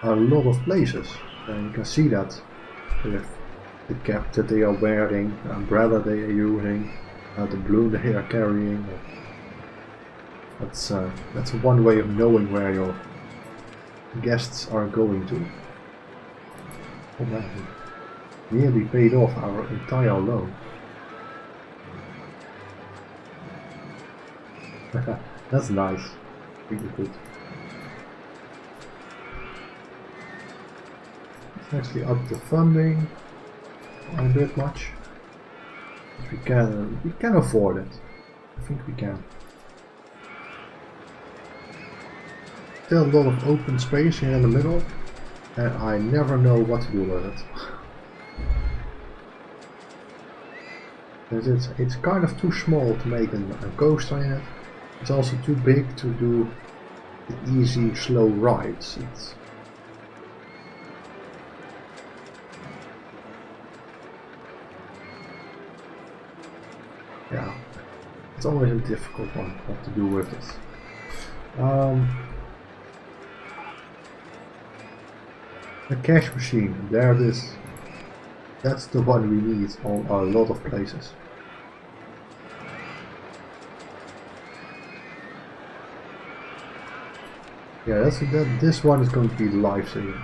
a lot of places, then you can see that with the cap that they are wearing, the umbrella they are using, the balloon they are carrying. That's one way of knowing where your guests are going to. Oh man, we nearly paid off our entire loan. That's nice, really good. Let's actually up the funding a bit much. We can afford it. I think we can. Still a lot of open space here in the middle, and I never know what to do with it. It's kind of too small to make a coaster in it. It's also too big to do the easy, slow rides. Yeah, it's always a difficult one what to do with this. The cash machine, there it is. That's the one we need on a lot of places. Yeah, this one is going to be life-saving.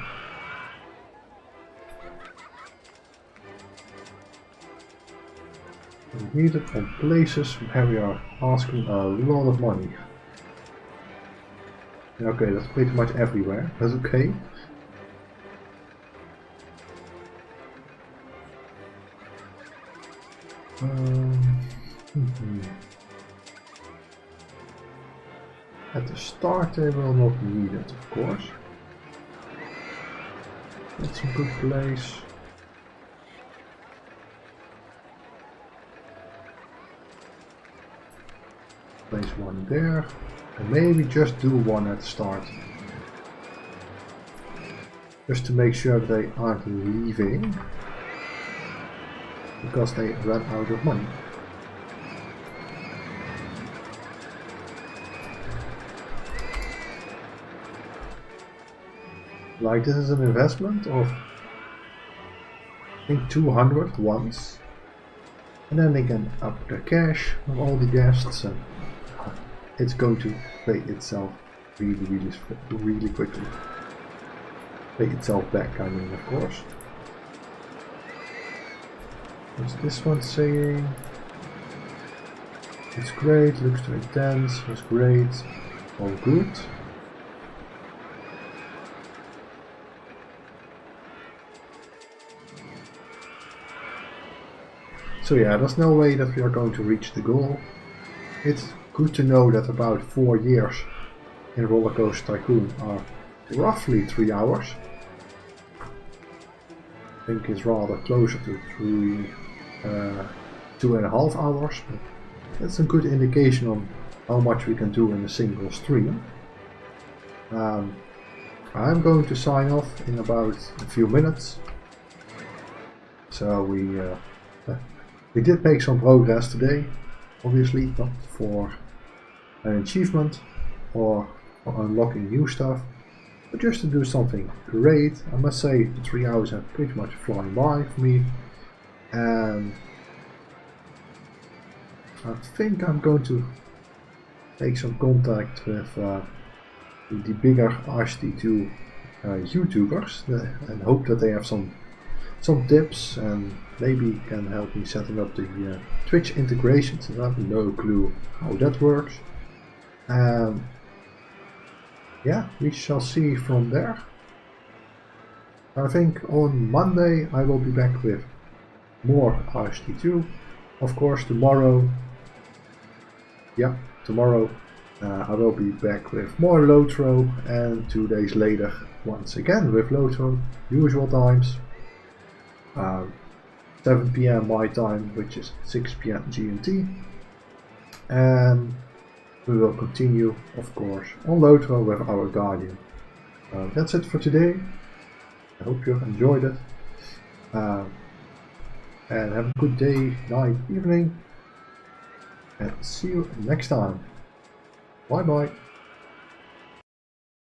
We need it on places where we are asking a lot of money. Okay, that's pretty much everywhere. That's okay. At the start they will not need it, of course. That's a good place. Place one there. And maybe just do one at the start. Just to make sure they aren't leaving. Because they ran out of money. Like, this is an investment of I think 200 once, and then they can up their cash from all the guests, and it's going to pay itself really quickly. Pay itself back, I mean, of course. What's this one saying? It's great, looks too intense, was great, all good. So yeah, there's no way that we are going to reach the goal. It's good to know that about 4 years in Roller Coaster Tycoon are roughly 3 hours. I think it's rather closer to 2.5 hours, but that's a good indication on how much we can do in a single stream. I'm going to sign off in about a few minutes. So we did make some progress today, obviously not for an achievement or for unlocking new stuff, but just to do something great. I must say the 3 hours have pretty much flown by for me, and I think I'm going to take some contact with the bigger RCT2 YouTubers and hope that they have some tips and maybe can help me setting up the Twitch integration, since I have no clue how that works. Yeah, we shall see from there. I think on Monday I will be back with more RCT2. Of course, tomorrow I will be back with more Lotro, and 2 days later once again with Lotro, usual times. 7 PM my time, which is 6 PM GMT, and we will continue, of course, on Lotro with our Guardian. That's it for today. I hope you enjoyed it, and have a good day, night, evening, and see you next time. Bye bye.